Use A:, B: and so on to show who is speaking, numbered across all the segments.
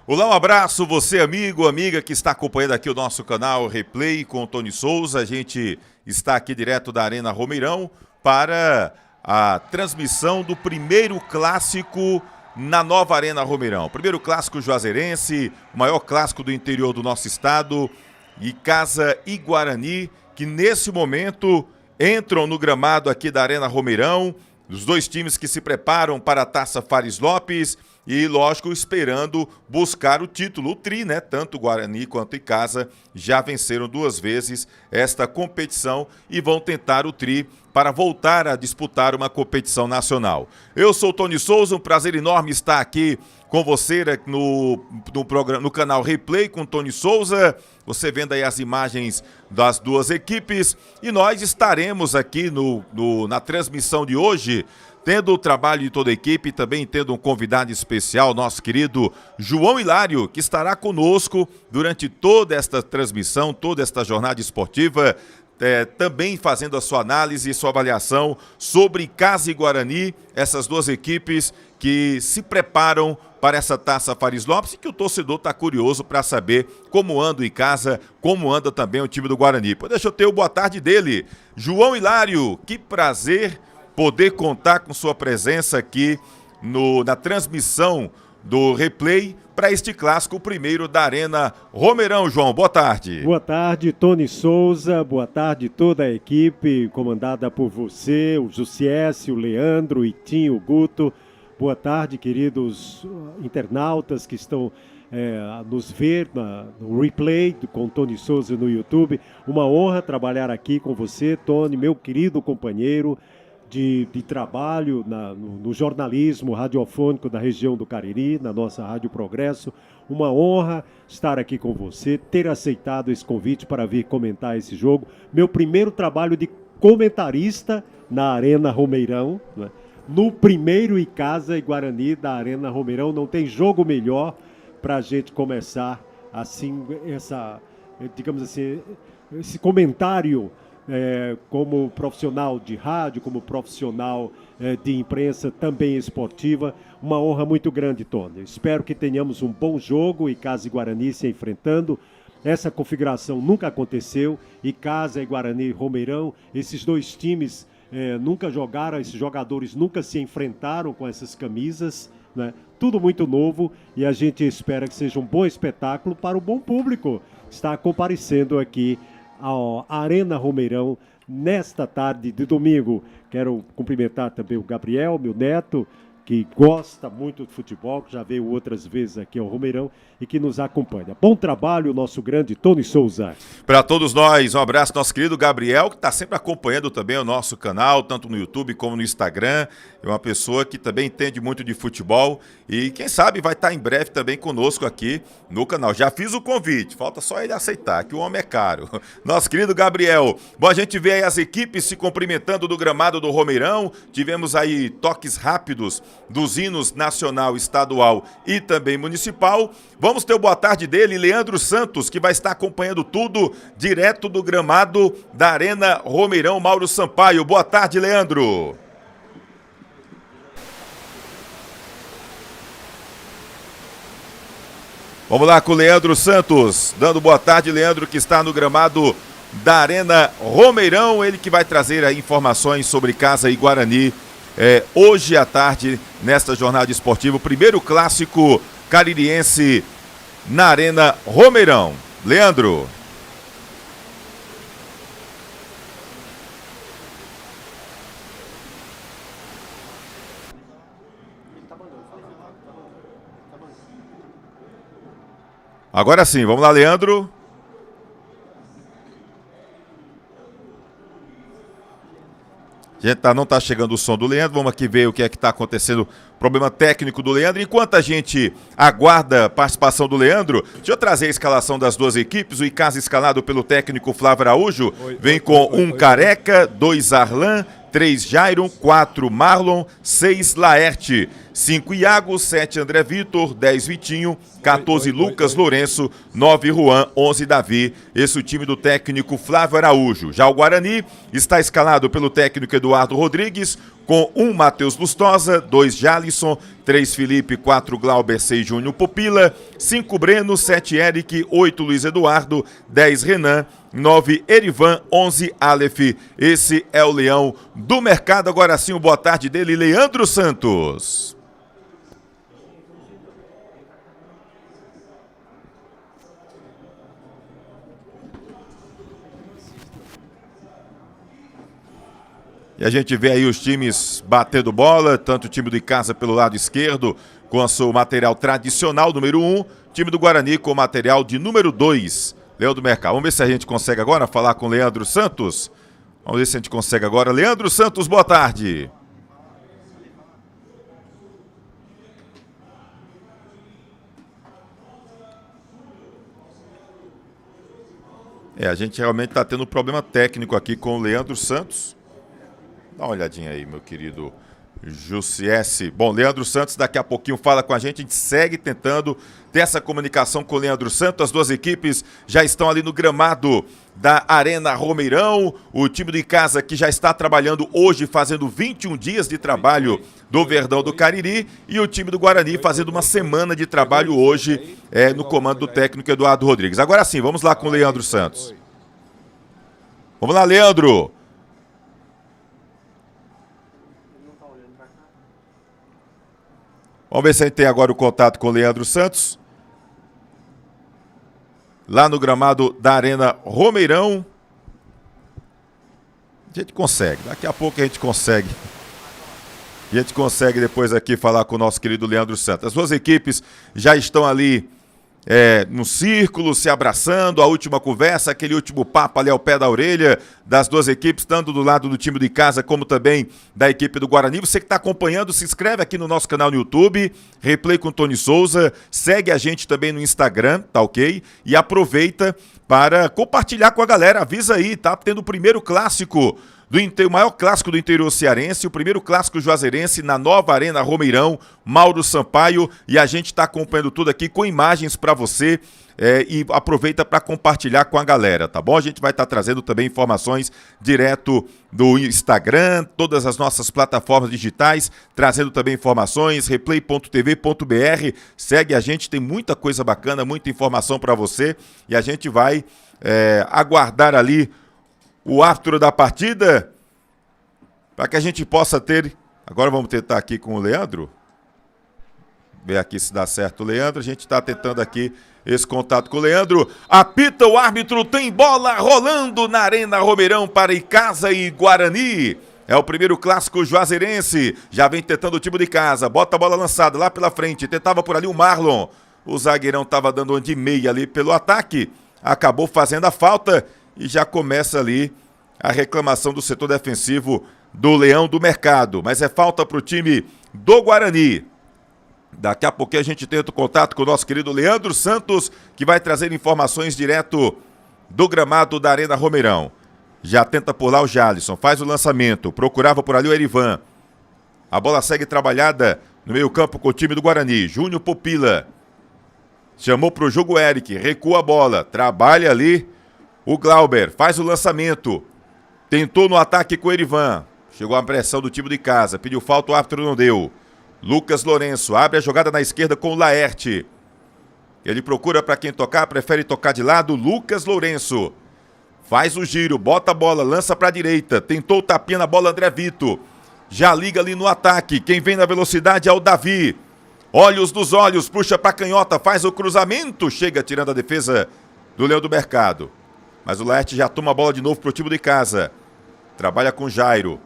A: Olá, um abraço, você amigo, amiga que está acompanhando aqui o nosso canal Replay com o Tony Souza. A gente está aqui direto da Arena Romeirão para a transmissão do primeiro clássico na nova Arena Romeirão. Primeiro clássico juazeirense, o maior clássico do interior do nosso estado, Icasa e Guarani, que nesse momento entram no gramado aqui da Arena Romeirão. Os dois times que se preparam para a Taça Fares Lopes e, lógico, esperando buscar o título, o tri, né? Tanto Guarani quanto Icasa já venceram 2 vezes esta competição e vão tentar o tri para voltar a disputar uma competição nacional. Eu sou o Tony Souza, um prazer enorme estar aqui com você no canal Replay com o Tony Souza. Você vendo aí as imagens das duas equipes e nós estaremos aqui na transmissão de hoje, tendo o trabalho de toda a equipe e também tendo um convidado especial, nosso querido João Hilário, que estará conosco durante toda esta transmissão, toda esta jornada esportiva, também fazendo a sua análise e sua avaliação sobre Icasa e Guarani, essas duas equipes que se preparam para essa Taça Fares Lopes e que o torcedor está curioso para saber como anda o Icasa, como anda também o time do Guarani. Deixa eu ter o boa tarde dele. João Hilário, que prazer poder contar com sua presença aqui na transmissão do Replay para este clássico, o primeiro da Arena Romeirão. João, boa tarde.
B: Boa tarde, Tony Souza, boa tarde toda a equipe comandada por você, o Jussiesse, o Leandro, o Itinho, o Guto. Boa tarde, queridos internautas que estão nos ver no Replay com Tony Souza no YouTube. Uma honra trabalhar aqui com você, Tony, meu querido companheiro de trabalho no jornalismo radiofônico da região do Cariri, na nossa Rádio Progresso. Uma honra estar aqui com você, ter aceitado esse convite para vir comentar esse jogo. Meu primeiro trabalho de comentarista na Arena Romeirão, né? No primeiro Icasa e Guarani da Arena Romeirão. Não tem jogo melhor para a gente começar assim, digamos assim, esse comentário como profissional de rádio, como profissional de imprensa também esportiva. Uma honra muito grande, Tony. Espero que tenhamos um bom jogo, Icasa e Guarani se enfrentando. Essa configuração nunca aconteceu. Icasa e Guarani Romeirão, esses dois times nunca jogaram, esses jogadores nunca se enfrentaram com essas camisas, né? Tudo muito novo e a gente espera que seja um bom espetáculo para o bom público que está comparecendo aqui à Arena Romeirão nesta tarde de domingo. Quero cumprimentar também o Gabriel, meu neto, que gosta muito de futebol, que já veio outras vezes aqui ao Romeirão e que nos acompanha. Bom trabalho, nosso grande Tony Souza.
A: Para todos nós, um abraço nosso querido Gabriel, que está sempre acompanhando também o nosso canal, tanto no YouTube como no Instagram. É uma pessoa que também entende muito de futebol e quem sabe vai estar em breve também conosco aqui no canal. Já fiz o convite, falta só ele aceitar, que o homem é caro. Nosso querido Gabriel. Bom, a gente vê aí as equipes se cumprimentando do gramado do Romeirão. Tivemos aí toques rápidos dos hinos nacional, estadual e também municipal. Vamos ter o boa tarde dele, Leandro Santos, que vai estar acompanhando tudo direto do gramado da Arena Romeirão. Mauro Sampaio. Boa tarde, Leandro. Vamos lá com o Leandro Santos, dando boa tarde, Leandro, que está no gramado da Arena Romeirão. Ele que vai trazer aí informações sobre Icasa e Guarani hoje à tarde, nesta jornada esportiva, o primeiro clássico caririense na Arena Romeirão. Leandro. Agora sim, vamos lá, Leandro. Gente, não está chegando o som do Leandro, vamos aqui ver o que é que está acontecendo, problema técnico do Leandro. Enquanto a gente aguarda a participação do Leandro, deixa eu trazer a escalação das duas equipes. O Icasa escalado pelo técnico Flávio Araújo, vem com Careca, 2 Arlan, 3 Jairon, 4 Marlon, 6 Laerte, 5 Iago, 7 André Vitor, 10 Vitinho, 14 Lucas Lourenço, 9 Juan, 11 Davi. Esse é o time do técnico Flávio Araújo. Já o Guarani está escalado pelo técnico Eduardo Rodrigues, com 1 Matheus Lustosa, 2 Jalisson, 3 Felipe, 4 Glauber, 6 Júnior Pupila, 5 Breno, 7 Eric, 8 Luiz Eduardo, 10 Renan, 9 Erivan, 11 Aleph. Esse é o Leão do Mercado. Agora sim, o boa tarde dele, Leandro Santos. E a gente vê aí os times batendo bola, tanto o time de casa pelo lado esquerdo, com o seu material tradicional, número 1, time do Guarani com o material de número 2, Leão do Mercado. Vamos ver se a gente consegue agora falar com o Leandro Santos. Vamos ver se a gente consegue agora. Leandro Santos, boa tarde. A gente realmente está tendo um problema técnico aqui com o Leandro Santos. Dá uma olhadinha aí, meu querido Jussiesse. Bom, Leandro Santos daqui a pouquinho fala com a gente segue tentando ter essa comunicação com o Leandro Santos. As duas equipes já estão ali no gramado da Arena Romeirão. O time de casa que já está trabalhando hoje, fazendo 21 dias de trabalho do Verdão do Cariri. E o time do Guarani fazendo uma semana de trabalho hoje no comando do técnico Eduardo Rodrigues. Agora sim, vamos lá com o Leandro Santos. Vamos lá, Leandro. Vamos ver se a gente tem agora o contato com o Leandro Santos. Lá no gramado da Arena Romeirão. A gente consegue, daqui a pouco a gente consegue. A gente consegue depois aqui falar com o nosso querido Leandro Santos. As duas equipes já estão ali no círculo, se abraçando, a última conversa, aquele último papo ali ao pé da orelha das duas equipes, tanto do lado do time de casa como também da equipe do Guarani. Você que está acompanhando, se inscreve aqui no nosso canal no YouTube, Replay com Tony Souza, segue a gente também no Instagram, tá ok? E aproveita para compartilhar com a galera, avisa aí, tá tendo o primeiro clássico o maior clássico do interior cearense, o primeiro clássico juazeirense na nova Arena Romeirão, Mauro Sampaio, e a gente está acompanhando tudo aqui com imagens para você e aproveita para compartilhar com a galera, tá bom? A gente vai estar trazendo também informações direto do Instagram, todas as nossas plataformas digitais, trazendo também informações, replay.tv.br, segue a gente, tem muita coisa bacana, muita informação para você, e a gente vai aguardar ali o árbitro da partida, para que a gente possa ter... Agora vamos tentar aqui com o Leandro. Ver aqui se dá certo o Leandro. A gente está tentando aqui esse contato com o Leandro. Apita o árbitro, tem bola rolando na Arena Romeirão para Icasa e Guarani. É o primeiro clássico juazeirense. Já vem tentando o time de casa. Bota a bola lançada lá pela frente. Tentava por ali o Marlon. O zagueirão estava dando um de meia ali pelo ataque. Acabou fazendo a falta. E já começa ali a reclamação do setor defensivo do Leão do Mercado. Mas é falta para o time do Guarani. Daqui a pouquinho a gente tenta o contato com o nosso querido Leandro Santos, que vai trazer informações direto do gramado da Arena Romeirão. Já tenta por lá o Jalisson, faz o lançamento, procurava por ali o Erivan. A bola segue trabalhada no meio campo com o time do Guarani. Júnior Pupila chamou para o jogo Eric, recua a bola, trabalha ali o Glauber, faz o lançamento, tentou no ataque com o Erivan, chegou a pressão do time de casa, pediu falta, o árbitro não deu. Lucas Lourenço abre a jogada na esquerda com o Laerte. Ele procura para quem tocar, prefere tocar de lado. Lucas Lourenço faz o giro, bota a bola, lança para a direita, tentou o tapinha na bola, André Vito. Já liga ali no ataque, quem vem na velocidade é o Davi. Olhos dos olhos, puxa para a canhota, faz o cruzamento, chega tirando a defesa do Leão do Mercado. Mas o Laerte já toma a bola de novo para o time de casa. Trabalha com Jairo.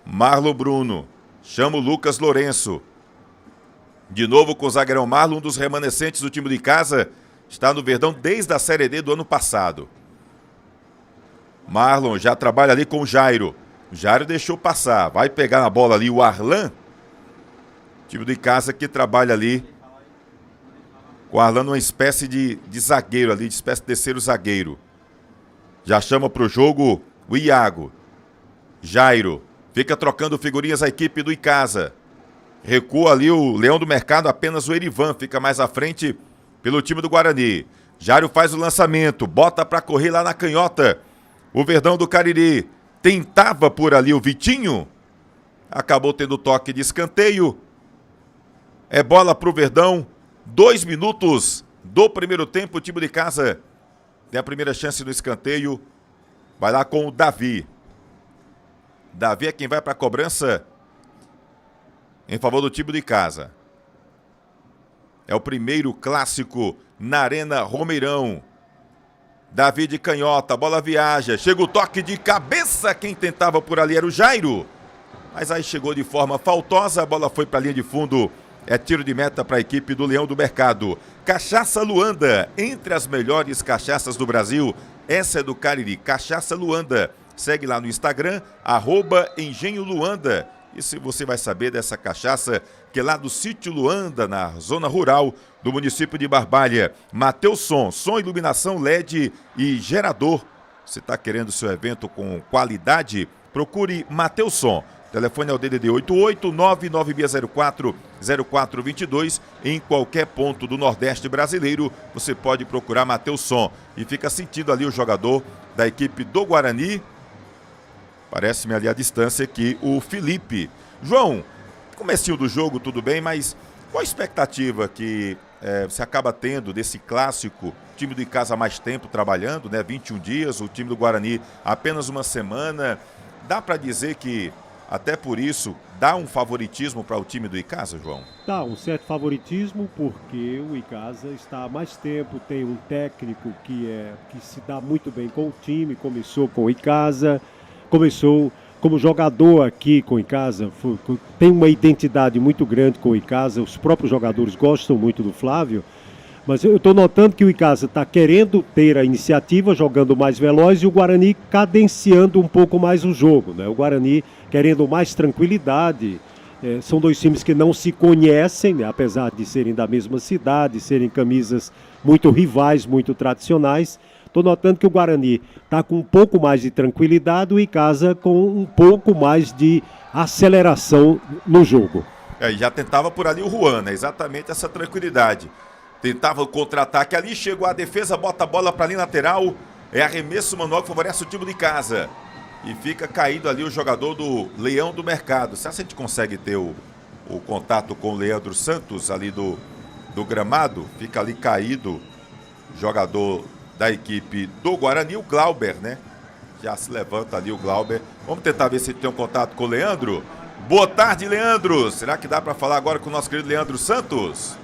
A: Marlon Bruno. Chama o Lucas Lourenço. De novo com o zagueirão Marlon, um dos remanescentes do time de casa. Está no Verdão desde a Série D do ano passado. Marlon já trabalha ali com o Jairo. O Jairo deixou passar. Vai pegar na bola ali o Arlan. Time de casa que trabalha ali com o Arlan, uma espécie de zagueiro ali, de espécie de terceiro zagueiro. Já chama para o jogo o Iago. Jairo. Fica trocando figurinhas a equipe do Icasa. Recua ali o Leão do Mercado, apenas o Erivan fica mais à frente pelo time do Guarani. Jairo faz o lançamento, bota para correr lá na canhota. O Verdão do Cariri tentava por ali o Vitinho. acabou tendo toque de escanteio. É bola pro Verdão, 2 minutos do primeiro tempo, o time de casa tem a primeira chance no escanteio, vai lá com o Davi. Davi é quem vai para a cobrança em favor do time de casa. É o primeiro clássico na Arena Romeirão. Davi de canhota, a bola viaja, chega o toque de cabeça, quem tentava por ali era o Jairo. Mas aí chegou de forma faltosa, a bola foi para a linha de fundo. É tiro de meta para a equipe do Leão do Mercado. Cachaça Luanda, entre as melhores cachaças do Brasil. Essa é do Cariri, Cachaça Luanda. Segue lá no Instagram, @Engenho Luanda. E se você vai saber dessa cachaça, que é lá do sítio Luanda, na zona rural do município de Barbalha. Mateus som, iluminação LED e gerador. Você está querendo seu evento com qualidade? Procure Mateus Som. Telefone é o DDD 88996040422. Em qualquer ponto do Nordeste brasileiro, você pode procurar Mateus Som. E fica sentido ali o jogador da equipe do Guarani. Parece-me ali à distância aqui o Felipe. João, comecinho do jogo, tudo bem, mas qual a expectativa que você acaba tendo desse clássico? O time do casa há mais tempo trabalhando, né? 21 dias, o time do Guarani apenas uma semana. Dá para dizer que até por isso, dá um favoritismo para o time do Icasa, João?
B: Dá um certo favoritismo porque o Icasa está há mais tempo, tem um técnico que se dá muito bem com o time, começou com o Icasa, começou como jogador aqui com o Icasa, tem uma identidade muito grande com o Icasa, os próprios jogadores gostam muito do Flávio, mas eu estou notando que o Icasa está querendo ter a iniciativa, jogando mais veloz, e o Guarani cadenciando um pouco mais o jogo, né? O Guarani querendo mais tranquilidade. São dois times que não se conhecem, né? Apesar de serem da mesma cidade, serem camisas muito rivais, muito tradicionais. Estou notando que o Guarani está com um pouco mais de tranquilidade, o Icasa com um pouco mais de aceleração no jogo.
A: E já tentava por ali o Juan, né? Exatamente essa tranquilidade. Tentava o contra-ataque ali, chegou a defesa, bota a bola para a linha lateral. É arremesso manual que favorece o time de casa. E fica caído ali o jogador do Leão do Mercado. Será que a gente consegue ter o contato com o Leandro Santos ali do gramado? Fica ali caído jogador da equipe do Guarani, o Glauber, né? Já se levanta ali o Glauber. Vamos tentar ver se tem um contato com o Leandro. Boa tarde, Leandro. Será que dá para falar agora com o nosso querido Leandro Santos?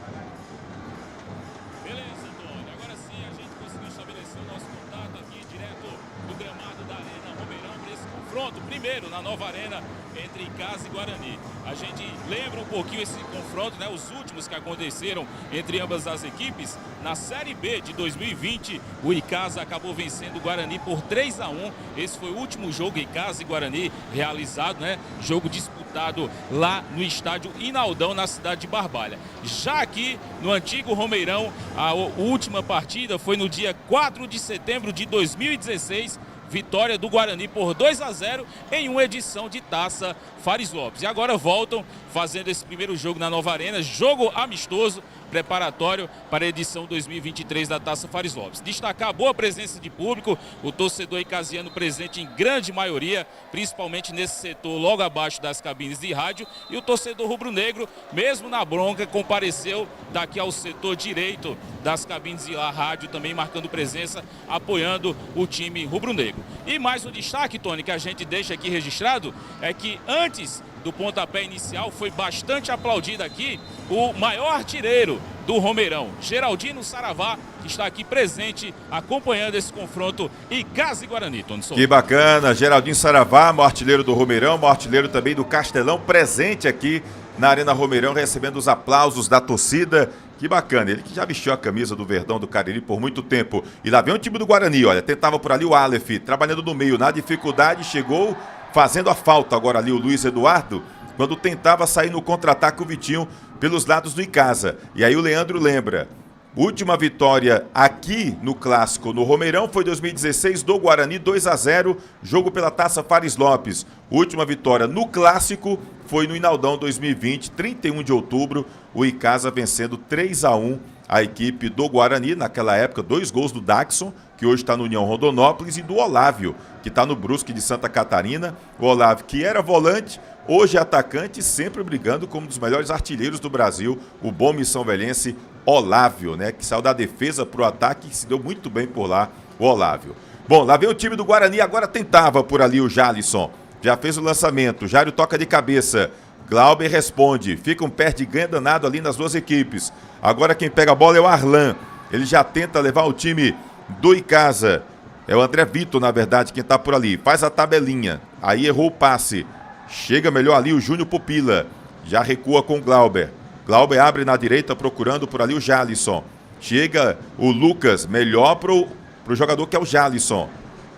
C: Primeiro na nova arena entre Icasa e Guarani. A gente lembra um pouquinho esse confronto, né? Os últimos que aconteceram entre ambas as equipes. Na Série B de 2020, o Icasa acabou vencendo o Guarani por 3-1. Esse foi o último jogo Icasa e Guarani realizado, né? Jogo disputado lá no estádio Inaldão, na cidade de Barbalha. Já aqui no antigo Romeirão, a última partida foi no dia 4 de setembro de 2016. Vitória do Guarani por 2-0 em uma edição de Taça Fares Lopes. E agora voltam fazendo esse primeiro jogo na nova arena, jogo amistoso, preparatório para a edição 2023 da Taça Fares Lopes. Destacar a boa presença de público, o torcedor icasiano presente em grande maioria, principalmente nesse setor logo abaixo das cabines de rádio, e o torcedor rubro-negro, mesmo na bronca, compareceu daqui ao setor direito das cabines de rádio, também marcando presença, apoiando o time rubro-negro. E mais um destaque, Tony, que a gente deixa aqui registrado, é que antes do pontapé inicial foi bastante aplaudido aqui o maior artilheiro do Romeirão, Geraldino Saravá, que está aqui presente acompanhando esse confronto Icasa e Guarani. Tony Souza.
A: Que bacana, Geraldino Saravá, maior artilheiro do Romeirão, maior artilheiro também do Castelão, presente aqui na Arena Romeirão, recebendo os aplausos da torcida. Que bacana, ele que já vestiu a camisa do Verdão do Cariri por muito tempo. E lá vem o time do Guarani, olha, tentava por ali o Aleph, trabalhando no meio, na dificuldade, chegou fazendo a falta agora ali o Luiz Eduardo, quando tentava sair no contra-ataque o Vitinho pelos lados do Icasa. E aí o Leandro lembra, última vitória aqui no Clássico no Romeirão foi 2016 do Guarani, 2-0, jogo pela Taça Fares Lopes. Última vitória no Clássico foi no Inaldão 2020, 31 de outubro, o Icasa vencendo 3-1 a equipe do Guarani, naquela época 2 gols do Daxon, que hoje está no União Rondonópolis, e do Olávio, que está no Brusque de Santa Catarina. O Olávio, que era volante, hoje atacante, sempre brigando como um dos melhores artilheiros do Brasil, o bom missãovelense Olávio, né? Que saiu da defesa para o ataque e se deu muito bem por lá, o Olávio. Bom, lá vem o time do Guarani, agora tentava por ali o Jalisson. Já fez o lançamento, Jário toca de cabeça. Glauber responde, fica um perde e ganha danado ali nas duas equipes. Agora quem pega a bola é o Arlan. Ele já tenta levar o time do Icasa. É o André Vitor, na verdade, quem tá por ali. Faz a tabelinha. Aí errou o passe. Chega melhor ali o Júnior Pupila. Já recua com o Glauber. Glauber abre na direita, procurando por ali o Jalisson. Chega o Lucas, melhor pro jogador que é o Jalisson.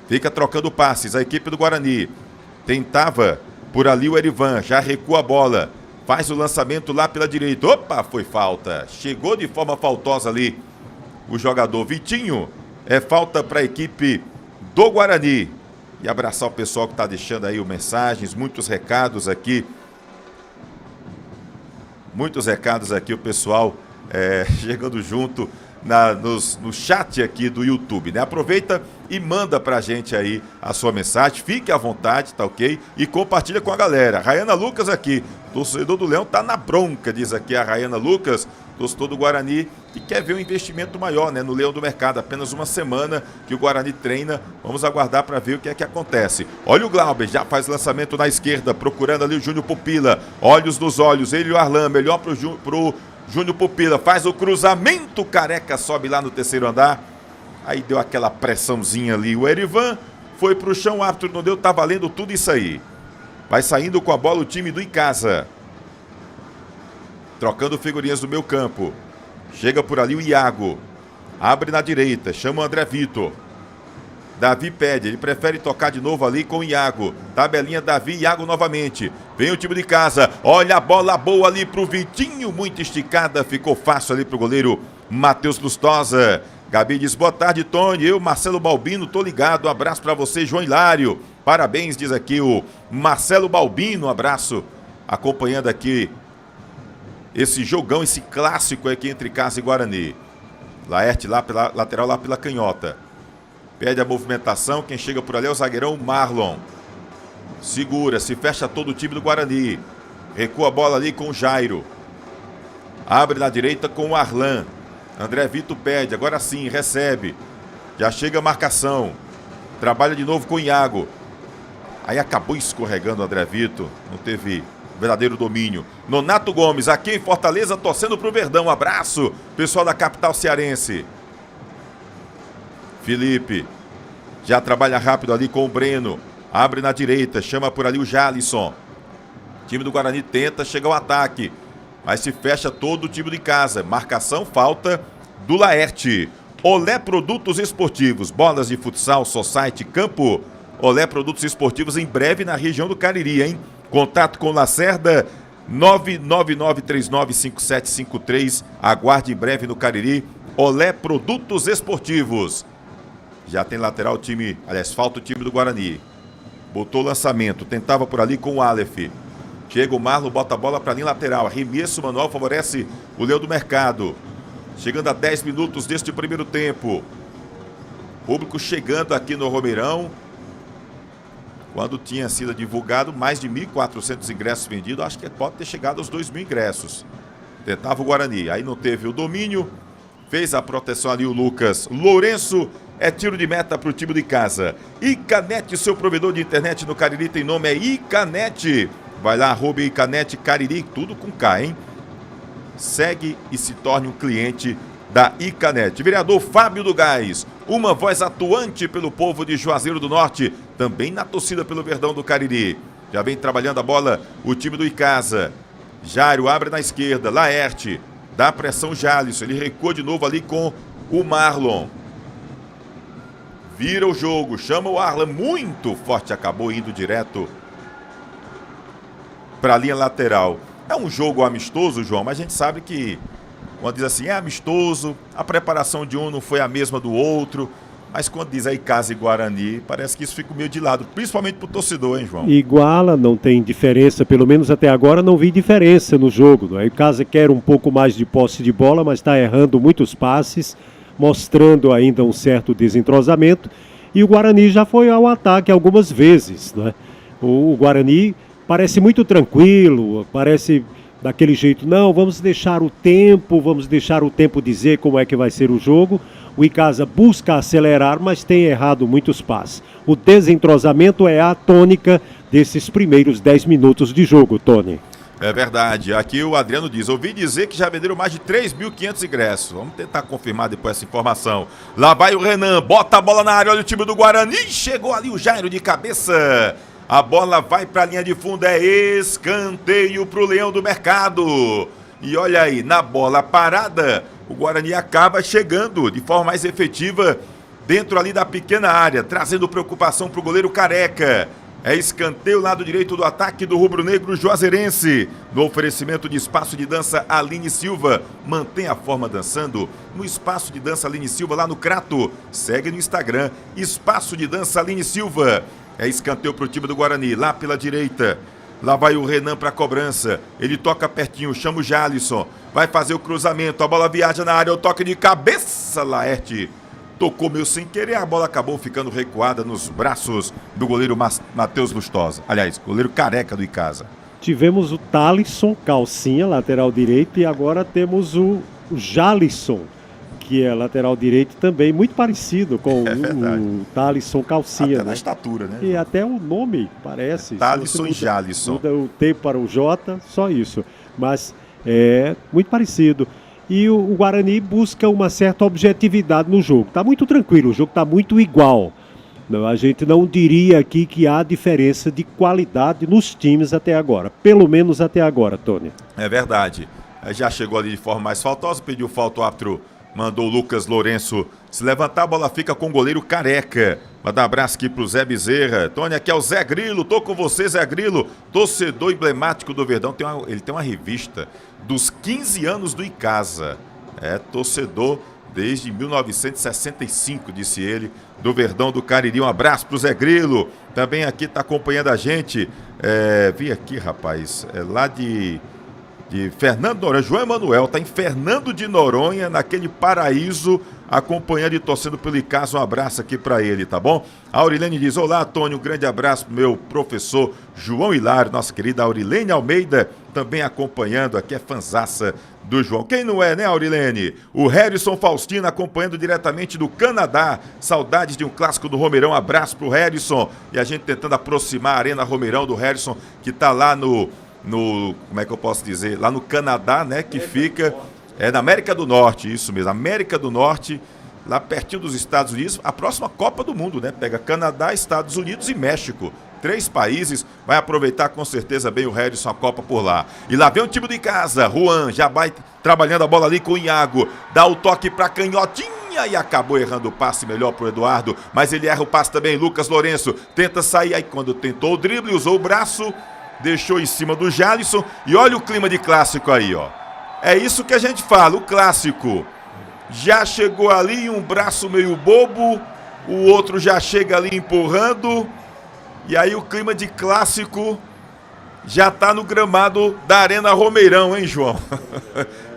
A: Fica trocando passes, a equipe do Guarani. Tentava por ali o Erivan, já recua a bola. Faz o lançamento lá pela direita. Opa, foi falta. Chegou de forma faltosa ali o jogador Vitinho. É falta para a equipe do Guarani. E abraçar o pessoal que está deixando aí mensagens, muitos recados aqui. Muitos recados aqui, o pessoal chegando junto no chat aqui do YouTube, né? Aproveita e manda pra gente aí a sua mensagem, fique à vontade, tá ok? E compartilha com a galera. Rayana Lucas aqui, torcedor do Leão tá na bronca, diz aqui a Rayana Lucas, torcedor do Guarani, que quer ver um investimento maior, né, no Leão do Mercado. Apenas uma semana que o Guarani treina, vamos aguardar para ver o que é que acontece. Olha o Glauber, já faz lançamento na esquerda, procurando ali o Júnior Pupila, olhos nos olhos, ele e o Arlan, melhor pro Júnior Pupila, faz o cruzamento, Careca sobe lá no terceiro andar, aí deu aquela pressãozinha ali, o Erivan foi pro chão, o árbitro não deu, tá valendo tudo isso aí. Vai saindo com a bola o time do Icasa. Trocando figurinhas do meio campo. Chega por ali o Iago. Abre na direita, chama o André Vitor. Davi pede, ele prefere tocar de novo ali com o Iago. Tabelinha Davi e Iago novamente. Vem o time de casa, olha a bola boa ali pro Vitinho, muito esticada, ficou fácil ali pro goleiro Matheus Lustosa. Gabi diz, boa tarde, Tony, eu, Marcelo Balbino, tô ligado, um abraço pra você, João Hilário. Parabéns, diz aqui o Marcelo Balbino, um abraço, acompanhando aqui esse jogão, esse clássico aqui entre Icasa e Guarani. Laerte lá pela lateral, lá pela canhota. Pede a movimentação, quem chega por ali é o zagueirão Marlon. Segura, se fecha todo o time do Guarani. Recua a bola ali com o Jairo. Abre na direita com o Arlan. André Vitor pede, agora sim, recebe. Já chega a marcação. Trabalha de novo com o Iago. Aí acabou escorregando o André Vitor. Não teve verdadeiro domínio. Nonato Gomes, aqui em Fortaleza, torcendo pro Verdão. Abraço, pessoal da capital cearense. Felipe já trabalha rápido ali com o Breno. Abre na direita, chama por ali o Jalisson. O time do Guarani tenta chegar ao ataque, mas se fecha todo o time de casa. Marcação, falta do Laerte. Olé Produtos Esportivos, bolas de futsal, society, campo. Olé Produtos Esportivos em breve na região do Cariri, hein? Contato com Lacerda, 999395753. Aguarde em breve no Cariri. Olé Produtos Esportivos. Já tem lateral o time, aliás, falta o time do Guarani. Botou o lançamento, tentava por ali com o Aleph. Chega o Marlon, bota a bola para a linha lateral. Arremesso manual favorece o Leão do Mercado. Chegando a 10 minutos deste primeiro tempo. Público chegando aqui no Romeirão. Quando tinha sido divulgado, mais de 1.400 ingressos vendidos. Acho que pode ter chegado aos 2.000 ingressos. Tentava o Guarani, aí não teve o domínio. Fez a proteção ali o Lucas Lourenço. É tiro de meta para o time de casa. Icanet, seu provedor de internet no Cariri, tem nome, é Icanet. Vai lá, arroba Icanet Cariri, tudo com K, hein? Segue e se torne um cliente da Icanet. Vereador Fábio do Gás, uma voz atuante pelo povo de Juazeiro do Norte, também na torcida pelo Verdão do Cariri. Já vem trabalhando a bola o time do Icasa. Jairo abre na esquerda, Laerte, dá pressão Jalisson, ele recua de novo ali com o Marlon. Vira o jogo, chama o Arlan, muito forte, acabou indo direto para a linha lateral. É um jogo amistoso, João, mas a gente sabe que quando diz assim, é amistoso, a preparação de um não foi a mesma do outro, mas quando diz aí Icasa e Guarani, parece que isso fica meio de lado, principalmente pro torcedor, hein, João?
B: Iguala, não tem diferença, pelo menos até agora não vi diferença no jogo. Não é? O Icasa quer um pouco mais de posse de bola, mas está errando muitos passes, mostrando ainda um certo desentrosamento, e o Guarani já foi ao ataque algumas vezes. Não é? O Guarani parece muito tranquilo, parece daquele jeito, não, vamos deixar o tempo dizer como é que vai ser o jogo. O Icasa busca acelerar, mas tem errado muitos passes. O desentrosamento é a tônica desses primeiros 10 minutos de jogo, Tony.
A: É verdade. Aqui o Adriano diz, ouvi dizer que já venderam mais de 3.500 ingressos. Vamos tentar confirmar depois essa informação. Lá vai o Renan, bota a bola na área, olha o time do Guarani, chegou ali o Jairo de cabeça. A bola vai para a linha de fundo, é escanteio para o Leão do Mercado. E olha aí, na bola parada, o Guarani acaba chegando de forma mais efetiva dentro ali da pequena área, trazendo preocupação para o goleiro Careca. É escanteio lado direito do ataque do rubro-negro juazeirense. No oferecimento de espaço de dança Aline Silva. Mantém a forma dançando no espaço de dança Aline Silva lá no Crato. Segue no Instagram, espaço de dança Aline Silva. É escanteio para o time do Guarani, lá pela direita. Lá vai o Renan para a cobrança. Ele toca pertinho, chama o Jalisson. Vai fazer o cruzamento, a bola viaja na área, o toque de cabeça, Laerte. Tocou meio sem querer, a bola acabou ficando recuada nos braços do goleiro Matheus Lustosa. Aliás, goleiro Careca do Icasa.
B: Tivemos o Thalisson, calcinha, lateral direito, e agora temos o Jalisson, que é lateral direito também, muito parecido com o Thalisson, calcinha.
A: Até na estatura, né?
B: E até o nome parece.
A: Thalisson e Jalisson.
B: Muda o T para o J, só isso. Mas é muito parecido. E o Guarani busca uma certa objetividade no jogo. Está muito tranquilo, o jogo está muito igual. Não, a gente não diria aqui que há diferença de qualidade nos times até agora. Pelo menos até agora, Tony.
A: É verdade. Já chegou ali de forma mais faltosa, pediu falta, o árbitro mandou o Lucas Lourenço se levantar, a bola fica com o goleiro Careca. Manda um abraço aqui pro Zé Bezerra. Tony, aqui é o Zé Grilo, tô com você, Zé Grilo, torcedor emblemático do Verdão. Ele tem uma revista dos 15 anos do Icasa. É torcedor desde 1965, disse ele, do Verdão do Cariri. Um abraço pro Zé Grilo. Também aqui tá acompanhando a gente. Vi aqui, rapaz, lá de Fernando de Noronha. João Emanuel tá em Fernando de Noronha, naquele paraíso, acompanhando e torcendo pelo Icasa. Um abraço aqui para ele, tá bom? A Aurilene diz, olá, Tony, um grande abraço pro meu professor João Hilário, nossa querida Aurilene Almeida, também acompanhando aqui, é fanzaça do João. Quem não é, né, Aurilene? O Harrison Faustino acompanhando diretamente do Canadá. Saudades de um clássico do Romeirão. Abraço pro Harrison. E a gente tentando aproximar a Arena Romeirão do Harrison, que tá lá no como é que eu posso dizer? Lá no Canadá, né? Que fica na América do Norte, isso mesmo, América do Norte, lá pertinho dos Estados Unidos, a próxima Copa do Mundo, né? Pega Canadá, Estados Unidos e México. 3 países, vai aproveitar com certeza bem o Harrison a Copa por lá. E lá vem o time do Icasa, Juan já vai trabalhando a bola ali com o Iago, dá o toque pra canhotinha e acabou errando o passe melhor pro Eduardo, mas ele erra o passe também. Lucas Lourenço tenta sair, aí quando tentou o drible, usou o braço, deixou em cima do Jalisson, e olha o clima de clássico aí, ó. É isso que a gente fala, o clássico. Já chegou ali um braço meio bobo, o outro já chega ali empurrando, e aí o clima de clássico já tá no gramado da Arena Romeirão, hein, João?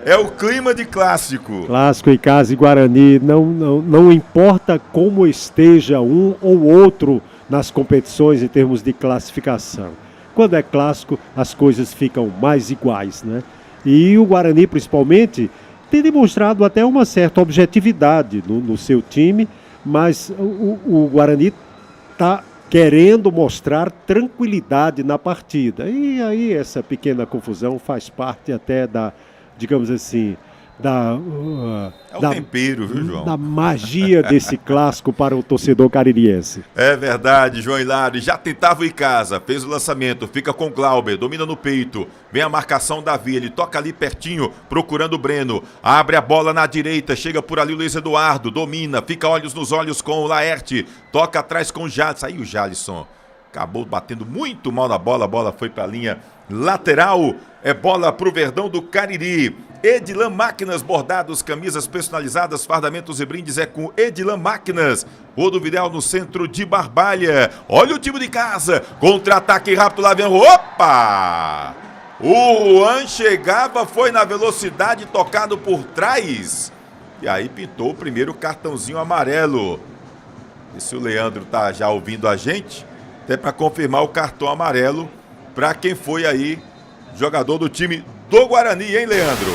A: É o clima de clássico.
B: Clássico, Icasa e Guarani, não importa como esteja um ou outro nas competições em termos de classificação. Quando é clássico, as coisas ficam mais iguais, né? E o Guarani, principalmente, tem demonstrado até uma certa objetividade no seu time, mas o Guarani está querendo mostrar tranquilidade na partida. E aí essa pequena confusão faz parte até da, digamos assim,
A: é o tempero, viu, João?
B: Da magia desse clássico para o torcedor caririense.
A: É verdade, João Hilário. Já tentava o Icasa, fez o lançamento, fica com o Glauber, domina no peito. Vem a marcação Davi, ele toca ali pertinho, procurando o Breno. Abre a bola na direita, chega por ali o Luiz Eduardo, domina, fica olhos nos olhos com o Laerte. Toca atrás com o Jalisson. Aí o Jalisson acabou batendo muito mal na bola, a bola foi para a linha lateral. É bola pro Verdão do Cariri. Edilan Máquinas, bordados, camisas personalizadas, fardamentos e brindes é com Edilan Máquinas. Rodoviário no centro de Barbalha. Olha o time de casa. Contra-ataque rápido, lá vem. Opa! O Juan chegava, foi na velocidade, tocado por trás. E aí pintou o primeiro cartãozinho amarelo. E se o Leandro tá já ouvindo a gente, até para confirmar o cartão amarelo para quem foi aí jogador do time do Guarani, hein, Leandro?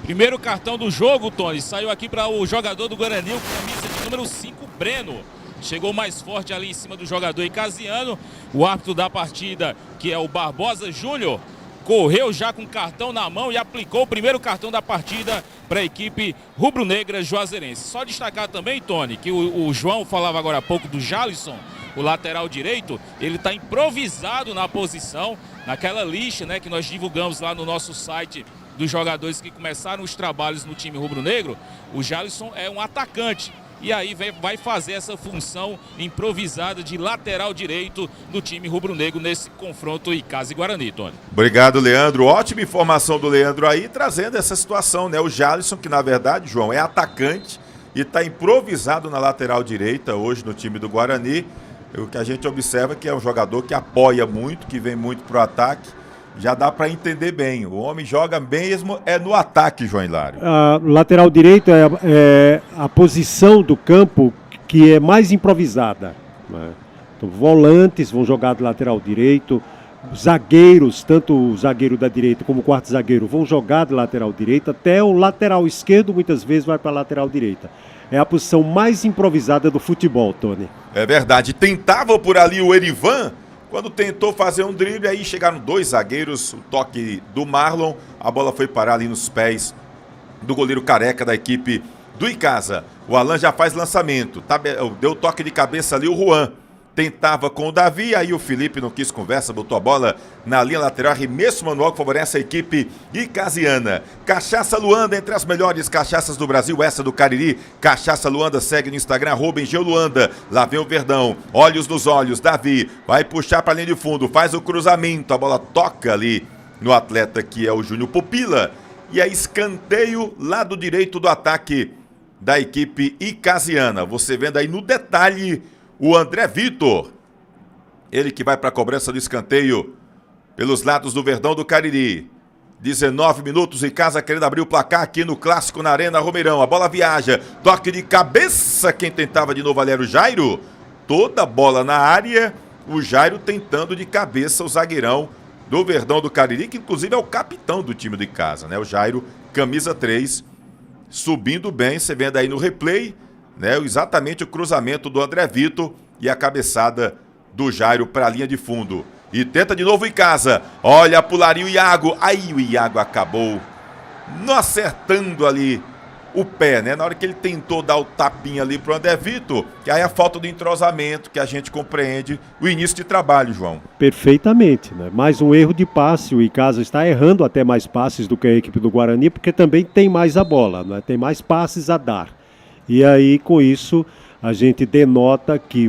C: Primeiro cartão do jogo, Tony, saiu aqui para o jogador do Guarani, o camisa de número 5, Breno. Chegou mais forte ali em cima do jogador Icasiano. O árbitro da partida, que é o Barbosa Júnior, correu já com cartão na mão e aplicou o primeiro cartão da partida para a equipe rubro-negra juazeirense. Só destacar também, Tony, que o João falava agora há pouco do Jalisson, o lateral direito. Ele está improvisado na posição, naquela lista, né, que nós divulgamos lá no nosso site dos jogadores que começaram os trabalhos no time rubro-negro. O Jalisson é um atacante e aí vai fazer essa função improvisada de lateral direito do time rubro-negro nesse confronto Icasa e Guarani, Tony.
A: Obrigado, Leandro. Ótima informação do Leandro aí, trazendo essa situação, né? O Jalisson, que na verdade, João, é atacante e está improvisado na lateral direita hoje no time do Guarani. O que a gente observa é que é um jogador que apoia muito, que vem muito pro ataque. Já dá para entender bem. O homem joga mesmo no ataque, João Hilário.
B: Lateral direito é a posição do campo que é mais improvisada, né? Então, volantes vão jogar do lateral direito, zagueiros, tanto o zagueiro da direita como o quarto zagueiro vão jogar do lateral direito, até o lateral esquerdo muitas vezes vai para a lateral direita. É a posição mais improvisada do futebol, Tony.
A: É verdade. Tentava por ali o Erivan, quando tentou fazer um drible, aí chegaram dois zagueiros, o toque do Marlon, a bola foi parar ali nos pés do goleiro Careca da equipe do Icasa. O Alan já faz lançamento, deu toque de cabeça ali o Juan. Tentava com o Davi, aí o Felipe não quis conversa, botou a bola na linha lateral, arremesso manual que favorece a equipe icasiana. Cachaça Luanda, entre as melhores cachaças do Brasil, essa do Cariri. Cachaça Luanda, segue no Instagram, @engeuluanda. Lá vem o Verdão, olhos nos olhos, Davi, vai puxar para a linha de fundo, faz o cruzamento, a bola toca ali no atleta que é o Júnior Pupila. E é escanteio lado direito do ataque da equipe icasiana. Você vendo aí no detalhe o André Vitor, ele que vai para a cobrança do escanteio pelos lados do Verdão do Cariri. 19 minutos, Icasa querendo abrir o placar aqui no Clássico na Arena Romeirão. A bola viaja, toque de cabeça, quem tentava de novo ali era o Jairo. Toda a bola na área, o Jairo tentando de cabeça o zagueirão do Verdão do Cariri, que inclusive é o capitão do time do Icasa, né? O Jairo, camisa 3, subindo bem, você vendo aí no replay, né, exatamente o cruzamento do André Vitor e a cabeçada do Jairo para a linha de fundo. E tenta de novo em casa. Olha, pularia o Iago. Aí o Iago acabou não acertando ali o pé, né? Na hora que ele tentou dar o tapinha ali pro André Vitor, que aí a falta do entrosamento que a gente compreende o início de trabalho, João.
B: Perfeitamente, né? Mais um erro de passe, o Icasa está errando até mais passes do que a equipe do Guarani, porque também tem mais a bola, né? Tem mais passes a dar. E aí, com isso, a gente denota que,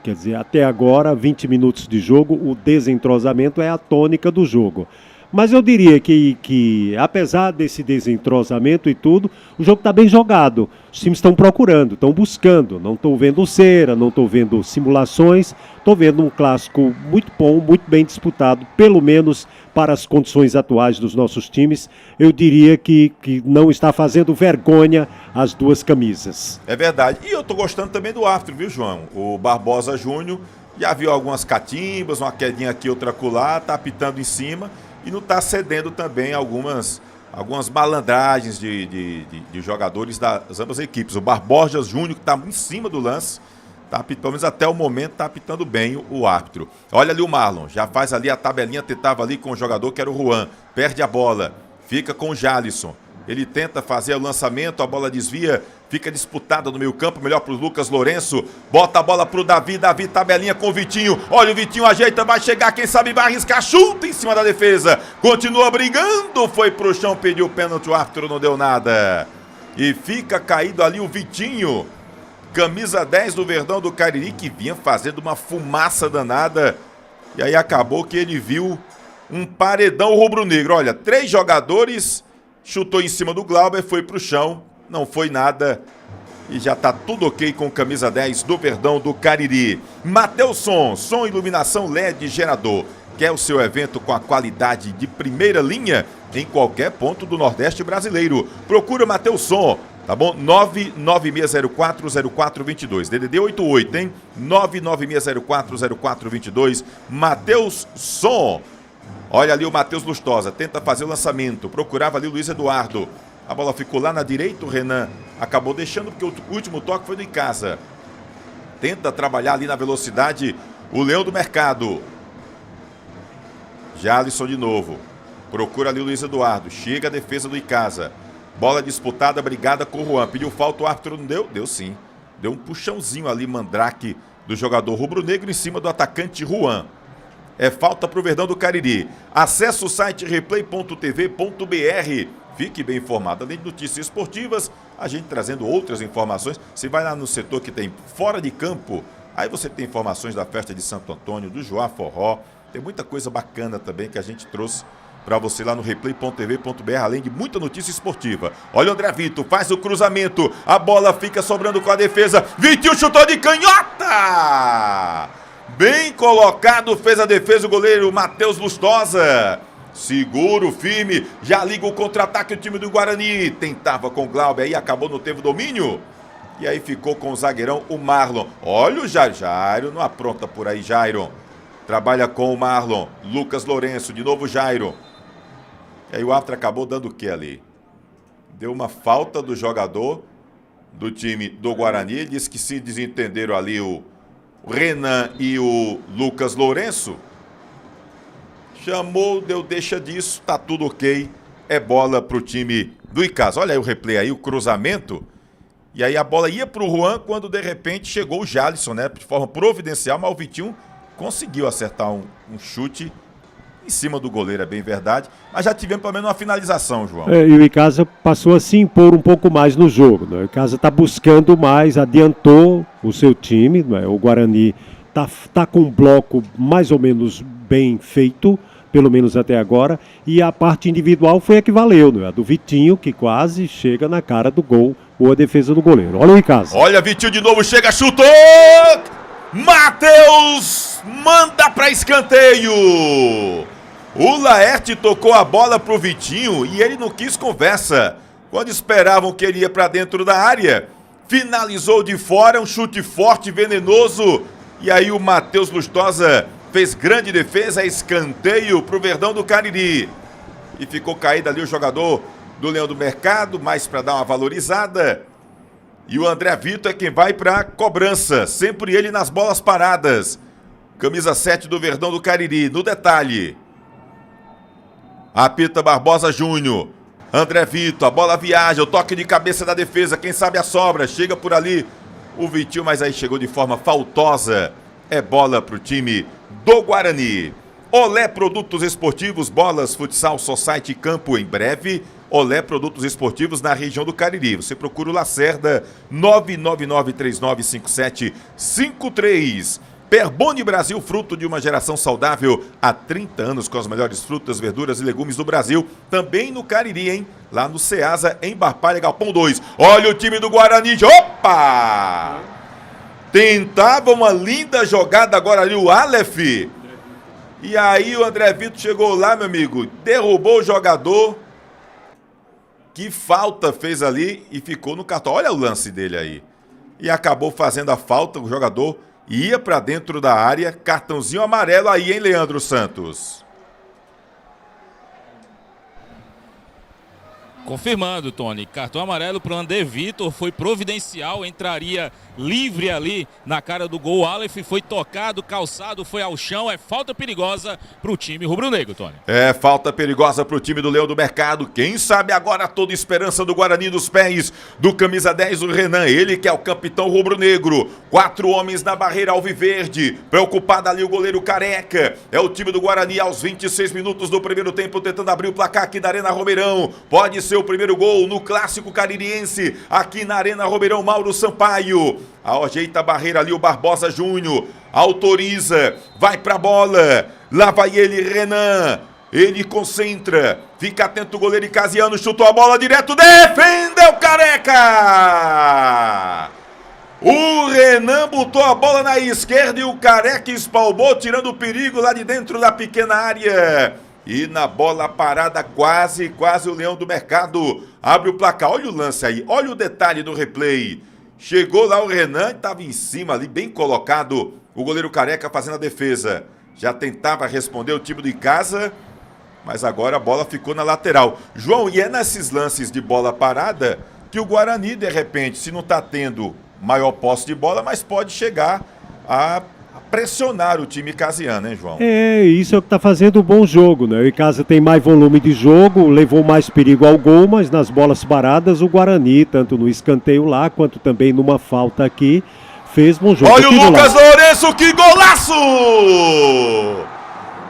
B: quer dizer, até agora, 20 minutos de jogo, o desentrosamento é a tônica do jogo. Mas eu diria que apesar desse desentrosamento e tudo, o jogo está bem jogado. Os times estão procurando, estão buscando. Não estou vendo cera, não estou vendo simulações. Estou vendo um clássico muito bom, muito bem disputado, pelo menos para as condições atuais dos nossos times. Eu diria que não está fazendo vergonha as duas camisas.
A: É verdade. E eu estou gostando também do árbitro, viu, João? O Barbosa Júnior já viu algumas catimbas, uma quedinha aqui, outra acolá, está apitando em cima. E não está cedendo também algumas malandragens de jogadores das ambas equipes. O Barbosa Júnior, que está em cima do lance, pelo menos até o momento, está apitando bem o árbitro. Olha ali o Marlon, já faz ali a tabelinha, tentava ali com o jogador que era o Juan. Perde a bola, fica com o Jalisson. Ele tenta fazer o lançamento, a bola desvia, fica disputada no meio campo, melhor para o Lucas Lourenço, bota a bola para o Davi, tabelinha com o Vitinho, olha o Vitinho ajeita, vai chegar, quem sabe vai arriscar, chuta em cima da defesa, continua brigando, foi pro chão, pediu o pênalti, o árbitro não deu nada, e fica caído ali o Vitinho, camisa 10 do Verdão do Cariri, que vinha fazendo uma fumaça danada, e aí acabou que ele viu um paredão rubro-negro, olha, 3 jogadores... Chutou em cima do Glauber, foi pro chão, não foi nada e já tá tudo ok com camisa 10 do Verdão do Cariri. Mateuson, som, iluminação LED gerador. Quer o seu evento com a qualidade de primeira linha em qualquer ponto do Nordeste brasileiro? Procura Mateuson. Tá bom? 996040422. DDD 88, hein? 996040422. Matheus Som. Olha ali o Matheus Lustosa. Tenta fazer o lançamento. Procurava ali o Luiz Eduardo. A bola ficou lá na direita. O Renan acabou deixando porque o último toque foi do Icasa. Tenta trabalhar ali na velocidade o Leão do Mercado. Jalisson de novo. Procura ali o Luiz Eduardo. Chega a defesa do Icasa. Bola disputada, brigada com o Juan. Pediu falta, o árbitro não deu? Deu sim. Deu um puxãozinho ali, mandrake, do jogador rubro-negro em cima do atacante Juan. É falta para o Verdão do Cariri. Acesse o site replay.tv.br. Fique bem informado. Além de notícias esportivas, a gente trazendo outras informações. Você vai lá no setor que tem fora de campo, aí você tem informações da festa de Santo Antônio, do Joá Forró. Tem muita coisa bacana também que a gente trouxe para você lá no replay.tv.br, além de muita notícia esportiva. Olha o André Vitor, faz o cruzamento, a bola fica sobrando com a defesa, Vitinho chutou de canhota! Bem colocado, fez a defesa o goleiro Matheus Lustosa. Seguro, firme, já liga o contra-ataque o time do Guarani. Tentava com o Glauber aí, acabou, não teve domínio. E aí ficou com o zagueirão, o Marlon. Olha o Jairo, não apronta por aí, Jairo. Trabalha com o Marlon, Lucas Lourenço, de novo Jairo. E aí o árbitro acabou dando o que ali? Deu uma falta do jogador do time do Guarani. Ele disse que se desentenderam ali o Renan e o Lucas Lourenço. Chamou, deu deixa disso, tá tudo ok. É bola pro time do Icasa. Olha aí o replay aí, o cruzamento. E aí a bola ia pro Juan quando de repente chegou o Jalisson, né? De forma providencial, mas o Vitinho conseguiu acertar um chute em cima do goleiro, é bem verdade. Mas já tivemos pelo menos uma finalização, João.
B: E o Icasa passou a se impor um pouco mais no jogo, né? O Icasa está buscando mais, adiantou o seu time, né? O Guarani tá com um bloco mais ou menos bem feito, pelo menos até agora, e a parte individual foi a que valeu, né? A do Vitinho, que quase chega na cara do gol, boa defesa do goleiro. Olha o Icasa.
A: Olha, Vitinho de novo, chega, chutou! Matheus manda para escanteio. O Laerte tocou a bola pro Vitinho e ele não quis conversa. Quando esperavam que ele ia para dentro da área, finalizou de fora, um chute forte, venenoso. E aí o Matheus Lustosa fez grande defesa, escanteio pro Verdão do Cariri. E ficou caído ali o jogador do Leão do Mercado, mais para dar uma valorizada. E o André Vitor é quem vai para cobrança, sempre ele nas bolas paradas. Camisa 7 do Verdão do Cariri, no detalhe. Apita Barbosa Júnior. André Vitor, a bola viaja, o toque de cabeça da defesa, quem sabe a sobra, chega por ali o Vitinho, mas aí chegou de forma faltosa. É bola para o time do Guarani. Olé Produtos Esportivos, bolas, futsal, society, campo em breve. Olé Produtos Esportivos na região do Cariri. Você procura o Lacerda, 999395753. Perboni Brasil, fruto de uma geração saudável há 30 anos com as melhores frutas, verduras e legumes do Brasil. Também no Cariri, hein? Lá no Ceasa, em Barpalha, Galpão 2. Olha o time do Guarani. Opa! Tentava uma linda jogada agora ali o Aleph. E aí o André Vitor chegou lá, meu amigo, derrubou o jogador. Que falta fez ali e ficou no cartão. Olha o lance dele aí. E acabou fazendo a falta, o jogador ia para dentro da área. Cartãozinho amarelo aí, hein, Leandro Santos?
C: Confirmando, Tony, cartão amarelo para o André Vitor, foi providencial, entraria livre ali na cara do gol. O Aleph foi tocado, calçado, foi ao chão, é falta perigosa para o time rubro-negro, Tony.
A: É falta perigosa para o time do Leão do Mercado. Quem sabe agora toda esperança do Guarani dos pés do camisa 10, o Renan, ele que é o capitão rubro-negro. 4 homens na barreira alviverde, preocupado ali o goleiro Careca. É o time do Guarani aos 26 minutos do primeiro tempo, tentando abrir o placar aqui da Arena Romeirão. Pode ser o primeiro gol no clássico caririense, aqui na Arena Romeirão. Mauro Sampaio ajeita a barreira ali o Barbosa Júnior, autoriza, vai pra bola, lá vai ele, Renan, ele concentra, fica atento o goleiro Icasiano, chutou a bola direto, defendeu Careca! O Renan botou a bola na esquerda e o Careca espalmou, tirando o perigo lá de dentro da pequena área. E na bola parada, quase o Leão do Mercado abre o placar. Olha o lance aí, olha o detalhe do replay. Chegou lá o Renan, estava em cima ali, bem colocado, o goleiro Careca fazendo a defesa. Já tentava responder o time do Icasa, mas agora a bola ficou na lateral. João, e é nesses lances de bola parada que o Guarani, de repente, se não está tendo maior posse de bola, mas pode chegar a pressionar o time icasiano, hein, João?
B: Isso é o que está fazendo um bom jogo, né? O Icasa tem mais volume de jogo, levou mais perigo ao gol, mas nas bolas paradas o Guarani, tanto no escanteio lá, quanto também numa falta aqui, fez bom jogo.
A: Olha o Lucas Lourenço, que golaço!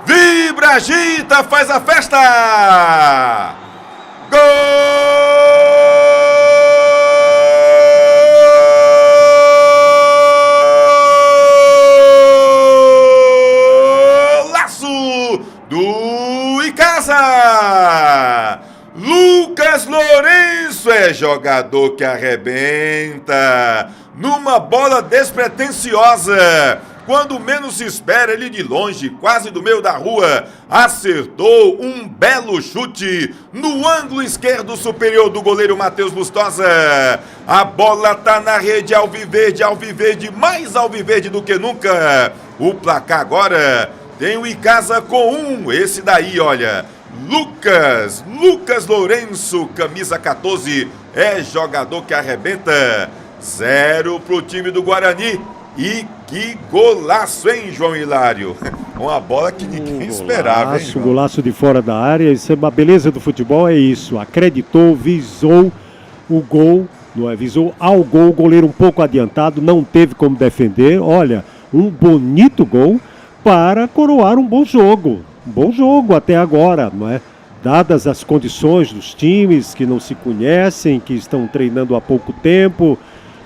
A: Vibra, agita, faz a festa! Golaço do Icasa! Lucas Lourenço é jogador que arrebenta numa bola despretensiosa. Quando menos se espera, ele de longe, quase do meio da rua, acertou um belo chute no ângulo esquerdo superior do goleiro Matheus Lustosa. A bola tá na rede, alviverde, mais alviverde do que nunca. O placar agora tem o Icasa com esse daí, olha, Lucas Lourenço, camisa 14, é jogador que arrebenta. 0 pro time do Guarani. E que golaço, hein, João Hilário? Uma bola que ninguém esperava, hein, João?
B: Golaço de fora da área. Isso é uma beleza do futebol, é isso. Acreditou, visou o gol, não é? Visou ao gol, o goleiro um pouco adiantado, não teve como defender. Olha, um bonito gol para coroar um bom jogo. Um bom jogo até agora, não é? Dadas as condições dos times que não se conhecem, que estão treinando há pouco tempo,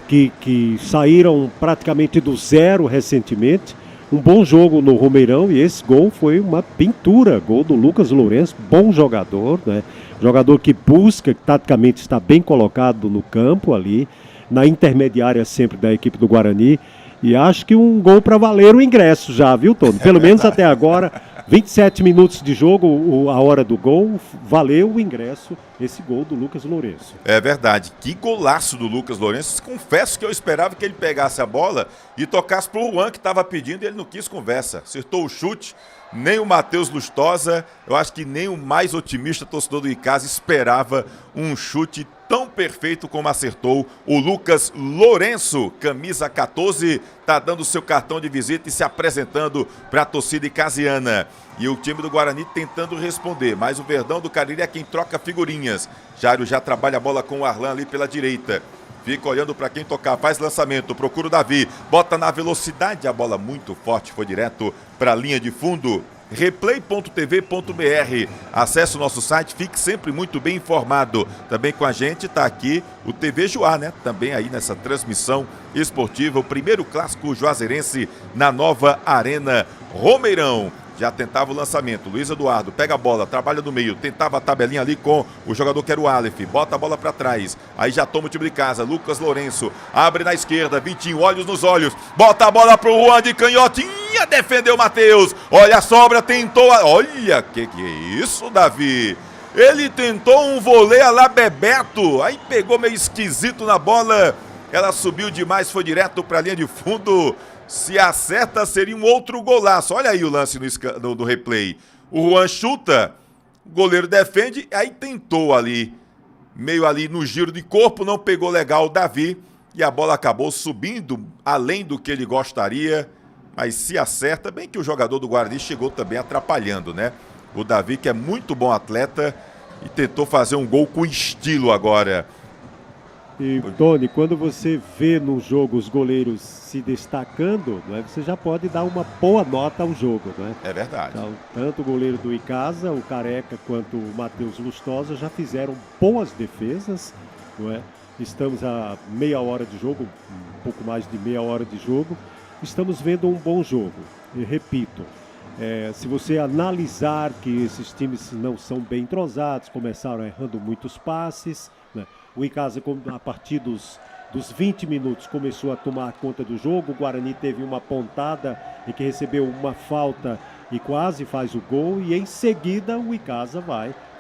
B: que saíram praticamente do zero recentemente. Um bom jogo no Romeirão e esse gol foi uma pintura. Gol do Lucas Lourenço, bom jogador, né? Jogador que busca, que taticamente está bem colocado no campo ali, na intermediária sempre da equipe do Guarani. E acho que um gol para valer o ingresso já, viu, Tony? Pelo menos até agora, 27 minutos de jogo, a hora do gol, valeu o ingresso, esse gol do Lucas Lourenço.
A: É verdade, que golaço do Lucas Lourenço. Confesso que eu esperava que ele pegasse a bola e tocasse pro Juan, que estava pedindo, e ele não quis conversa. Acertou o chute, nem o Matheus Lustosa, eu acho que nem o mais otimista torcedor do Icasa esperava um chute tão perfeito como acertou o Lucas Lourenço, camisa 14, tá dando seu cartão de visita e se apresentando para a torcida icasiana. E o time do Guarani tentando responder, mas o Verdão do Cariri é quem troca figurinhas. Jairo já trabalha a bola com o Arlan ali pela direita. Fica olhando para quem tocar, faz lançamento, procura o Davi, bota na velocidade, a bola muito forte, foi direto para a linha de fundo. Replay.tv.br. Acesse o nosso site, fique sempre muito bem informado. Também com a gente está aqui o TV Juá, né? Também aí nessa transmissão esportiva, o primeiro clássico juazeirense na nova Arena Romeirão. Já tentava o lançamento, Luiz Eduardo pega a bola, trabalha no meio, tentava a tabelinha ali com o jogador que era o Aleph, bota a bola para trás, aí já toma o time de casa, Lucas Lourenço, abre na esquerda, Vitinho, olhos nos olhos, bota a bola pro Juan de canhotinha, defendeu o Matheus, olha a sobra, tentou, olha, que é isso, Davi? Ele tentou um voleio a lá Bebeto, aí pegou meio esquisito na bola, ela subiu demais, foi direto para a linha de fundo. Se acerta, seria um outro golaço. Olha aí o lance do replay. O Juan chuta, o goleiro defende, aí tentou ali, meio ali no giro de corpo, não pegou legal o Davi, e a bola acabou subindo além do que ele gostaria, mas se acerta, bem que o jogador do Guarani chegou também atrapalhando, né? O Davi, que é muito bom atleta, e tentou fazer um gol com estilo agora.
B: E, Tony, quando você vê no jogo os goleiros se destacando, não é, você já pode dar uma boa nota ao jogo, não é?
A: É verdade.
B: Então, tanto o goleiro do Icasa, o Careca, quanto o Matheus Lustosa já fizeram boas defesas, não é? Estamos a meia hora de jogo, um pouco mais de meia hora de jogo, estamos vendo um bom jogo. E repito, se você analisar que esses times não são bem entrosados, começaram errando muitos passes, né? O Icasa, a partir dos dos 20 minutos começou a tomar conta do jogo. O Guarani teve uma pontada em que recebeu uma falta e quase faz o gol. E em seguida o Icasa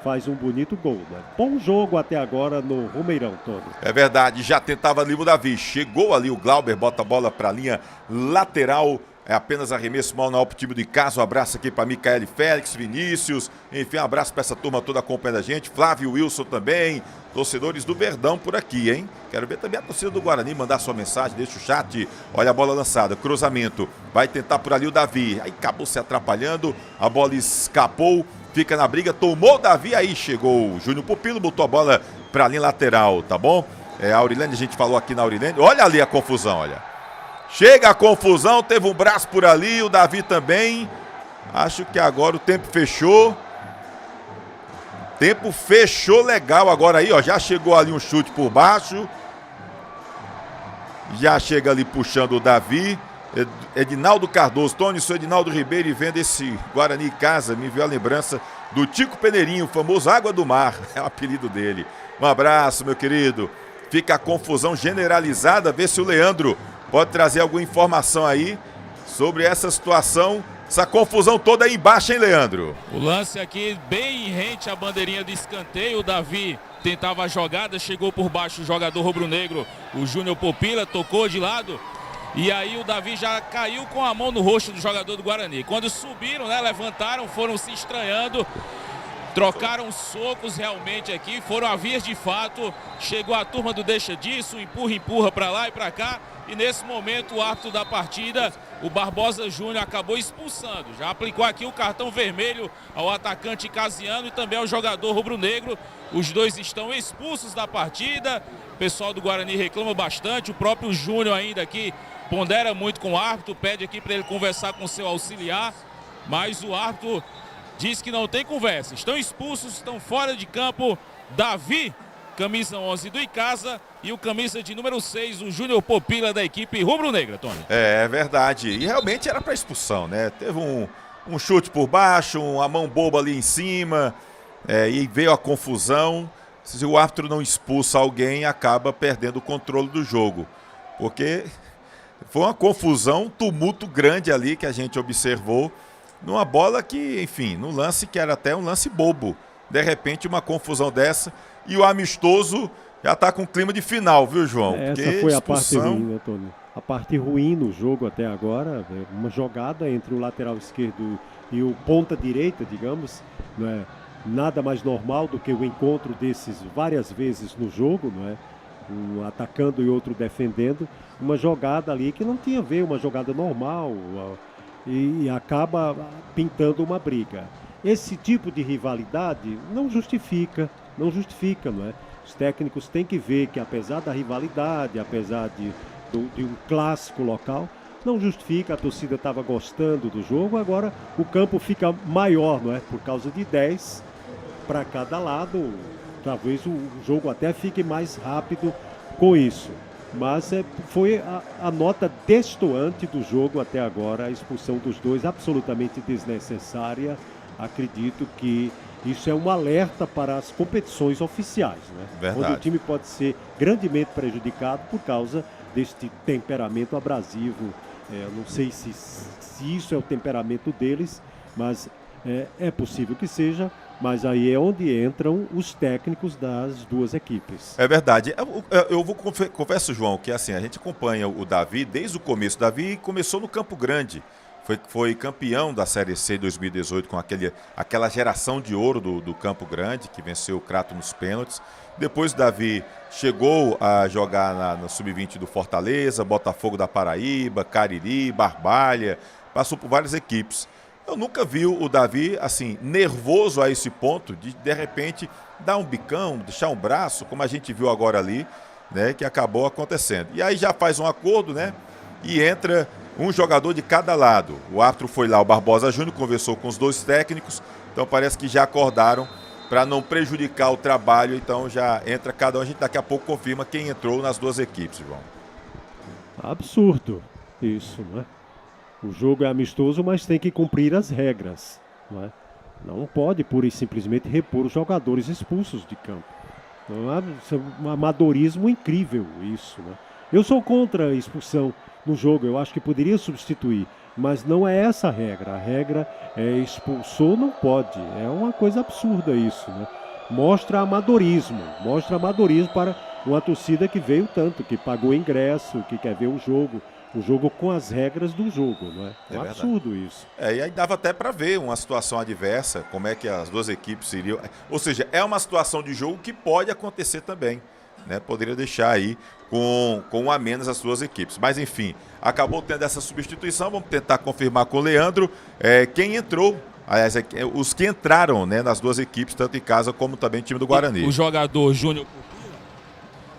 B: faz um bonito gol, né? Bom jogo até agora no Romeirão, Tony.
A: É verdade, já tentava ali o Davi. Chegou ali o Glauber, bota a bola para a linha lateral. É apenas arremesso mal na pro time do Icasa. Um abraço aqui para Micaele Félix, Vinícius. Enfim, um abraço para essa turma toda acompanhando a gente. Flávio Wilson também. Torcedores do Verdão por aqui, hein? Quero ver também a torcida do Guarani mandar sua mensagem. Deixa o chat. Olha a bola lançada. Cruzamento. Vai tentar por ali o Davi. Aí acabou se atrapalhando. A bola escapou. Fica na briga. Tomou o Davi. Aí chegou o Júnior Pupilo. Botou a bola para a linha lateral, tá bom? A Aurilene, a gente falou aqui na Aurilene. Olha ali a confusão, olha. Chega a confusão, teve um braço por ali, o Davi também. Acho que agora o tempo fechou. Tempo fechou legal agora aí, ó. Já chegou ali um chute por baixo. Já chega ali puxando o Davi. Edinaldo Cardoso, Tony, sou Edinaldo Ribeiro e vendo esse Guarani Icasa, me veio a lembrança do Tico Peneirinho, o famoso Água do Mar, é o apelido dele. Um abraço, meu querido. Fica a confusão generalizada, vê se o Leandro pode trazer alguma informação aí sobre essa situação, essa confusão toda aí embaixo, hein, Leandro?
C: O lance aqui bem rente à bandeirinha de escanteio. O Davi tentava a jogada, chegou por baixo o jogador rubro-negro, o Júnior Popila, tocou de lado. E aí o Davi já caiu com a mão no rosto do jogador do Guarani. Quando subiram, né, levantaram, foram se estranhando. Trocaram socos realmente aqui, foram a vias de fato. Chegou a turma do deixa disso, empurra para lá e para cá. E nesse momento o árbitro da partida, o Barbosa Júnior, acabou expulsando. Já aplicou aqui o cartão vermelho ao atacante Casiano e também ao jogador rubro-negro. Os dois estão expulsos da partida. O pessoal do Guarani reclama bastante. O próprio Júnior ainda aqui pondera muito com o árbitro, pede aqui para ele conversar com seu auxiliar. Mas o árbitro diz que não tem conversa. Estão expulsos, estão fora de campo. Davi, camisa 11 do Icasa, e o camisa de número 6, o Júnior Popila da equipe rubro-negra, Tony.
A: É verdade. E realmente era para expulsão, né? Teve um chute por baixo, uma mão boba ali em cima, e veio a confusão. Se o árbitro não expulsa alguém, acaba perdendo o controle do jogo. Porque foi uma confusão, um tumulto grande ali que a gente observou. Numa bola que, enfim, num lance que era até um lance bobo. De repente, uma confusão dessa. E o amistoso já está com clima de final, viu, João?
B: Essa foi a parte ruim, né, Tony? A parte ruim no jogo até agora, uma jogada entre o lateral esquerdo e o ponta direita, digamos, não é nada mais normal do que o encontro desses várias vezes no jogo, não é? Um atacando e outro defendendo. Uma jogada ali que não tinha a ver, uma jogada normal, e acaba pintando uma briga. Esse tipo de rivalidade não justifica, não é? Os técnicos têm que ver que apesar da rivalidade, apesar de um clássico local, não justifica, a torcida estava gostando do jogo, agora o campo fica maior, não é? Por causa de 10 para cada lado, talvez o jogo até fique mais rápido com isso. Mas foi a nota destoante do jogo até agora, a expulsão dos dois, absolutamente desnecessária. Acredito que isso é um alerta para as competições oficiais, né?
A: Verdade.
B: Onde o time pode ser grandemente prejudicado por causa deste temperamento abrasivo. Não sei se isso é o temperamento deles, mas é possível que seja. Mas aí é onde entram os técnicos das duas equipes.
A: É verdade. Eu confesso, João, que assim, a gente acompanha o Davi desde o começo. O Davi começou no Campo Grande. Foi campeão da Série C 2018 com aquela geração de ouro do Campo Grande, que venceu o Crato nos pênaltis. Depois o Davi chegou a jogar na Sub-20 do Fortaleza, Botafogo da Paraíba, Cariri, Barbalha, passou por várias equipes. Eu nunca vi o Davi, assim, nervoso a esse ponto de repente, dar um bicão, deixar um braço, como a gente viu agora ali, né, que acabou acontecendo. E aí já faz um acordo, né, e entra um jogador de cada lado. O árbitro foi lá, o Barbosa Júnior, conversou com os dois técnicos, então parece que já acordaram para não prejudicar o trabalho, então já entra cada um, a gente daqui a pouco confirma quem entrou nas duas equipes, João.
B: Absurdo isso, não é? O jogo é amistoso, mas tem que cumprir as regras, não é? Não pode pura e simplesmente repor os jogadores expulsos de campo. Um amadorismo incrível isso, né? Eu sou contra a expulsão no jogo, eu acho que poderia substituir, mas não é essa a regra. A regra é expulsou, não pode. É uma coisa absurda isso, né? Mostra amadorismo para uma torcida que veio tanto, que pagou ingresso, que quer ver o jogo com as regras do jogo, não é? É um absurdo isso.
A: E aí dava até para ver uma situação adversa, como é que as duas equipes iriam. Ou seja, é uma situação de jogo que pode acontecer também, né? Poderia deixar aí com um a menos as duas equipes. Mas enfim, acabou tendo essa substituição. Vamos tentar confirmar com o Leandro quem entrou. Aliás, os que entraram, né, nas duas equipes, tanto em casa como também o time do Guarani.
C: O jogador Júnior,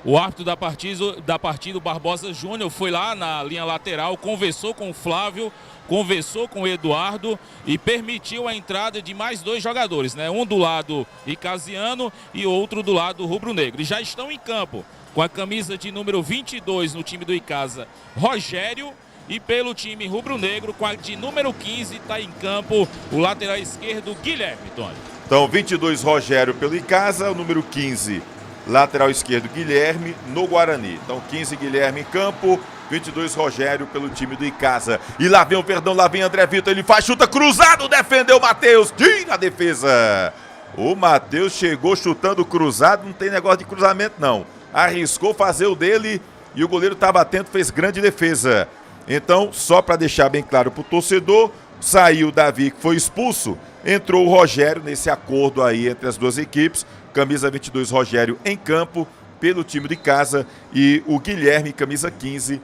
C: o árbitro da partida, o Barbosa Júnior, foi lá na linha lateral, conversou com o Flávio, conversou com o Eduardo e permitiu a entrada de mais dois jogadores, né? Um do lado icasiano e outro do lado rubro-negro. E já estão em campo com a camisa de número 22 no time do Icasa, Rogério. E pelo time rubro-negro, com a de número 15, está em campo o lateral esquerdo, Guilherme, Tony.
A: Então, 22, Rogério pelo Icasa, o número 15, lateral esquerdo, Guilherme, no Guarani. Então, 15, Guilherme em campo, 22, Rogério pelo time do Icasa. E lá vem o Verdão, lá vem André Vitor, ele faz, chuta cruzado, defendeu o Matheus, tira a defesa. O Matheus chegou chutando cruzado, não tem negócio de cruzamento não. Arriscou fazer o dele e o goleiro estava atento, fez grande defesa. Então, só para deixar bem claro para o torcedor, saiu o Davi, que foi expulso, entrou o Rogério nesse acordo aí entre as duas equipes, camisa 22, Rogério em campo, pelo time de casa, e o Guilherme, camisa 15,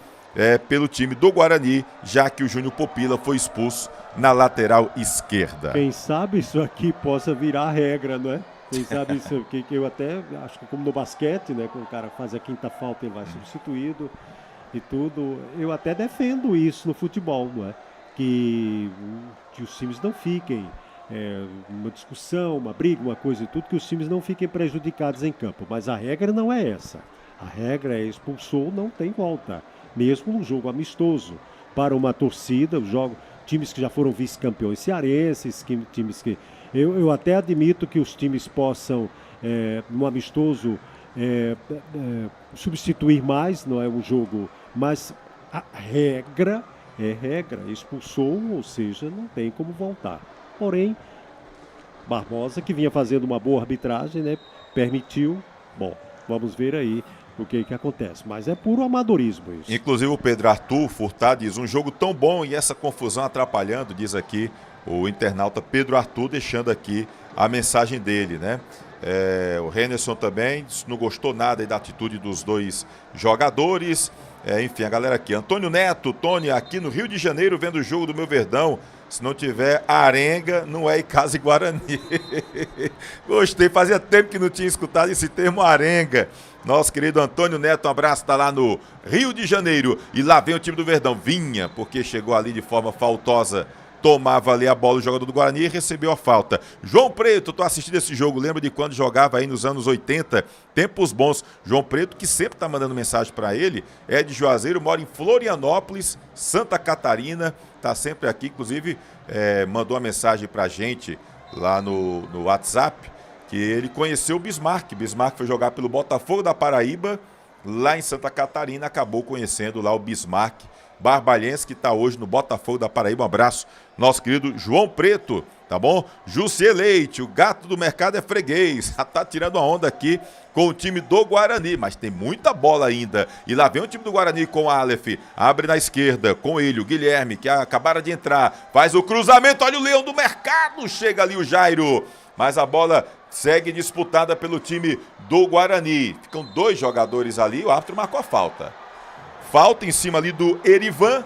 A: pelo time do Guarani, já que o Júnior Popila foi expulso na lateral esquerda.
B: Quem sabe isso aqui possa virar regra, não é? Quem sabe isso aqui, que eu até acho que como no basquete, né, quando o cara faz a quinta falta ele vai substituído e tudo, eu até defendo isso no futebol, não é? Que os times não fiquem uma discussão, uma briga, uma coisa e tudo, que os times não fiquem prejudicados em campo, mas a regra não é essa. A regra é expulsou, não tem volta, mesmo num jogo amistoso, para uma torcida, times que já foram vice-campeões cearenses, times que... Eu até admito que os times possam, no amistoso, substituir mais, não é um jogo, mas a regra é regra, expulsou, ou seja, não tem como voltar. Porém, Barbosa, que vinha fazendo uma boa arbitragem, né, permitiu. Bom, vamos ver aí o que acontece, mas é puro amadorismo isso.
A: Inclusive o Pedro Arthur Furtado diz, um jogo tão bom e essa confusão atrapalhando, diz aqui o internauta Pedro Arthur, deixando aqui a mensagem dele, né? O Rennerson também não gostou nada da atitude dos dois jogadores. Enfim, a galera aqui. Antônio Neto, Tony, aqui no Rio de Janeiro, vendo o jogo do meu Verdão. Se não tiver arenga, não é Icasa e Guarani. Gostei, fazia tempo que não tinha escutado esse termo arenga. Nosso querido Antônio Neto, um abraço, está lá no Rio de Janeiro. E lá vem o time do Verdão. Vinha, porque chegou ali de forma faltosa. Tomava ali a bola o jogador do Guarani e recebeu a falta. João Preto, tô assistindo esse jogo, lembra de quando jogava aí nos anos 80, tempos bons. João Preto, que sempre tá mandando mensagem para ele, é de Juazeiro, mora em Florianópolis, Santa Catarina, tá sempre aqui, inclusive mandou uma mensagem pra gente lá no WhatsApp, que ele conheceu o Bismarck. Bismarck foi jogar pelo Botafogo da Paraíba, lá em Santa Catarina, acabou conhecendo lá o Bismarck Barbalhense, que está hoje no Botafogo da Paraíba. Um abraço, nosso querido João Preto, tá bom? Jussier Leite, o gato do mercado é freguês, já tá tirando a onda aqui com o time do Guarani, mas tem muita bola ainda. E lá vem o time do Guarani com o Aleph, abre na esquerda, com ele, o Guilherme, que acabaram de entrar, faz o cruzamento, olha o leão do mercado, chega ali o Jairo, mas a bola segue disputada pelo time do Guarani. Ficam dois jogadores ali, o árbitro marcou a falta. Falta em cima ali do Erivan.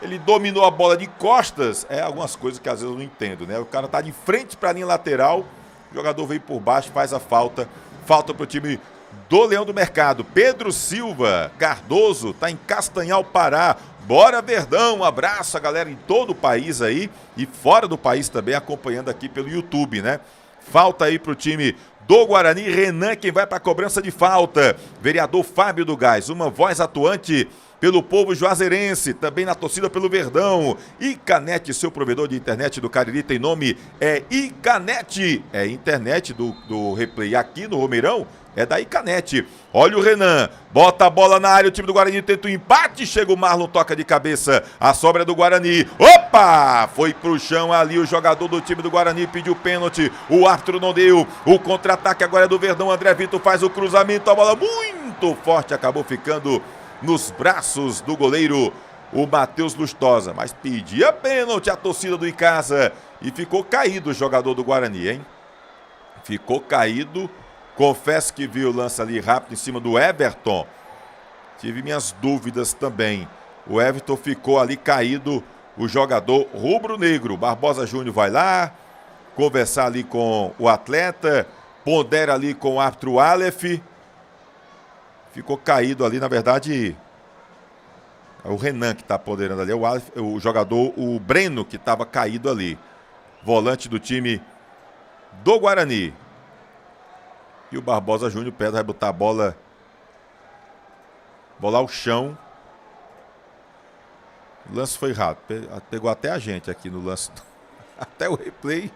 A: Ele dominou a bola de costas. Algumas coisas que às vezes eu não entendo, né? O cara tá de frente para a linha lateral. O jogador veio por baixo, faz a falta. Falta para o time do Leão do Mercado. Pedro Silva Cardoso tá em Castanhal, Pará. Bora Verdão, um abraço a galera em todo o país aí. E fora do país também, acompanhando aqui pelo YouTube, né? Falta aí para o time do Guarani. Renan, quem vai para a cobrança de falta. Vereador Fábio do Gás, uma voz atuante pelo povo juazeirense, também na torcida pelo Verdão. Icanet, seu provedor de internet do Cariri, tem nome, é Icanet. É internet do Replay aqui no Romeirão, é da Icanete. Olha o Renan, bota a bola na área, o time do Guarani tenta o empate, chega o Marlon, toca de cabeça, a sobra do Guarani. Opa! Foi pro chão ali o jogador do time do Guarani, pediu pênalti, o árbitro não deu. O contra-ataque agora é do Verdão, André Vitor faz o cruzamento, a bola muito forte, acabou ficando nos braços do goleiro, o Matheus Lustosa. Mas pedia pênalti a torcida do Icasa e ficou caído o jogador do Guarani, hein? Ficou caído. Confesso que vi o lance ali rápido em cima do Everton. Tive minhas dúvidas também. O Everton ficou ali caído, o jogador rubro-negro. Barbosa Júnior vai lá conversar ali com o atleta, pondera ali com o árbitro Aleph. Ficou caído ali, na verdade, é o Renan que está ponderando ali. O jogador, o Breno, que estava caído ali. Volante do time do Guarani. E o Barbosa Júnior pede, vai botar a bola ao chão. O lance foi rápido. Pegou até a gente aqui no lance. Até o replay.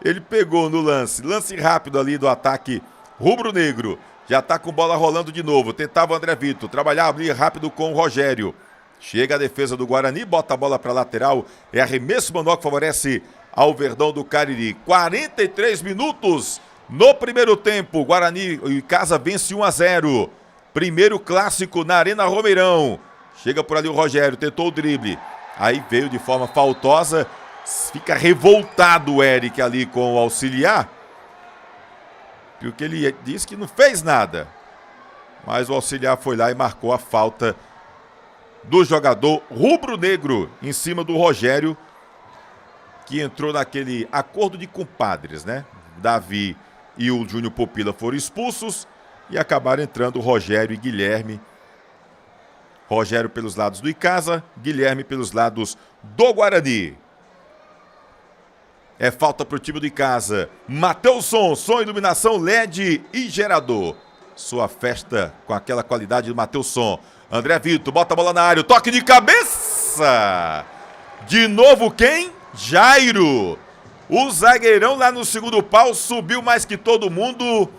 A: Ele pegou no lance. Lance rápido ali do ataque rubro-negro. Já tá com bola rolando de novo. Tentava o André Vitor. Trabalhava ali rápido com o Rogério. Chega a defesa do Guarani. Bota a bola para lateral. É arremesso manual que favorece ao Verdão do Cariri. 43 minutos. No primeiro tempo, Guarani e Icasa vence 1-0. Primeiro clássico na Arena Romeirão. Chega por ali o Rogério, tentou o drible. Aí veio de forma faltosa. Fica revoltado o Eric ali com o auxiliar. Porque ele disse que não fez nada. Mas o auxiliar foi lá e marcou a falta do jogador rubro-negro em cima do Rogério, que entrou naquele acordo de compadres, né? Davi e o Júnior Popila foram expulsos e acabaram entrando Rogério e Guilherme. Rogério pelos lados do Icasa, Guilherme pelos lados do Guarani. É falta para o time do Icasa. Mateuson, som, iluminação, LED e gerador. Sua festa com aquela qualidade do Mateuson. André Vitor, bota a bola na área, toque de cabeça. De novo quem? Jairo. O zagueirão lá no segundo pau subiu mais que todo mundo.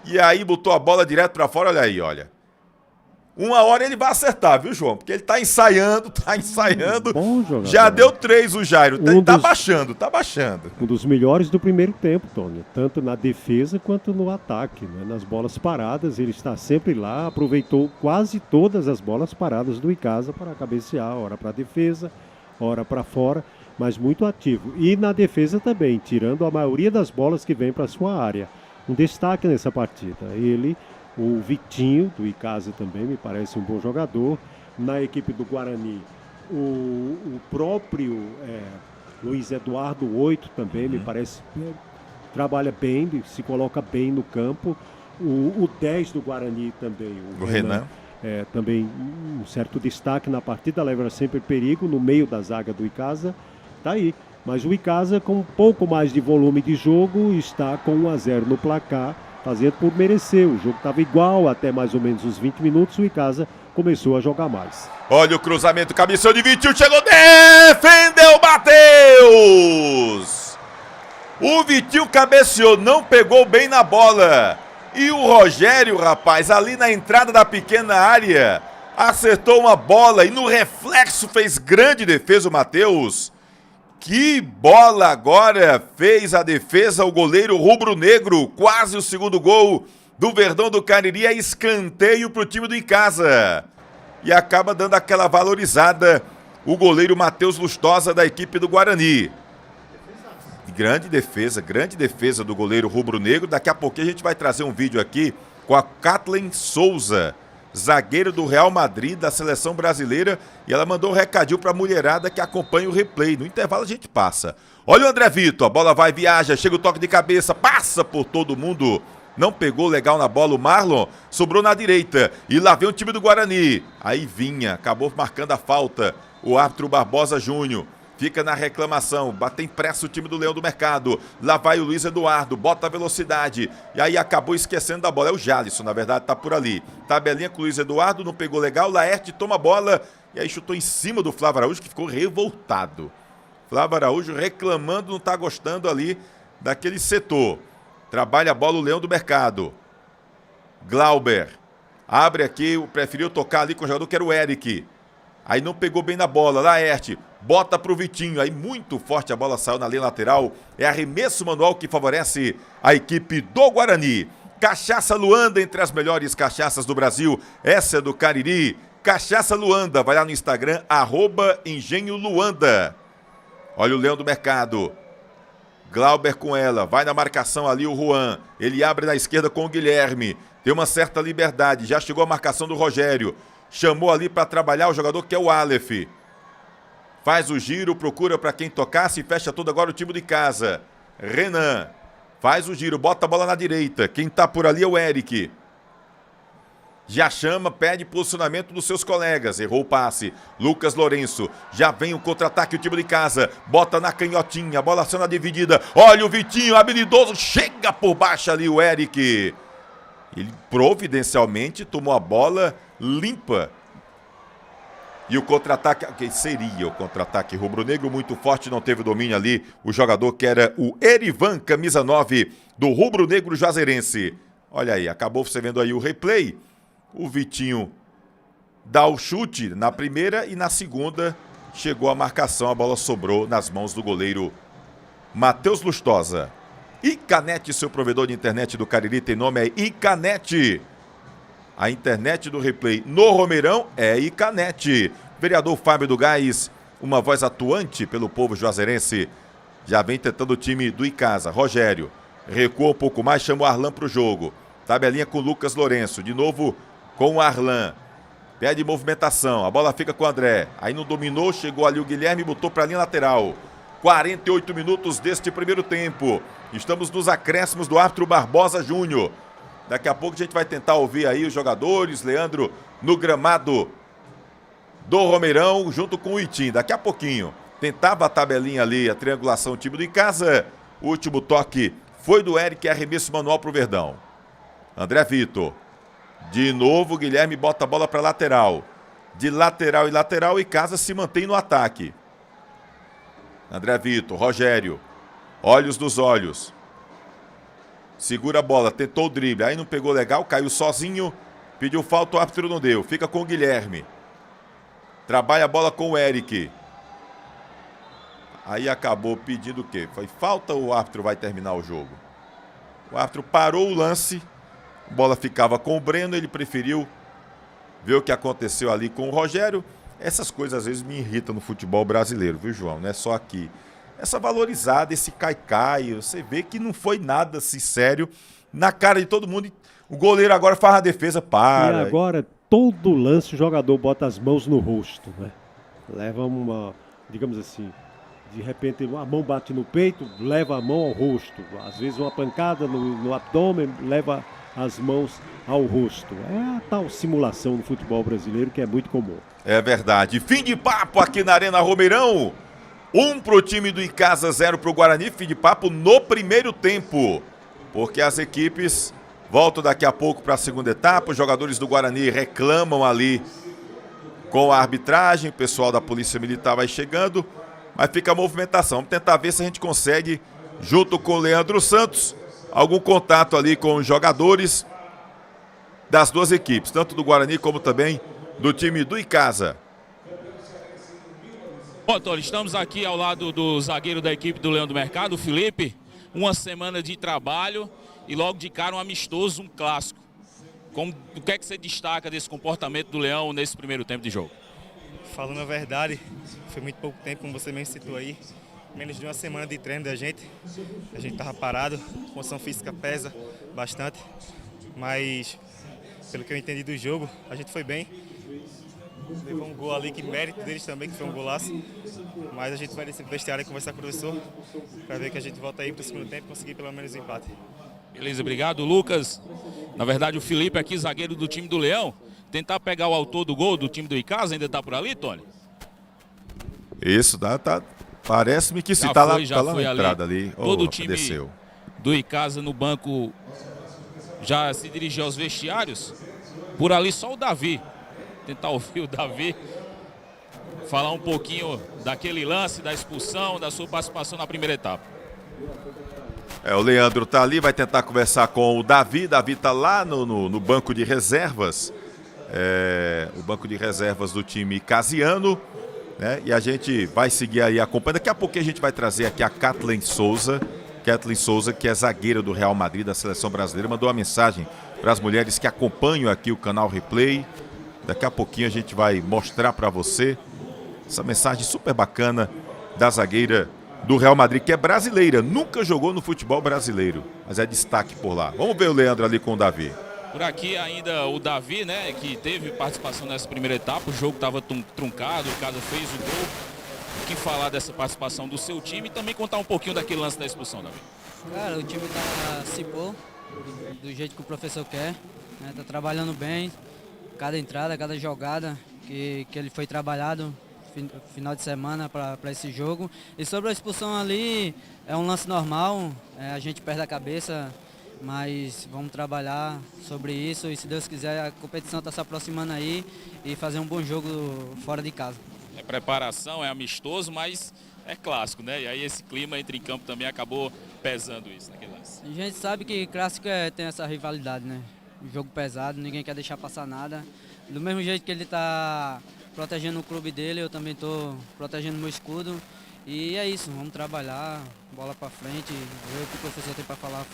A: E aí botou a bola direto pra fora. Olha aí, olha. Uma hora ele vai acertar, viu, João? Porque ele tá ensaiando.
B: Bom jogador.
A: Já deu 3 o Jairo. Ele tá baixando.
B: Um dos melhores do primeiro tempo, Tony. Tanto na defesa quanto no ataque, né? Nas bolas paradas, ele está sempre lá. Aproveitou quase todas as bolas paradas do Icasa para cabecear. Hora para defesa, hora para fora. Mas muito ativo. E na defesa também, tirando a maioria das bolas que vem para sua área. Um destaque nessa partida. Ele, o Vitinho, do Icasa também, me parece um bom jogador. Na equipe do Guarani, o próprio Luiz Eduardo 8 também, me parece, trabalha bem, se coloca bem no campo. O 10 do Guarani também, o Renan. Também um certo destaque na partida, leva sempre perigo no meio da zaga do Icasa. Tá aí, mas o Icasa com um pouco mais de volume de jogo está com 1-0 no placar, fazendo por merecer. O jogo estava igual até mais ou menos os 20 minutos, o Icasa começou a jogar mais.
A: Olha o cruzamento, cabeção de Vitinho, chegou, defendeu, Matheus! O Vitinho cabeceou, não pegou bem na bola. E o Rogério, rapaz, ali na entrada da pequena área, acertou uma bola e no reflexo fez grande defesa o Matheus. Que bola agora fez a defesa, o goleiro rubro-negro, quase o segundo gol do Verdão do Cariri, é escanteio para o time do Icasa. E acaba dando aquela valorizada o goleiro Matheus Lustosa da equipe do Guarani. Grande defesa do goleiro rubro-negro. Daqui a pouquinho a gente vai trazer um vídeo aqui com a Kathleen Souza, zagueiro do Real Madrid, da seleção brasileira, e ela mandou um recadinho para a mulherada que acompanha o replay. No intervalo a gente passa. Olha o André Vitor, a bola vai, viaja, chega o toque de cabeça, passa por todo mundo. Não pegou legal na bola o Marlon, sobrou na direita. E lá vem o time do Guarani. Aí vinha, acabou marcando a falta o árbitro Barbosa Júnior. Fica na reclamação, tem pressa o time do Leão do Mercado. Lá vai o Luiz Eduardo, bota a velocidade. E aí acabou esquecendo da bola. É o Jalisson, na verdade, tá por ali. Tabelinha com o Luiz Eduardo, não pegou legal. Laerte toma a bola e aí chutou em cima do Flávio Araújo, que ficou revoltado. Flávio Araújo reclamando, não tá gostando ali daquele setor. Trabalha a bola o Leão do Mercado. Glauber. Abre aqui, preferiu tocar ali com o jogador que era o Eric. Aí não pegou bem na bola. Laerte bota pro Vitinho. Aí muito forte a bola saiu na linha lateral. É arremesso manual que favorece a equipe do Guarani. Cachaça Luanda, entre as melhores cachaças do Brasil. Essa é do Cariri. Cachaça Luanda. Vai lá no Instagram, @Engenho Luanda. Olha o Leão do Mercado. Glauber com ela. Vai na marcação ali o Juan. Ele abre na esquerda com o Guilherme. Tem uma certa liberdade. Já chegou a marcação do Rogério. Chamou ali para trabalhar o jogador que é o Aleph. Faz o giro, procura para quem tocasse e fecha tudo agora o time de casa. Renan. Faz o giro, bota a bola na direita. Quem tá por ali é o Eric. Já chama, pede posicionamento dos seus colegas. Errou o passe. Lucas Lourenço. Já vem o contra-ataque, o time de casa. Bota na canhotinha, a bola sendo dividida. Olha o Vitinho, habilidoso. Chega por baixo ali o Eric. Ele providencialmente tomou a bola limpa. E o contra-ataque, que seria o contra-ataque rubro-negro, muito forte, não teve domínio ali. O jogador que era o Erivan, camisa 9 do rubro-negro juazeirense. Olha aí, acabou você vendo aí o replay. O Vitinho dá o chute na primeira e na segunda chegou a marcação. A bola sobrou nas mãos do goleiro Matheus Lustosa. Icanet, seu provedor de internet do Cariri, tem nome, é Icanet. A internet do replay no Romeirão é Icanet. Vereador Fábio do Gás, uma voz atuante pelo povo juazeirense. Já vem tentando o time do Icasa. Rogério recuou um pouco mais, chama o Arlan para o jogo. Tabelinha com o Lucas Lourenço. De novo com o Arlan. Pede movimentação. A bola fica com o André. Aí não dominou, chegou ali o Guilherme e botou para a linha lateral. 48 minutos deste primeiro tempo. Estamos nos acréscimos do árbitro Barbosa Júnior. Daqui a pouco a gente vai tentar ouvir aí os jogadores, Leandro, no gramado do Romeirão, junto com o Itim. Daqui a pouquinho, tentava a tabelinha ali, a triangulação do time do Icasa. O último toque foi do Eric, arremesso manual para o Verdão. André Vitor. De novo, o Guilherme bota a bola para lateral. De lateral e lateral, o Icasa se mantém no ataque. André Vitor, Rogério. Olhos nos olhos. Segura a bola, tentou o drible, aí não pegou legal, caiu sozinho, pediu falta, o árbitro não deu, fica com o Guilherme. Trabalha a bola com o Eric. Aí acabou pedindo o quê? Foi falta ou o árbitro vai terminar o jogo? O árbitro parou o lance, a bola ficava com o Breno, ele preferiu ver o que aconteceu ali com o Rogério. Essas coisas às vezes me irritam no futebol brasileiro, viu, João? Não é só aqui. Essa valorizada, esse cai-cai, você vê que não foi nada assim sério, na cara de todo mundo. O goleiro agora faz a defesa, para.
B: E agora, todo lance, o jogador bota as mãos no rosto, né? Leva uma, digamos assim, de repente a mão bate no peito, leva a mão ao rosto. Às vezes uma pancada no abdômen, leva as mãos ao rosto. É a tal simulação no futebol brasileiro que é muito comum.
A: É verdade. Fim de papo aqui na Arena Romeirão. 1 pro time do Icasa, 0 pro Guarani. Fim de papo no primeiro tempo. Porque as equipes voltam daqui a pouco para a segunda etapa. Os jogadores do Guarani reclamam ali com a arbitragem. O pessoal da Polícia Militar vai chegando. Mas fica a movimentação. Vamos tentar ver se a gente consegue, junto com o Leandro Santos, algum contato ali com os jogadores das duas equipes. Tanto do Guarani como também do time do Icasa.
C: Bom, Tony, estamos aqui ao lado do zagueiro da equipe do Leão do Mercado, o Felipe. Uma semana de trabalho e logo de cara um amistoso, um clássico. O que é que você destaca desse comportamento do Leão nesse primeiro tempo de jogo?
D: Falando a verdade, foi muito pouco tempo, como você mesmo citou aí. Menos de uma semana de treino da gente. A gente estava parado, a condição física pesa bastante. Mas, pelo que eu entendi do jogo, a gente foi bem. Levou um gol ali, que mérito deles também, que foi um golaço. Mas a gente vai nesse vestiário conversar com o professor para ver que a gente volta aí para o segundo tempo e conseguir pelo menos o empate.
C: Beleza, obrigado, Lucas. Na verdade, o Felipe aqui, zagueiro do time do Leão, tentar pegar o autor do gol do time do Icasa, ainda está por ali, Tony?
A: Isso, tá. Parece-me que se tá lá na entrada ali.
C: Todo o time do Icasa no banco já se dirigiu aos vestiários. Por ali só o Davi. Tentar ouvir o Davi falar um pouquinho daquele lance, da expulsão, da sua participação na primeira etapa.
A: O Leandro tá ali, vai tentar conversar com o Davi. Davi tá lá no banco de reservas. O banco de reservas do time casiano, né? E a gente vai seguir aí acompanhando. Daqui a pouquinho a gente vai trazer aqui a Kathleen Souza. Kathleen Souza, que é zagueira do Real Madrid, da seleção brasileira, mandou uma mensagem para as mulheres que acompanham aqui o canal Replay. Daqui a pouquinho a gente vai mostrar para você essa mensagem super bacana da zagueira do Real Madrid, que é brasileira, nunca jogou no futebol brasileiro, mas é destaque por lá. Vamos ver o Leandro ali com o Davi.
C: Por aqui ainda o Davi, né, que teve participação nessa primeira etapa, o jogo estava truncado, o Casa fez o gol. O que falar dessa participação do seu time e também contar um pouquinho daquele lance da expulsão, Davi?
E: Cara, o time se pôr do jeito que o professor quer, né, tá trabalhando bem, cada entrada, cada jogada que ele foi trabalhado final de semana para esse jogo. E sobre a expulsão ali, é um lance normal, a gente perde a cabeça, mas vamos trabalhar sobre isso e se Deus quiser a competição está se aproximando aí e fazer um bom jogo fora de casa.
C: É preparação, é amistoso, mas é clássico, né? E aí esse clima entre em campo também acabou pesando isso naquele lance.
E: A gente sabe que clássico tem essa rivalidade, né? Jogo pesado, ninguém quer deixar passar nada. Do mesmo jeito que ele está protegendo o clube dele, eu também estou protegendo o meu escudo. E é isso, vamos trabalhar, bola para frente, ver o que o professor tem para falar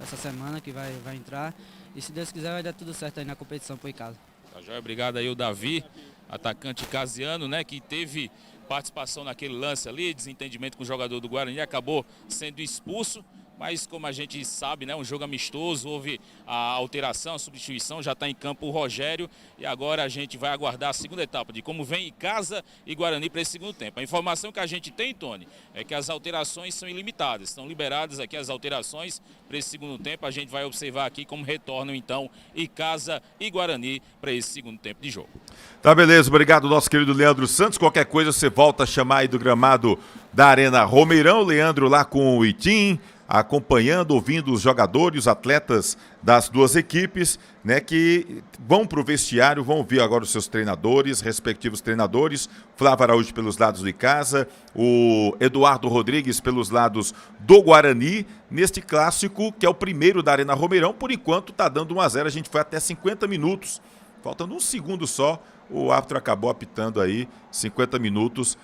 E: essa semana que vai entrar. E se Deus quiser vai dar tudo certo aí na competição por casa.
C: Tá joia, obrigado aí o Davi, atacante casiano, né, que teve participação naquele lance ali, desentendimento com o jogador do Guarani, acabou sendo expulso. Mas como a gente sabe, né, um jogo amistoso, houve a alteração, a substituição, já está em campo o Rogério e agora a gente vai aguardar a segunda etapa de como vem Casa e Guarani para esse segundo tempo. A informação que a gente tem, Tony, é que as alterações são ilimitadas, estão liberadas aqui as alterações para esse segundo tempo. A gente vai observar aqui como retornam então Casa e Guarani para esse segundo tempo de jogo.
A: Tá, beleza, obrigado nosso querido Leandro Santos. Qualquer coisa você volta a chamar aí do gramado da Arena Romeirão. Leandro lá com o Itim, acompanhando, ouvindo os jogadores, os atletas das duas equipes, né, que vão para o vestiário, vão ouvir agora os seus treinadores, respectivos treinadores, Flávio Araújo pelos lados de Casa, o Eduardo Rodrigues pelos lados do Guarani, neste clássico que é o primeiro da Arena Romeirão. Por enquanto está dando 1-0, a gente foi até 50 minutos, faltando um segundo só, o árbitro acabou apitando aí 50 minutos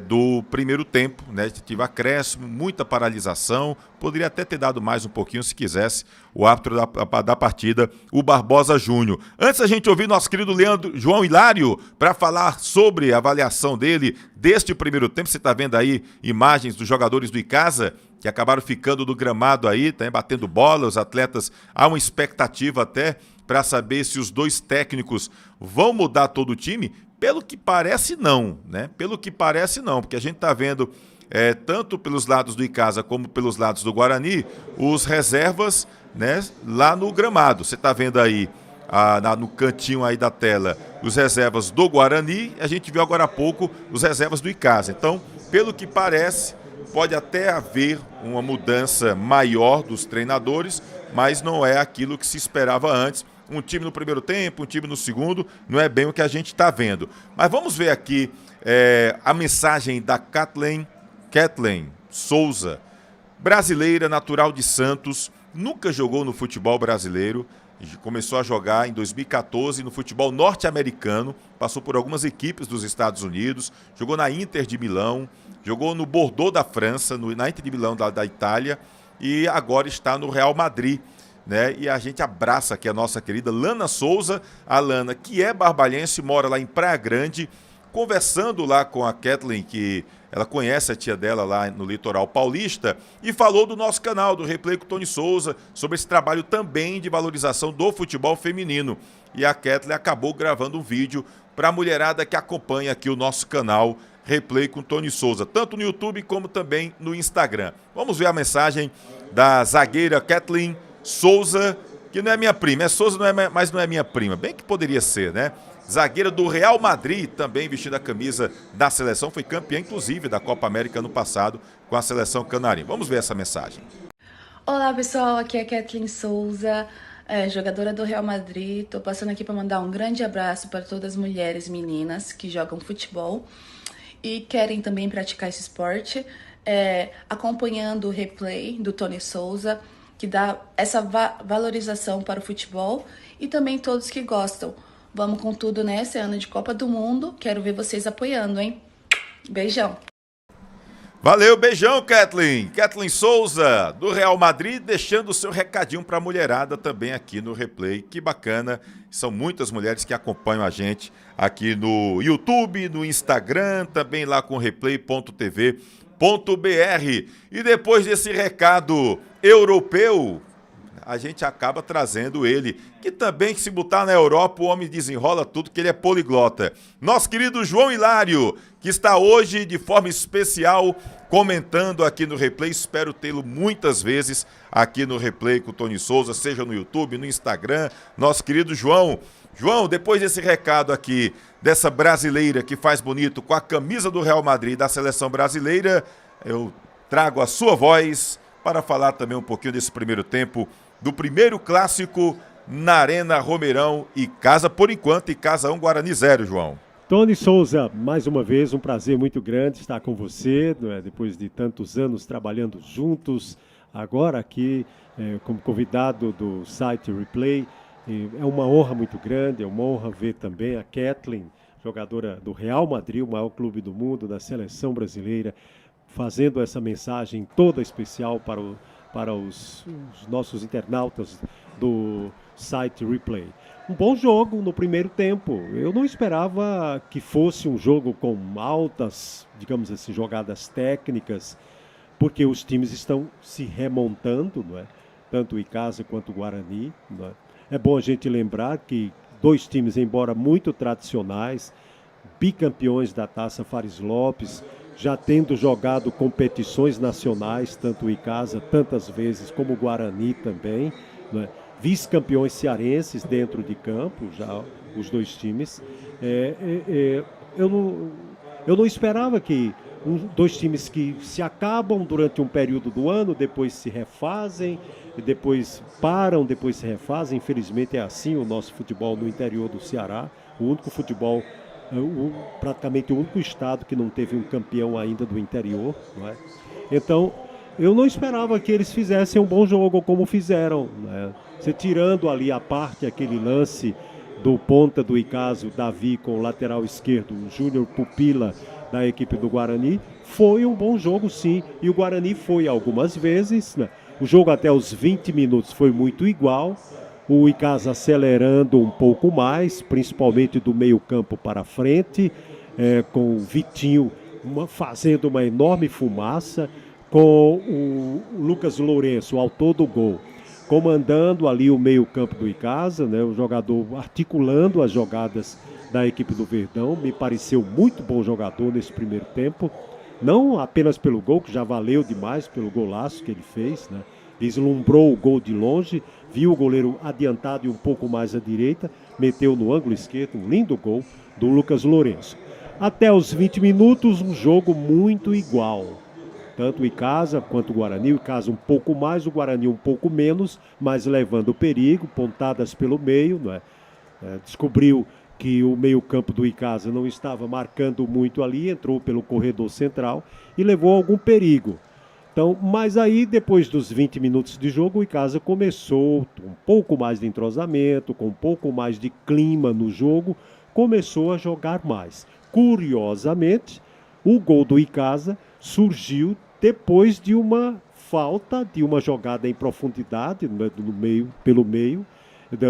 A: do primeiro tempo, né? Tive acréscimo, muita paralisação, poderia até ter dado mais um pouquinho se quisesse o árbitro da partida, o Barbosa Júnior. Antes a gente ouvir nosso querido João Hilário para falar sobre a avaliação dele deste primeiro tempo. Você está vendo aí imagens dos jogadores do Icasa que acabaram ficando do gramado aí, tá batendo bola, os atletas, há uma expectativa até para saber se os dois técnicos vão mudar todo o time. Pelo que parece não, né? Pelo que parece não, porque a gente está vendo tanto pelos lados do Icasa como pelos lados do Guarani, os reservas, né, lá no gramado. Você está vendo aí no cantinho aí da tela os reservas do Guarani, a gente viu agora há pouco os reservas do Icasa. Então, pelo que parece, pode até haver uma mudança maior dos treinadores, mas não é aquilo que se esperava antes. Um time no primeiro tempo, um time no segundo, não é bem o que a gente está vendo. Mas vamos ver aqui a mensagem da Kathleen Souza, brasileira, natural de Santos, nunca jogou no futebol brasileiro, começou a jogar em 2014 no futebol norte-americano, passou por algumas equipes dos Estados Unidos, jogou na Inter de Milão, jogou no Bordeaux da França, na Inter de Milão da Itália e agora está no Real Madrid. Né? E a gente abraça aqui a nossa querida Lana Souza, a Lana, que é barbalhense, mora lá em Praia Grande, conversando lá com a Kathleen, que ela conhece a tia dela lá no litoral paulista, e falou do nosso canal, do Replay com Tony Souza, sobre esse trabalho também de valorização do futebol feminino. E a Kathleen acabou gravando um vídeo para a mulherada que acompanha aqui o nosso canal Replay com Tony Souza, tanto no YouTube como também no Instagram. Vamos ver a mensagem da zagueira Kathleen Souza, que não é minha prima, Souza, mas não é minha prima, bem que poderia ser, né? Zagueira do Real Madrid, também vestindo a camisa da seleção, foi campeã, inclusive, da Copa América ano passado com a seleção canarinha. Vamos ver essa mensagem.
F: Olá, pessoal, aqui é Kathleen Souza, jogadora do Real Madrid. Estou passando aqui para mandar um grande abraço para todas as mulheres meninas que jogam futebol e querem também praticar esse esporte. acompanhando o replay do Tony Souza, que dá essa valorização para o futebol, e também todos que gostam. Vamos com tudo nesse ano de Copa do Mundo. Quero ver vocês apoiando, hein? Beijão!
A: Valeu, beijão, Kathleen. Kathleen Souza, do Real Madrid, deixando o seu recadinho para a mulherada também aqui no replay. Que bacana, são muitas mulheres que acompanham a gente aqui no YouTube, no Instagram, também lá com replay.tv.br. E depois desse recado europeu, a gente acaba trazendo ele, que também, se botar na Europa, o homem desenrola tudo, que ele é poliglota. Nosso querido João Hilário, que está hoje de forma especial comentando aqui no replay. Espero tê-lo muitas vezes aqui no replay com o Tony Souza, seja no YouTube, no Instagram. Nosso querido João. João, depois desse recado aqui, dessa brasileira que faz bonito com a camisa do Real Madrid da seleção brasileira, eu trago a sua voz para falar também um pouquinho desse primeiro tempo, do primeiro clássico na Arena Romeirão e casa por enquanto, e casa 1 Guarani 0, João.
B: Tony Souza, mais uma vez um prazer muito grande estar com você, depois de tantos anos trabalhando juntos, agora aqui como convidado do site Replay. É uma honra muito grande, é uma honra ver também a Kathleen, jogadora do Real Madrid, o maior clube do mundo, da seleção brasileira, fazendo essa mensagem toda especial para os nossos internautas do site Replay. Um bom jogo no primeiro tempo. Eu não esperava que fosse um jogo com altas, digamos assim, jogadas técnicas, porque os times estão se remontando, não é? Tanto o Icasa quanto o Guarani. Não é? É bom a gente lembrar que dois times, embora muito tradicionais, bicampeões da Taça Fares Lopes, já tendo jogado competições nacionais, tanto o Icasa tantas vezes como o Guarani também, né? Vice-campeões cearenses dentro de campo, já os dois times. Eu não esperava que dois times que se acabam durante um período do ano, depois se refazem, depois param, depois se refazem. Infelizmente é assim o nosso futebol no interior do Ceará, o único futebol, praticamente o único estado que não teve um campeão ainda do interior, não é? Então, eu não esperava que eles fizessem um bom jogo como fizeram, né? Você tirando ali a parte, aquele lance do ponta do Icasa, o Davi, com o lateral esquerdo, o Júnior Pupila, da equipe do Guarani, foi um bom jogo sim, e o Guarani foi algumas vezes, né? O jogo até os 20 minutos foi muito igual, o Icasa acelerando um pouco mais, principalmente do meio campo para frente, com o Vitinho fazendo uma enorme fumaça, com o Lucas Lourenço, o autor do gol, comandando ali o meio campo do Icasa, né? O jogador articulando as jogadas da equipe do Verdão. Me pareceu muito bom jogador nesse primeiro tempo, não apenas pelo gol, que já valeu demais, pelo golaço que ele fez, né? Deslumbrou o gol de longe, viu o goleiro adiantado e um pouco mais à direita, meteu no ângulo esquerdo, um lindo gol do Lucas Lourenço. Até os 20 minutos, um jogo muito igual. Tanto o Icasa quanto o Guarani, o Icasa um pouco mais, o Guarani um pouco menos, mas levando perigo, pontadas pelo meio, não é? Descobriu que o meio-campo do Icasa não estava marcando muito ali, entrou pelo corredor central e levou algum perigo. Então, mas aí, depois dos 20 minutos de jogo, o Icasa começou um pouco mais de entrosamento, com um pouco mais de clima no jogo, começou a jogar mais. Curiosamente, o gol do Icasa surgiu depois de uma falta, de uma jogada em profundidade, né, pelo meio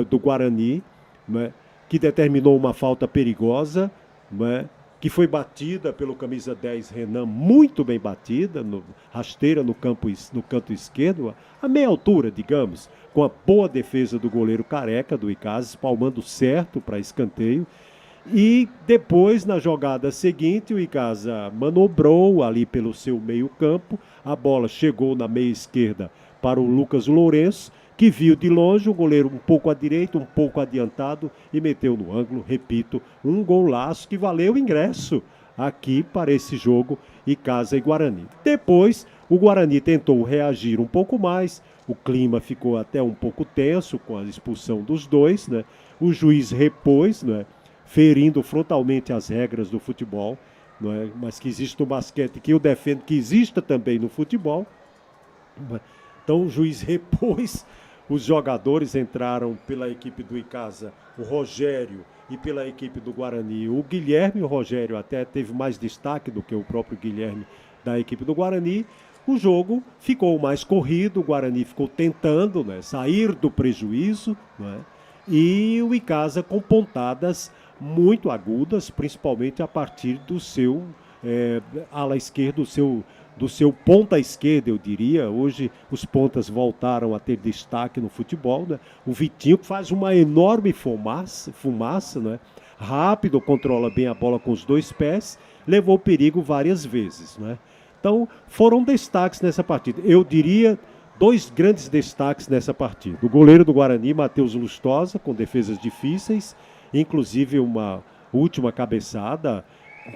B: do Guarani, né, que determinou uma falta perigosa, né, que foi batida pelo camisa 10 Renan, muito bem batida, rasteira no canto esquerdo, a meia altura, digamos, com a boa defesa do goleiro Careca do Icasa, espalmando certo para escanteio. E depois, na jogada seguinte, o Icasa manobrou ali pelo seu meio campo, a bola chegou na meia esquerda para o Lucas Lourenço, que viu de longe o goleiro um pouco à direita, um pouco adiantado e meteu no ângulo, repito, um golaço que valeu o ingresso aqui para esse jogo Icasa e Guarani. Depois, o Guarani tentou reagir um pouco mais, o clima ficou até um pouco tenso com a expulsão dos dois, né? O juiz repôs, né, ferindo frontalmente as regras do futebol, não é? Mas que existe no basquete, que eu defendo que exista também no futebol. Então o juiz repôs, os jogadores entraram pela equipe do Icasa, o Rogério, e pela equipe do Guarani, o Guilherme. O Rogério até teve mais destaque do que o próprio Guilherme da equipe do Guarani. O jogo ficou mais corrido, o Guarani ficou tentando, né, sair do prejuízo, né, e o Icasa com pontadas muito agudas, principalmente a partir do seu ala esquerda, do seu ponta esquerda, eu diria. Hoje os pontas voltaram a ter destaque no futebol, né? O Vitinho, que faz uma enorme fumaça, né? Rápido, controla bem a bola com os 2 pés, levou perigo várias vezes, né? Então, foram destaques nessa partida. Eu diria 2 grandes destaques nessa partida. O goleiro do Guarani, Matheus Lustosa, com defesas difíceis, inclusive uma última cabeçada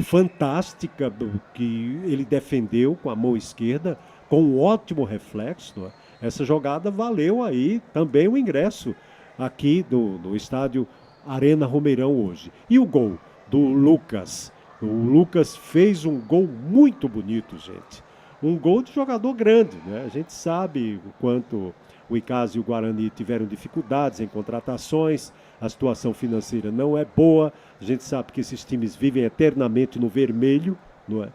B: fantástica que ele defendeu com a mão esquerda, com um ótimo reflexo, né? Essa jogada valeu aí também o ingresso aqui no estádio Arena Romeirão hoje. E o gol do Lucas. O Lucas fez um gol muito bonito, gente. Um gol de jogador grande, né? A gente sabe o quanto o Icasa e o Guarani tiveram dificuldades em contratações, a situação financeira não é boa, a gente sabe que esses times vivem eternamente no vermelho, não é?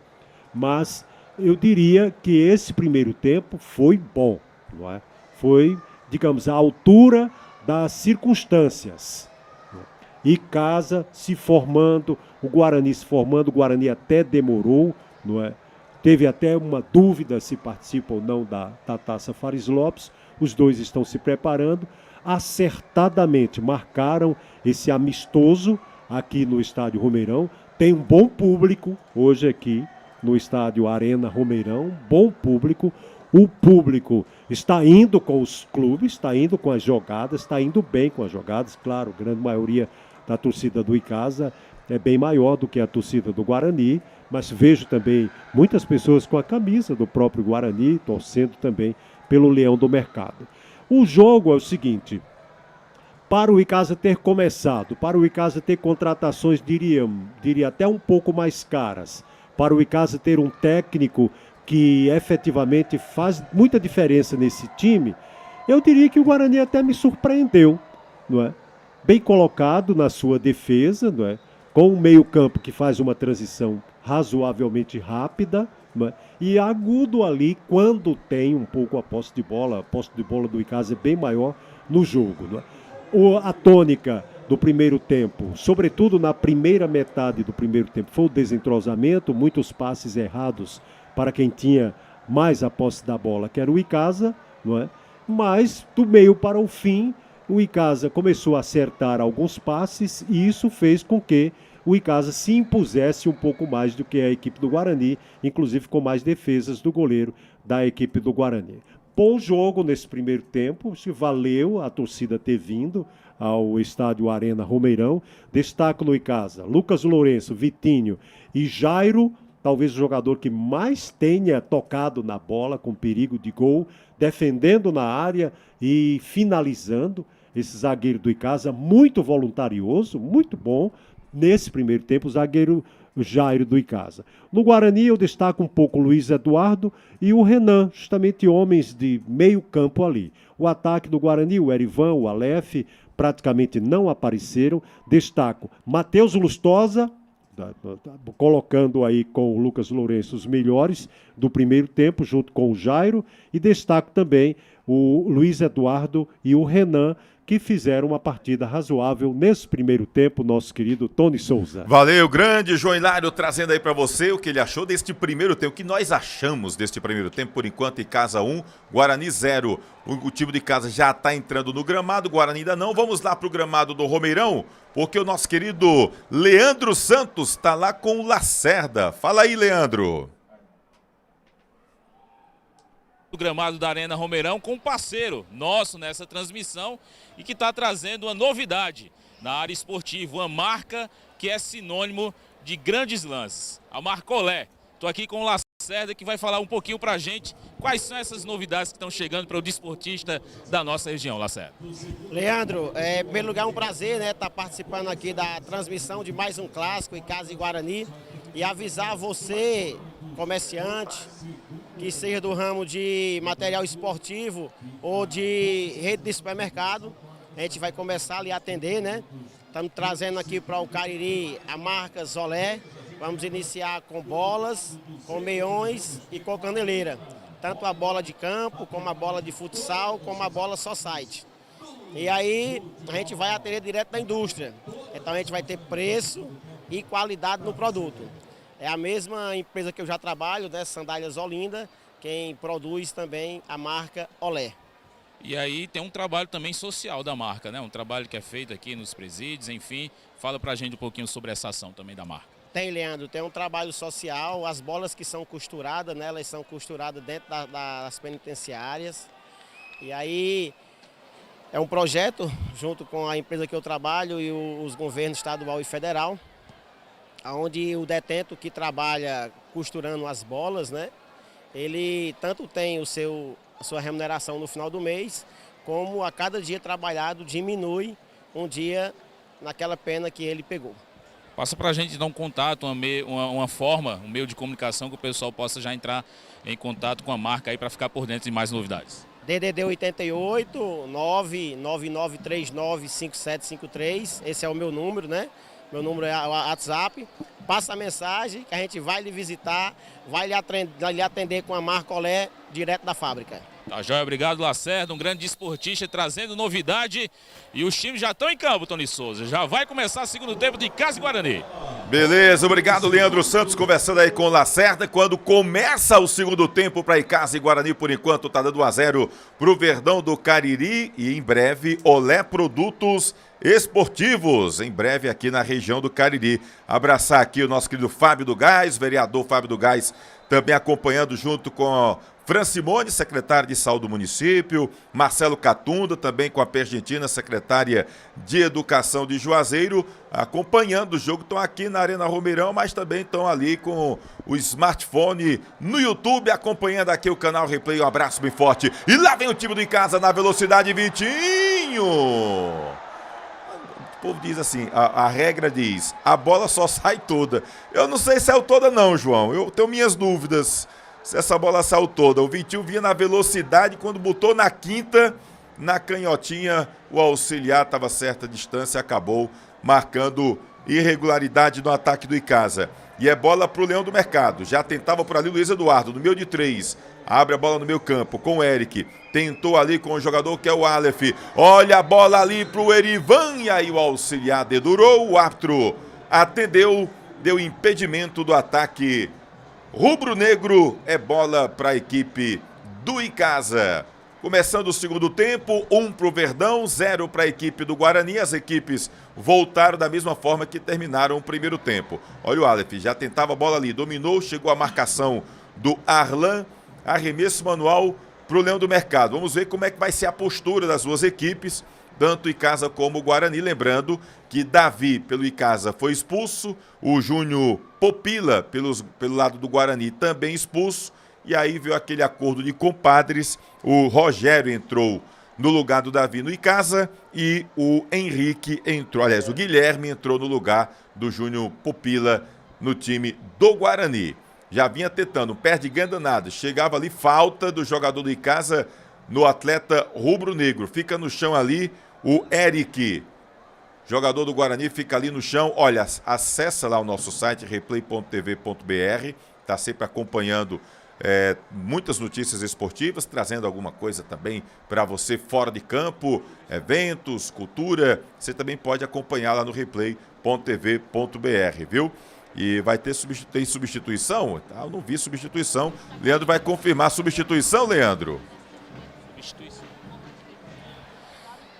B: Mas eu diria que esse primeiro tempo foi bom, não é? Foi, digamos, à altura das circunstâncias. Icasa se formando, o Guarani se formando, o Guarani até demorou, não é? Teve até uma dúvida se participa ou não da Taça Fares Lopes. Os dois estão se preparando. Acertadamente marcaram esse amistoso aqui no estádio Romeirão. Tem um bom público hoje aqui no estádio Arena Romeirão. Bom público. O público está indo com os clubes, está indo com as jogadas, está indo bem com as jogadas. Claro, a grande maioria da torcida do Icasa é bem maior do que a torcida do Guarani, mas vejo também muitas pessoas com a camisa do próprio Guarani, torcendo também pelo Leão do Mercado. O jogo é o seguinte: para o Icasa ter começado, para o Icasa ter contratações, diria até um pouco mais caras, para o Icasa ter um técnico que efetivamente faz muita diferença nesse time, eu diria que o Guarani até me surpreendeu, não é? Bem colocado na sua defesa, não é? Com um meio-campo que faz uma transição razoavelmente rápida, né? E agudo ali quando tem um pouco a posse de bola do Icasa é bem maior no jogo, né? A tônica do primeiro tempo, sobretudo na primeira metade do primeiro tempo, foi o desentrosamento, muitos passes errados para quem tinha mais a posse da bola, que era o Icasa, não é? Mas do meio para o fim, o Icasa começou a acertar alguns passes e isso fez com que o Icasa se impusesse um pouco mais do que a equipe do Guarani, inclusive com mais defesas do goleiro da equipe do Guarani. Bom jogo nesse primeiro tempo, se valeu a torcida ter vindo ao estádio Arena Romeirão. Destaco no Icasa Lucas Lourenço, Vitinho e Jairo, talvez o jogador que mais tenha tocado na bola com perigo de gol, defendendo na área e finalizando. Esse zagueiro do Icasa, muito voluntarioso, muito bom. Nesse primeiro tempo, o zagueiro Jairo do Icasa. No Guarani, eu destaco um pouco o Luiz Eduardo e o Renan, justamente homens de meio campo ali. O ataque do Guarani, o Erivan, o Aleph, praticamente não apareceram. Destaco Matheus Lustosa, colocando aí com o Lucas Lourenço os melhores do primeiro tempo, junto com o Jairo. E destaco também o Luiz Eduardo e o Renan, que fizeram uma partida razoável nesse primeiro tempo, nosso querido Tony Souza.
A: Valeu, grande João Hilário, trazendo aí para você o que ele achou deste primeiro tempo, o que nós achamos deste primeiro tempo. Por enquanto, Icasa 1, Guarani 0. O time de casa já está entrando no gramado, o Guarani ainda não. Vamos lá para o gramado do Romeirão, porque o nosso querido Leandro Santos está lá com o Lacerda. Fala aí, Leandro.
C: O gramado da Arena Romeirão com um parceiro nosso nessa transmissão e que está trazendo uma novidade na área esportiva, uma marca que é sinônimo de grandes lances, a Marcolé. Estou aqui com o Lacerda, que vai falar um pouquinho para a gente quais são essas novidades que estão chegando para o desportista da nossa região, Lacerda.
G: Leandro, em primeiro lugar é um prazer, né, estar participando aqui da transmissão de mais um clássico, Icasa e Guarani. e avisar você, comerciante, que seja do ramo de material esportivo ou de rede de supermercado, a gente vai começar ali a atender, né? Estamos trazendo aqui para o Cariri a marca Zolé. Vamos iniciar com bolas, com meiões e com caneleira. Tanto a bola de campo, como a bola de futsal, como a bola society. E aí a gente vai atender direto da indústria. Então a gente vai ter preço e qualidade no produto. É a mesma empresa que eu já trabalho, né? Sandálias Olinda, quem produz também a marca Olé.
C: E aí tem um trabalho também social da marca, né? Um trabalho que é feito aqui nos presídios, enfim. Fala pra gente um pouquinho sobre essa ação também da marca.
G: Tem, Leandro, tem um trabalho social. As bolas que são costuradas, né? Elas são costuradas dentro das penitenciárias. E aí é um projeto junto com a empresa que eu trabalho e os governos estadual e federal, onde o detento que trabalha costurando as bolas, né? Ele tanto tem a sua remuneração no final do mês, como a cada dia trabalhado diminui um dia naquela pena que ele pegou.
C: Passa para a gente dar um contato, uma forma, um meio de comunicação que o pessoal possa já entrar em contato com a marca aí para ficar por dentro de mais novidades.
G: DDD 88 99939 5753, esse é o meu número, né? Meu número é o WhatsApp. Passa a mensagem que a gente vai lhe visitar, vai lhe atender com a marca Olé direto da fábrica.
C: Tá joia, obrigado Lacerda, um grande esportista trazendo novidade. E os times já estão em campo, Tony Souza. Já vai começar o segundo tempo de Casa e Guarani.
A: Beleza, obrigado Leandro Santos conversando aí com o Lacerda. Quando começa o segundo tempo para Icasa e Guarani, por enquanto tá dando 1-0 pro Verdão do Cariri. E em breve Olé Produtos Esportivos, em breve aqui na região do Cariri. Abraçar aqui o nosso querido Fábio do Gás, vereador Fábio do Gás, também acompanhando junto com Fran Simone, secretária de saúde do município, Marcelo Catunda, também com a Pergentina, secretária de educação de Juazeiro, acompanhando o jogo. Estão aqui na Arena Romeirão, mas também estão ali com o smartphone no YouTube, acompanhando aqui o canal Replay. Um abraço bem forte. E lá vem o time do Icasa na velocidade, Vitinho! O povo diz assim, a regra diz, a bola só sai toda. Eu não sei se saiu toda não, João, eu tenho minhas dúvidas se essa bola saiu toda. O Vitinho vinha na velocidade, quando botou na quinta, na canhotinha, o auxiliar estava a certa distância, acabou marcando irregularidade no ataque do Icasa. E é bola pro Leão do Mercado, já tentava por ali o Luiz Eduardo, no meio de 3, abre a bola no meio campo com o Eric, tentou ali com o jogador que é o Aleph, olha a bola ali pro Erivan, e aí o auxiliar dedurou, o árbitro atendeu, deu impedimento do ataque rubro-negro. É bola para a equipe do Icasa. Começando o segundo tempo, 1 para o Verdão, 0 para a equipe do Guarani. As equipes voltaram da mesma forma que terminaram o primeiro tempo. Olha o Aleph, já tentava a bola ali, dominou, chegou a marcação do Arlan, arremesso manual para o Leão do Mercado. Vamos ver como é que vai ser a postura das duas equipes, tanto Icasa como o Guarani. Lembrando que Davi, pelo Icasa, foi expulso, o Júnior Popila, pelo lado do Guarani, também expulso. E aí veio aquele acordo de compadres, o Rogério entrou no lugar do Davi no Icasa e o Henrique entrou, aliás, o Guilherme entrou no lugar do Júnior Popila no time do Guarani. Já vinha tentando, perde ganha danado, chegava ali, falta do jogador do Icasa no atleta rubro-negro. Fica no chão ali o Eric, jogador do Guarani, fica ali no chão. Olha, acessa lá o nosso site, replay.tv.br, está sempre acompanhando muitas notícias esportivas, trazendo alguma coisa também para você fora de campo, eventos, cultura. Você também pode acompanhar lá no replay.tv.br, viu? E vai ter substituição? Eu não vi substituição. Leandro vai confirmar a substituição, Leandro?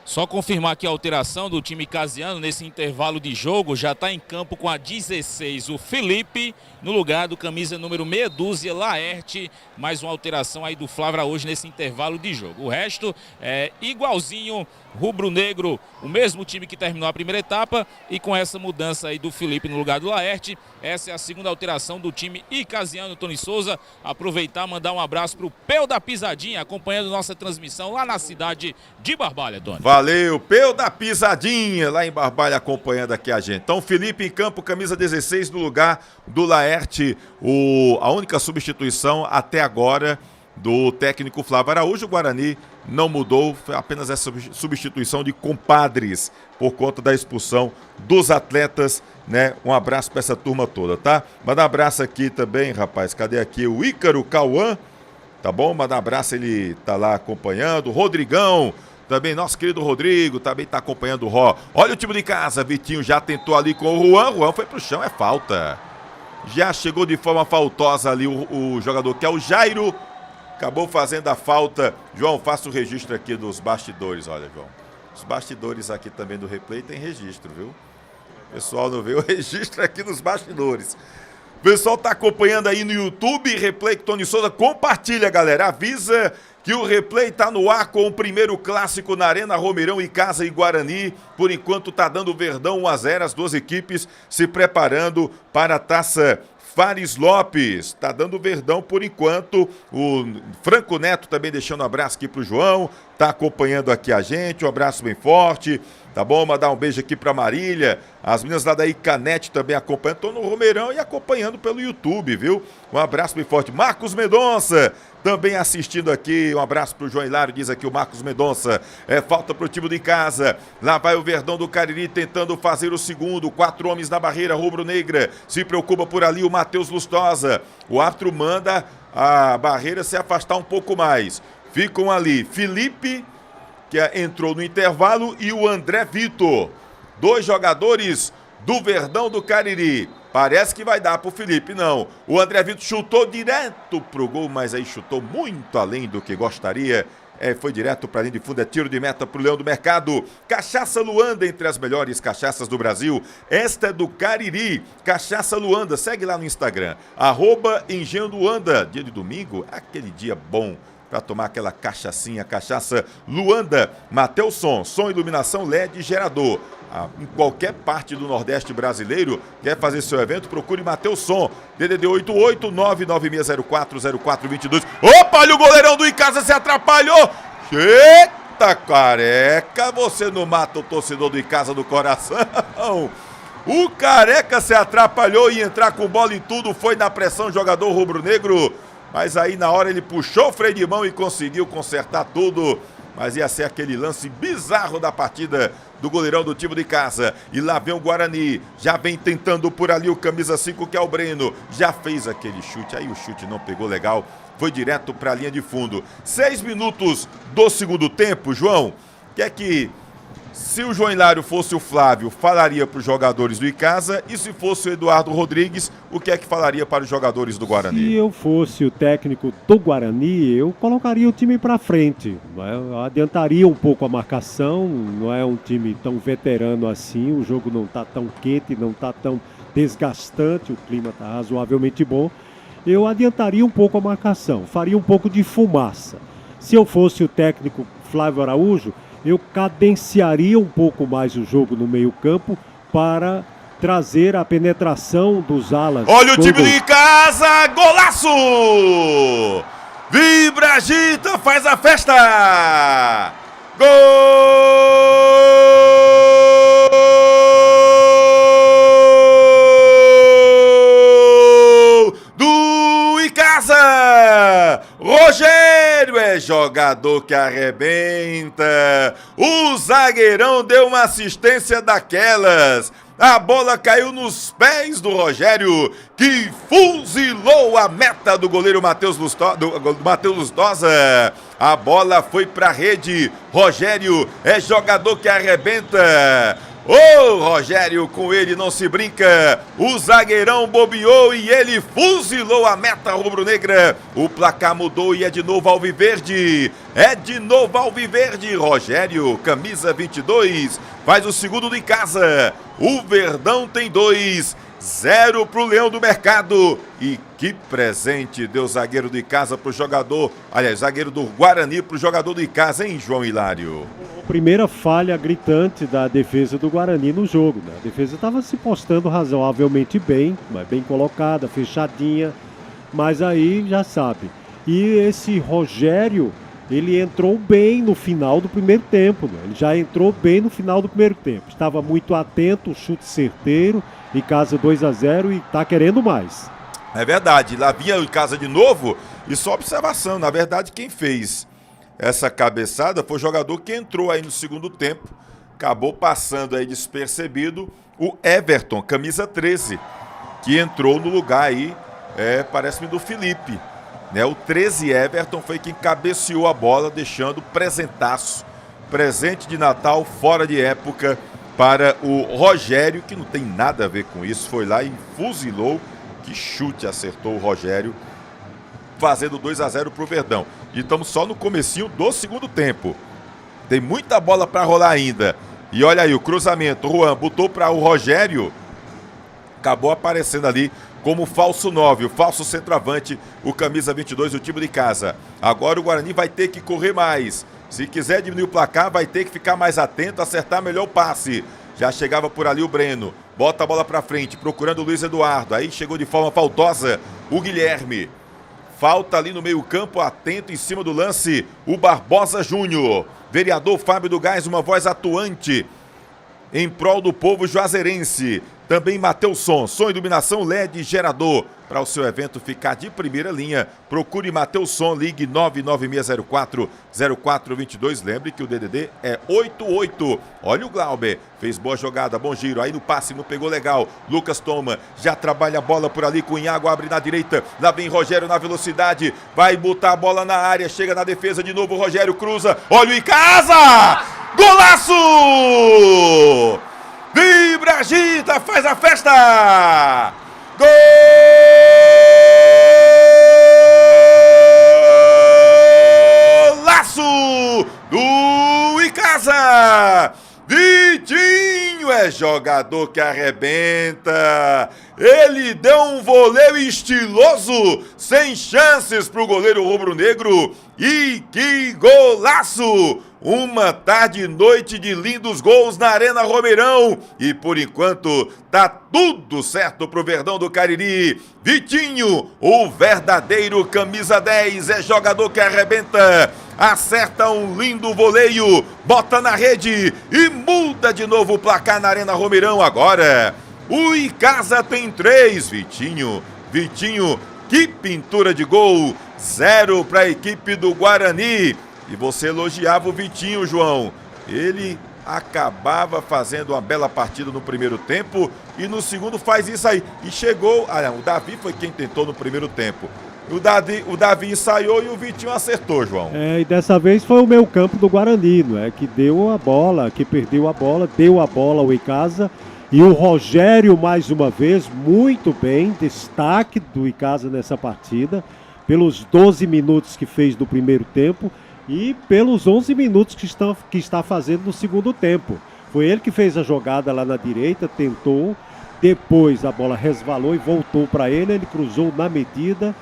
C: Só confirmar aqui a alteração do time icasiano nesse intervalo de jogo. Já está em campo com a 16 o Felipe, no lugar do camisa número meia dúzia, Laerte. Mais uma alteração aí do Flávio hoje nesse intervalo de jogo. O resto é igualzinho, rubro-negro, o mesmo time que terminou a primeira etapa. E com essa mudança aí do Felipe no lugar do Laerte, essa é a segunda alteração do time icasiano. Tony Souza, aproveitar e mandar um abraço para o Peu da Pisadinha, acompanhando nossa transmissão lá na cidade de Barbalha, Tony.
A: Valeu, Peu da Pisadinha, lá em Barbalha, acompanhando aqui a gente. Então, Felipe em campo, camisa 16, no lugar do Laerte, a única substituição até agora do técnico Flávio Araújo. O Guarani não mudou, foi apenas essa substituição de compadres por conta da expulsão dos atletas, né? Um abraço para essa turma toda, tá? Manda um abraço aqui também, rapaz, cadê aqui o Ícaro Cauã, tá bom? Manda um abraço, ele tá lá acompanhando. O Rodrigão, também, nosso querido Rodrigo, também tá acompanhando o Ró. Olha o time de casa, Vitinho já tentou ali com o Juan foi pro chão, é falta. Já chegou de forma faltosa ali o jogador que é o Jairo, acabou fazendo a falta. João, faça o registro aqui dos bastidores, olha, João. Os bastidores aqui também do replay tem registro, viu? O pessoal não vê o registro aqui nos bastidores. O pessoal tá acompanhando aí no YouTube, Replay com Tony Souza. Compartilha, galera. Avisa que o Replay tá no ar com o primeiro clássico na Arena Romeirão, Icasa e Guarani. Por enquanto tá dando Verdão 1-0, as duas equipes se preparando para a Taça Fares Lopes. Tá dando Verdão por enquanto. O Franco Neto também deixando um abraço aqui pro João. Tá acompanhando aqui a gente. Um abraço bem forte. Tá bom? Mandar um beijo aqui pra Marília. As meninas lá da Icanete também acompanhando. Estão no Romeirão e acompanhando pelo YouTube, viu? Um abraço bem forte. Marcos Mendonça também assistindo aqui. Um abraço pro João Hilário, diz aqui o Marcos Mendonça. É falta pro time de casa. Lá vai o Verdão do Cariri tentando fazer o segundo. 4 homens na barreira rubro-negra. Se preocupa por ali o Matheus Lustosa. O árbitro manda a barreira se afastar um pouco mais. Ficam ali Felipe, que entrou no intervalo, e o André Vitor. 2 jogadores do Verdão do Cariri. Parece que vai dar pro Felipe, não. O André Vitor chutou direto pro gol, mas aí chutou muito além do que gostaria. Foi direto pra linha de fundo, é tiro de meta pro Leão do Mercado. Cachaça Luanda, entre as melhores cachaças do Brasil. Esta é do Cariri, Cachaça Luanda. Segue lá no Instagram, @Engenho Luanda. Dia de domingo, aquele dia bom para tomar aquela cachaçinha, cachaça Luanda. Mateuson, som, iluminação, LED, gerador. Em qualquer parte do Nordeste brasileiro, quer fazer seu evento, procure Mateuson. DDD 88-996040422. Opa, olha o goleirão do Icasa, se atrapalhou. Eita, Careca, você não mata o torcedor do Icasa do coração. O Careca se atrapalhou e entrar com bola e tudo, foi na pressão jogador rubro-negro. Mas aí na hora ele puxou o freio de mão e conseguiu consertar tudo. Mas ia ser aquele lance bizarro da partida do goleirão do time de casa. E lá vem o Guarani, já vem tentando por ali o camisa 5, que é o Breno. Já fez aquele chute, aí o chute não pegou legal, foi direto para a linha de fundo. 6 minutos do segundo tempo, João. Se o João Hilário fosse o Flávio, falaria para os jogadores do Icasa, e se fosse o Eduardo Rodrigues, o que é que falaria para os jogadores do Guarani?
B: Se eu fosse o técnico do Guarani, eu colocaria o time para frente, eu adiantaria um pouco a marcação, não é um time tão veterano assim, o jogo não está tão quente, não está tão desgastante, o clima está razoavelmente bom, eu adiantaria um pouco a marcação, faria um pouco de fumaça. Se eu fosse o técnico Flávio Araújo, eu cadenciaria um pouco mais o jogo no meio-campo para trazer a penetração dos alas.
A: Olha o time de casa, golaço! Vibra, agita, faz a festa! Gol do Icasa! Rogério é jogador que arrebenta. O zagueirão deu uma assistência daquelas. A bola caiu nos pés do Rogério, que fuzilou a meta do goleiro Matheus Lustosa. A bola foi para a rede. Rogério é jogador que arrebenta. Ô, Rogério, com ele não se brinca. O zagueirão bobeou e ele fuzilou a meta rubro-negra. O placar mudou e é de novo alviverde. É de novo alviverde. Rogério, camisa 22, faz o segundo de casa. O Verdão tem 2-0 pro Leão do Mercado. E que presente deu o zagueiro do Icasa pro jogador, zagueiro do Guarani pro jogador do Icasa, hein, João Hilário?
B: Primeira falha gritante da defesa do Guarani no jogo, né? A defesa estava se postando razoavelmente bem, mas bem colocada, fechadinha, mas aí já sabe. E esse Rogério ele entrou bem no final do primeiro tempo, né? Ele já entrou bem no final do primeiro tempo. Estava muito atento, chute certeiro, Icasa 2-0 e está querendo mais.
A: É verdade, lá vinha o Icasa de novo e só observação. Na verdade, quem fez essa cabeçada foi o jogador que entrou aí no segundo tempo, acabou passando aí despercebido, o Everton, camisa 13, que entrou no lugar aí, parece-me do Felipe. Né? O 13 Everton foi quem cabeceou a bola, deixando presentaço, presente de Natal fora de época para o Rogério, que não tem nada a ver com isso, foi lá e fuzilou. Que chute acertou o Rogério, fazendo 2-0 para o Verdão. E estamos só no comecinho do segundo tempo. Tem muita bola para rolar ainda. E olha aí, o cruzamento, o Juan botou para o Rogério, acabou aparecendo ali como falso 9, o falso centroavante, o camisa 22, o time de casa. Agora o Guarani vai ter que correr mais. Se quiser diminuir o placar, vai ter que ficar mais atento, acertar melhor o passe. Já chegava por ali o Breno, bota a bola pra frente, procurando o Luiz Eduardo. Aí chegou de forma faltosa o Guilherme. Falta ali no meio campo, atento em cima do lance, o Barbosa Júnior. Vereador Fábio do Gás, uma voz atuante em prol do povo juazeirense. Também Mateusson, som, iluminação LED gerador. Para o seu evento ficar de primeira linha, procure Mateusson, ligue 99604-0422. Lembre que o DDD é 88. Olha o Glauber, fez boa jogada, bom giro. Aí no passe não pegou legal. Lucas toma, já trabalha a bola por ali com o Iago, abre na direita. Lá vem Rogério na velocidade, vai botar a bola na área, chega na defesa de novo. Rogério cruza, olha o Icasa! Golaço! Vibra, agita, faz a festa! Golaço do Icasa! Vitinho é jogador que arrebenta. Ele deu um voleio estiloso, sem chances para o goleiro rubro-negro. E que golaço! Uma tarde e noite de lindos gols na Arena Romeirão. E por enquanto tá tudo certo pro Verdão do Cariri. Vitinho, o verdadeiro camisa 10, é jogador que arrebenta. Acerta um lindo voleio, bota na rede e muda de novo o placar na Arena Romeirão. Agora, o Icasa tem 3, Vitinho, que pintura de gol, 0 para a equipe do Guarani. E você elogiava o Vitinho, João. Ele acabava fazendo uma bela partida no primeiro tempo e no segundo faz isso aí. E chegou, o Davi foi quem tentou no primeiro tempo. O Davi ensaiou e o Vitinho acertou, João.
B: E dessa vez foi o meio campo do Guarani, não é? Que deu a bola, que perdeu a bola, deu a bola ao Icasa. E o Rogério, mais uma vez, muito bem, destaque do Icasa nessa partida, pelos 12 minutos que fez no primeiro tempo e pelos 11 minutos que está fazendo no segundo tempo. Foi ele que fez a jogada lá na direita, tentou, depois a bola resvalou e voltou para ele, ele cruzou na medida,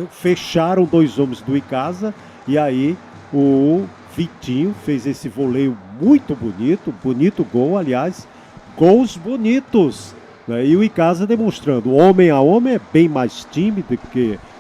B: fecharam 2 homens do Icasa e aí o Vitinho fez esse voleio muito bonito gol, aliás, gols bonitos, né? E o Icasa demonstrando, homem a homem é bem mais tímido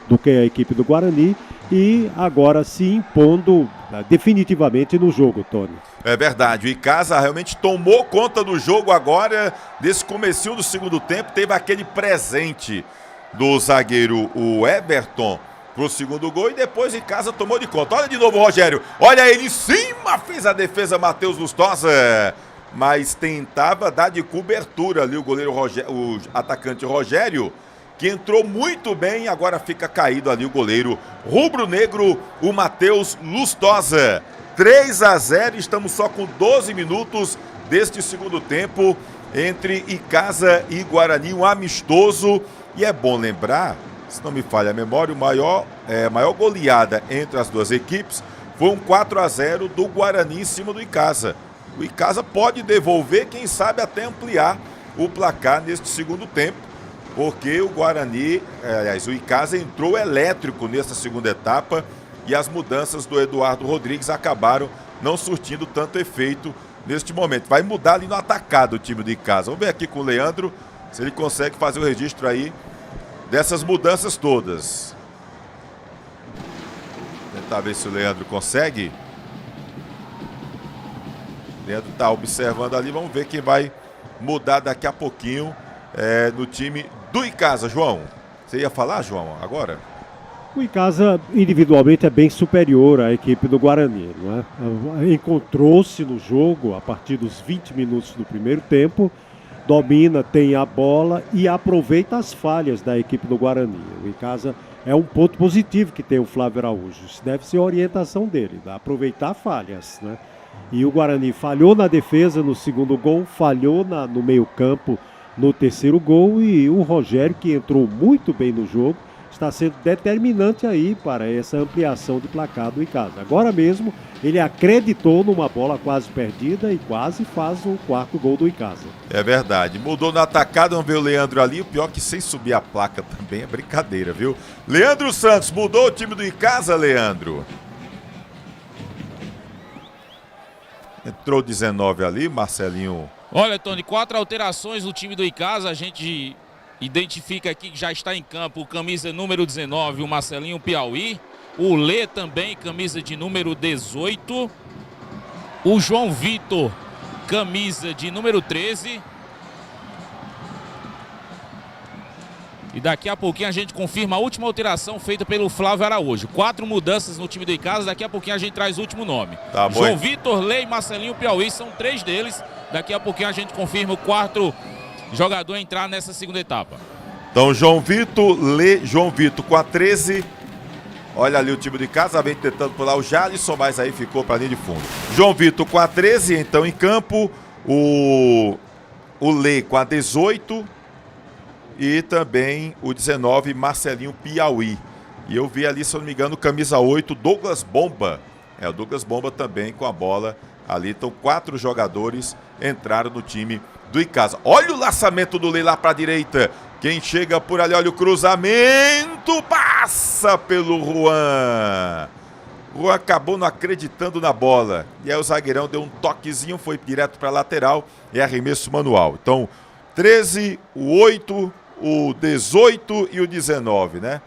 B: do que a equipe do Guarani e agora se impondo definitivamente no jogo, Tony.
A: É verdade, o Icasa realmente tomou conta do jogo agora, desse comecinho do segundo tempo, teve aquele presente do zagueiro, o Everton, pro segundo gol e depois o Icasa tomou de conta. Olha de novo o Rogério, olha ele em cima, fez a defesa Matheus Lustosa, mas tentava dar de cobertura ali o goleiro o atacante Rogério, que entrou muito bem, agora fica caído ali o goleiro rubro-negro, o Matheus Lustosa. 3-0, estamos só com 12 minutos deste segundo tempo entre Icasa e Guarani, um amistoso. E é bom lembrar, se não me falha a memória, a maior goleada entre as duas equipes foi um 4-0 do Guarani em cima do Icasa. O Icasa pode devolver, quem sabe até ampliar o placar neste segundo tempo, porque o Guarani, o Icasa entrou elétrico nessa segunda etapa e as mudanças do Eduardo Rodrigues acabaram não surtindo tanto efeito neste momento. Vai mudar ali no atacado o time do Icasa. Vamos ver aqui com o Leandro se ele consegue fazer o registro aí dessas mudanças todas. tentar ver se o Leandro consegue. O Leandro está observando ali, vamos ver quem vai mudar daqui a pouquinho no time do Icasa. João, você ia falar, João, agora?
B: O Icasa individualmente é bem superior à equipe do Guarani, não é? Encontrou-se no jogo a partir dos 20 minutos do primeiro tempo, domina, tem a bola e aproveita as falhas da equipe do Guarani. O Icasa é um ponto positivo que tem o Flávio Araújo. Isso deve ser a orientação dele, aproveitar falhas, né? E o Guarani falhou na defesa no segundo gol, falhou no meio-campo no terceiro gol, e o Rogério, que entrou muito bem no jogo, está sendo determinante aí para essa ampliação de placar do Icasa. Agora mesmo, ele acreditou numa bola quase perdida e quase faz o quarto gol do Icasa.
A: É verdade. Mudou na atacada, vamos ver o Leandro ali. O pior é que sem subir a placa também é brincadeira, viu? Leandro Santos, mudou o time do Icasa, Leandro? Entrou 19 ali, Marcelinho.
C: Olha, Tony, 4 alterações no time do Icasa. A gente identifica aqui que já está em campo o camisa número 19, o Marcelinho Piauí. O Lê também, camisa de número 18. O João Vitor, camisa de número 13. E daqui a pouquinho a gente confirma a última alteração feita pelo Flávio Araújo. 4 mudanças no time do Icasa, daqui a pouquinho a gente traz o último nome.
A: Tá bom.
C: João Vitor, Lê e Marcelinho Piauí, são 3 deles. Daqui a pouquinho a gente confirma o 4º jogador a entrar nessa segunda etapa.
A: Então, João Vitor, Lê, João Vitor com a 13. Olha ali o time de casa, vem tentando pular o Jalisson, mas aí ficou para a linha de fundo. João Vitor com a 13, então em campo. O Lê com a 18. E também o 19, Marcelinho Piauí. E eu vi ali, se eu não me engano, camisa 8, Douglas Bomba. O Douglas Bomba também com a bola ali. Então 4 jogadores entraram no time do Icasa. Olha o lançamento do Lê lá para a direita. Quem chega por ali, olha o cruzamento, passa pelo Juan. O Juan acabou não acreditando na bola. E aí o zagueirão deu um toquezinho, foi direto para a lateral e arremesso manual. Então 13, o 8, o 18 e o 19, né?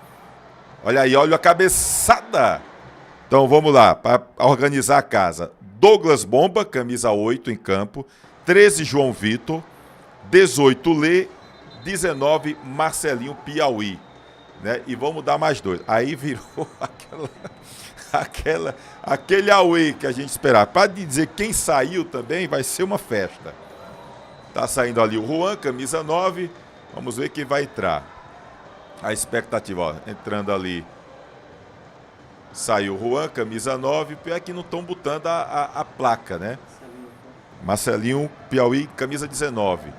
A: Olha aí, olha a cabeçada. Então vamos lá, para organizar a casa. Douglas Bomba, camisa 8 em campo. 13, João Vitor. 18, Lê. 19, Marcelinho Piauí. Né? E vamos dar mais 2. Aí virou aquele away que a gente esperava. Para dizer quem saiu também, vai ser uma festa. Tá saindo ali o Juan, camisa 9. Vamos ver quem vai entrar. A expectativa, ó, entrando ali. Saiu o Juan, camisa 9. Pior que não estão botando a placa, né? Marcelinho Piauí, camisa 19.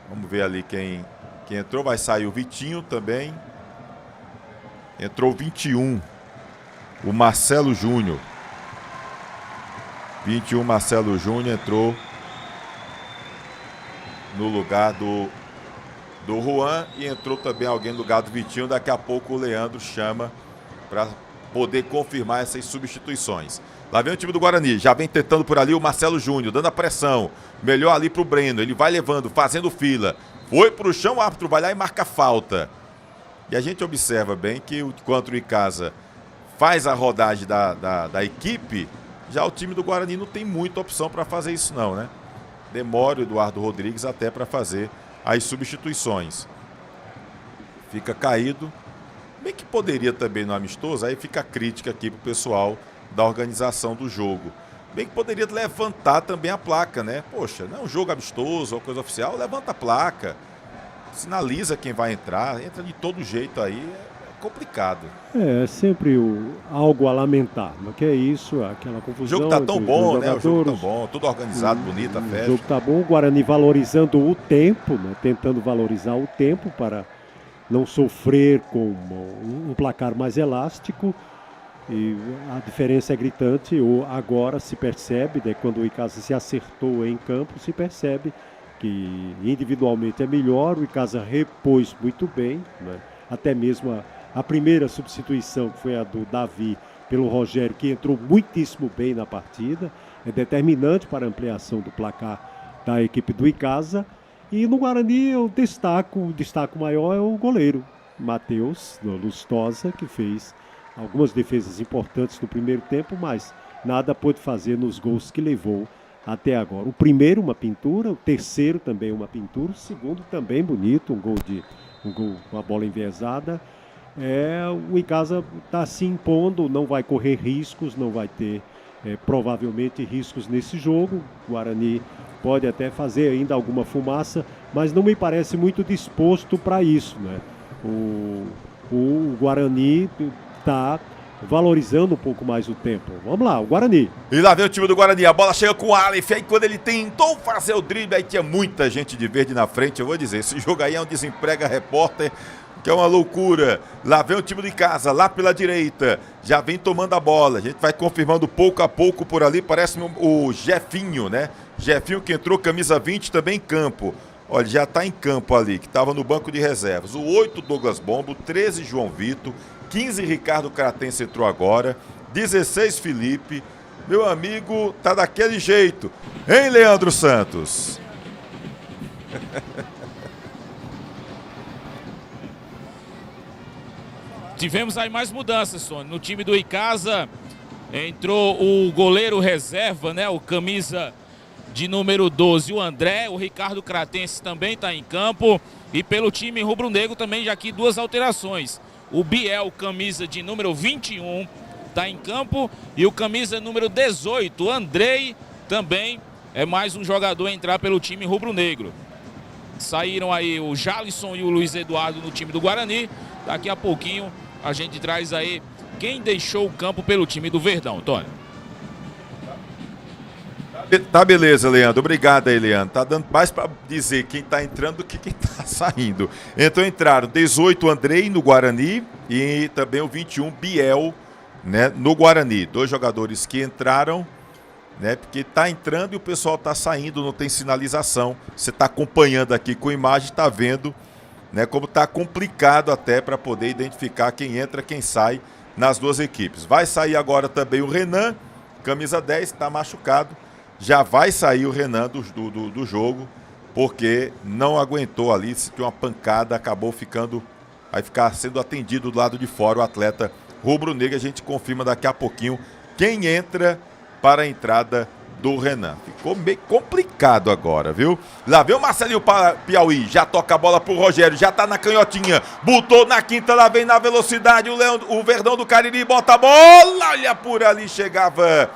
A: Vamos ver ali quem entrou. Vai sair o Vitinho também. Entrou 21. O Marcelo Júnior. 21, Marcelo Júnior entrou no lugar do Juan, e entrou também alguém no lugar do Vitinho. Daqui a pouco o Leandro chama para poder confirmar essas substituições. Lá vem o time do Guarani, já vem tentando por ali o Marcelo Júnior, dando a pressão. Melhor ali pro Breno, ele vai levando, fazendo fila. Foi pro chão, o árbitro vai lá e marca falta. E a gente observa bem que enquanto o Icasa faz a rodagem da equipe, já o time do Guarani não tem muita opção para fazer isso não, né? Demora o Eduardo Rodrigues até para fazer as substituições. Fica caído. Bem que poderia também no amistoso, aí fica a crítica aqui pro pessoal da organização do jogo. Bem que poderia levantar também a placa, né? Poxa, não é um jogo amistoso ou coisa oficial, levanta a placa. Sinaliza quem vai entrar, entra de todo jeito aí, é complicado.
B: É sempre algo a lamentar, mas que é isso, aquela confusão.
A: O jogo tá tão bom, né? O jogo tá bom, tudo organizado, bonito, a festa.
B: O jogo tá bom, o Guarani valorizando o tempo, né? Tentando valorizar o tempo para não sofrer com um placar mais elástico. E a diferença é gritante. Agora se percebe, né, quando o Icasa se acertou em campo, se percebe que individualmente é melhor. O Icasa repôs muito bem, né? Até mesmo a primeira substituição, que foi a do Davi pelo Rogério, que entrou muitíssimo bem na partida, é determinante para a ampliação do placar da equipe do Icasa. E no Guarani o destaque maior é o goleiro Matheus Lustosa, que fez algumas defesas importantes no primeiro tempo, mas nada pôde fazer nos gols que levou até agora. O primeiro, uma pintura, o terceiro também uma pintura, o segundo também bonito, um gol com a bola enviesada. O Icasa está se impondo, não vai correr riscos, não vai ter provavelmente riscos nesse jogo. O Guarani pode até fazer ainda alguma fumaça, mas não me parece muito disposto para isso, né? O Guarani está valorizando um pouco mais o tempo. Vamos lá, o Guarani.
A: E lá vem o time do Guarani, a bola chega com o Aleph, aí quando ele tentou fazer o drible, aí tinha muita gente de verde na frente, eu vou dizer, esse jogo aí é um desemprega repórter, que é uma loucura. Lá vem o time do Icasa, lá pela direita, já vem tomando a bola, a gente vai confirmando pouco a pouco por ali, parece o Jefinho, né? Jefinho que entrou, camisa 20, também em campo. Olha, já está em campo ali, que estava no banco de reservas. O 8, Douglas Bombo, 13, João Vitor, 15, Ricardo Cratense entrou agora, 16, Felipe. Meu amigo, tá daquele jeito. Hein, Leandro Santos?
C: Tivemos aí mais mudanças, Tony. No time do Icasa entrou o goleiro reserva, né? O camisa de número 12, o André. O Ricardo Cratense também está em campo. E pelo time rubro-negro também já aqui 2 alterações. O Biel, camisa de número 21, está em campo. E o camisa número 18, o Andrei, também é mais um jogador a entrar pelo time rubro-negro. Saíram aí o Jalisson e o Luiz Eduardo no time do Guarani. Daqui a pouquinho a gente traz aí quem deixou o campo pelo time do Verdão, Tony.
A: Tá beleza, Leandro. Obrigado aí, Leandro. Tá dando mais para dizer quem tá entrando do que quem tá saindo. Então entraram 18 Andrei no Guarani e também o 21 Biel, né, no Guarani. 2 jogadores que entraram, né, porque tá entrando e o pessoal tá saindo, não tem sinalização. Você tá acompanhando aqui com imagem, tá vendo, né, como tá complicado até para poder identificar quem entra, quem sai nas 2 equipes. Vai sair agora também o Renan, camisa 10, tá machucado. Já vai sair o Renan do jogo, porque não aguentou ali, sentiu uma pancada, acabou ficando, vai ficar sendo atendido do lado de fora o atleta rubro-negro. A gente confirma daqui a pouquinho quem entra para a entrada do Renan. Ficou meio complicado agora, viu? Lá vem o Marcelinho Piauí, já toca a bola pro Rogério, já tá na canhotinha, botou na quinta, lá vem na velocidade o Verdão do Cariri, bota a bola, olha por ali, chegava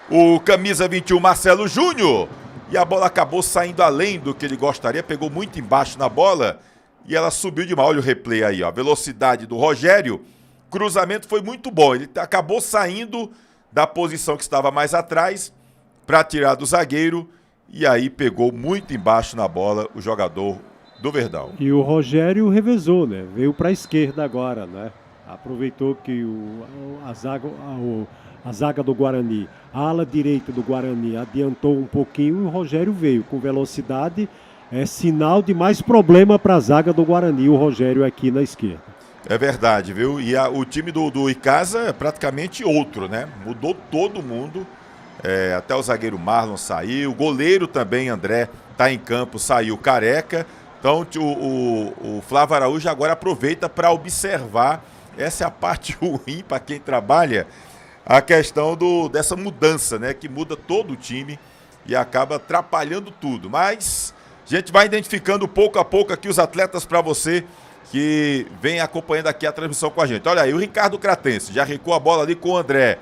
A: o camisa 21, Marcelo Júnior, e a bola acabou saindo além do que ele gostaria, pegou muito embaixo na bola e ela subiu demais. Olha o replay aí, ó, a velocidade do Rogério, cruzamento foi muito bom, ele acabou saindo da posição que estava mais atrás para tirar do zagueiro e aí pegou muito embaixo na bola o jogador do Verdão.
B: E o Rogério revezou, né? Veio para a esquerda agora, né? Aproveitou que a zaga do Guarani, a ala direita do Guarani adiantou um pouquinho e o Rogério veio com velocidade. É sinal de mais problema para a zaga do Guarani, o Rogério aqui na esquerda.
A: É verdade, viu? E o time do Icasa é praticamente outro, né? Mudou todo mundo. Até o zagueiro Marlon saiu, o goleiro também, André, tá em campo, saiu Careca. Então o Flávio Araújo agora aproveita para observar, essa é a parte ruim para quem trabalha, a questão dessa mudança, né? Que muda todo o time e acaba atrapalhando tudo. Mas a gente vai identificando pouco a pouco aqui os atletas para você que vem acompanhando aqui a transmissão com a gente. Olha aí, o Ricardo Cratense já recuou a bola ali com o André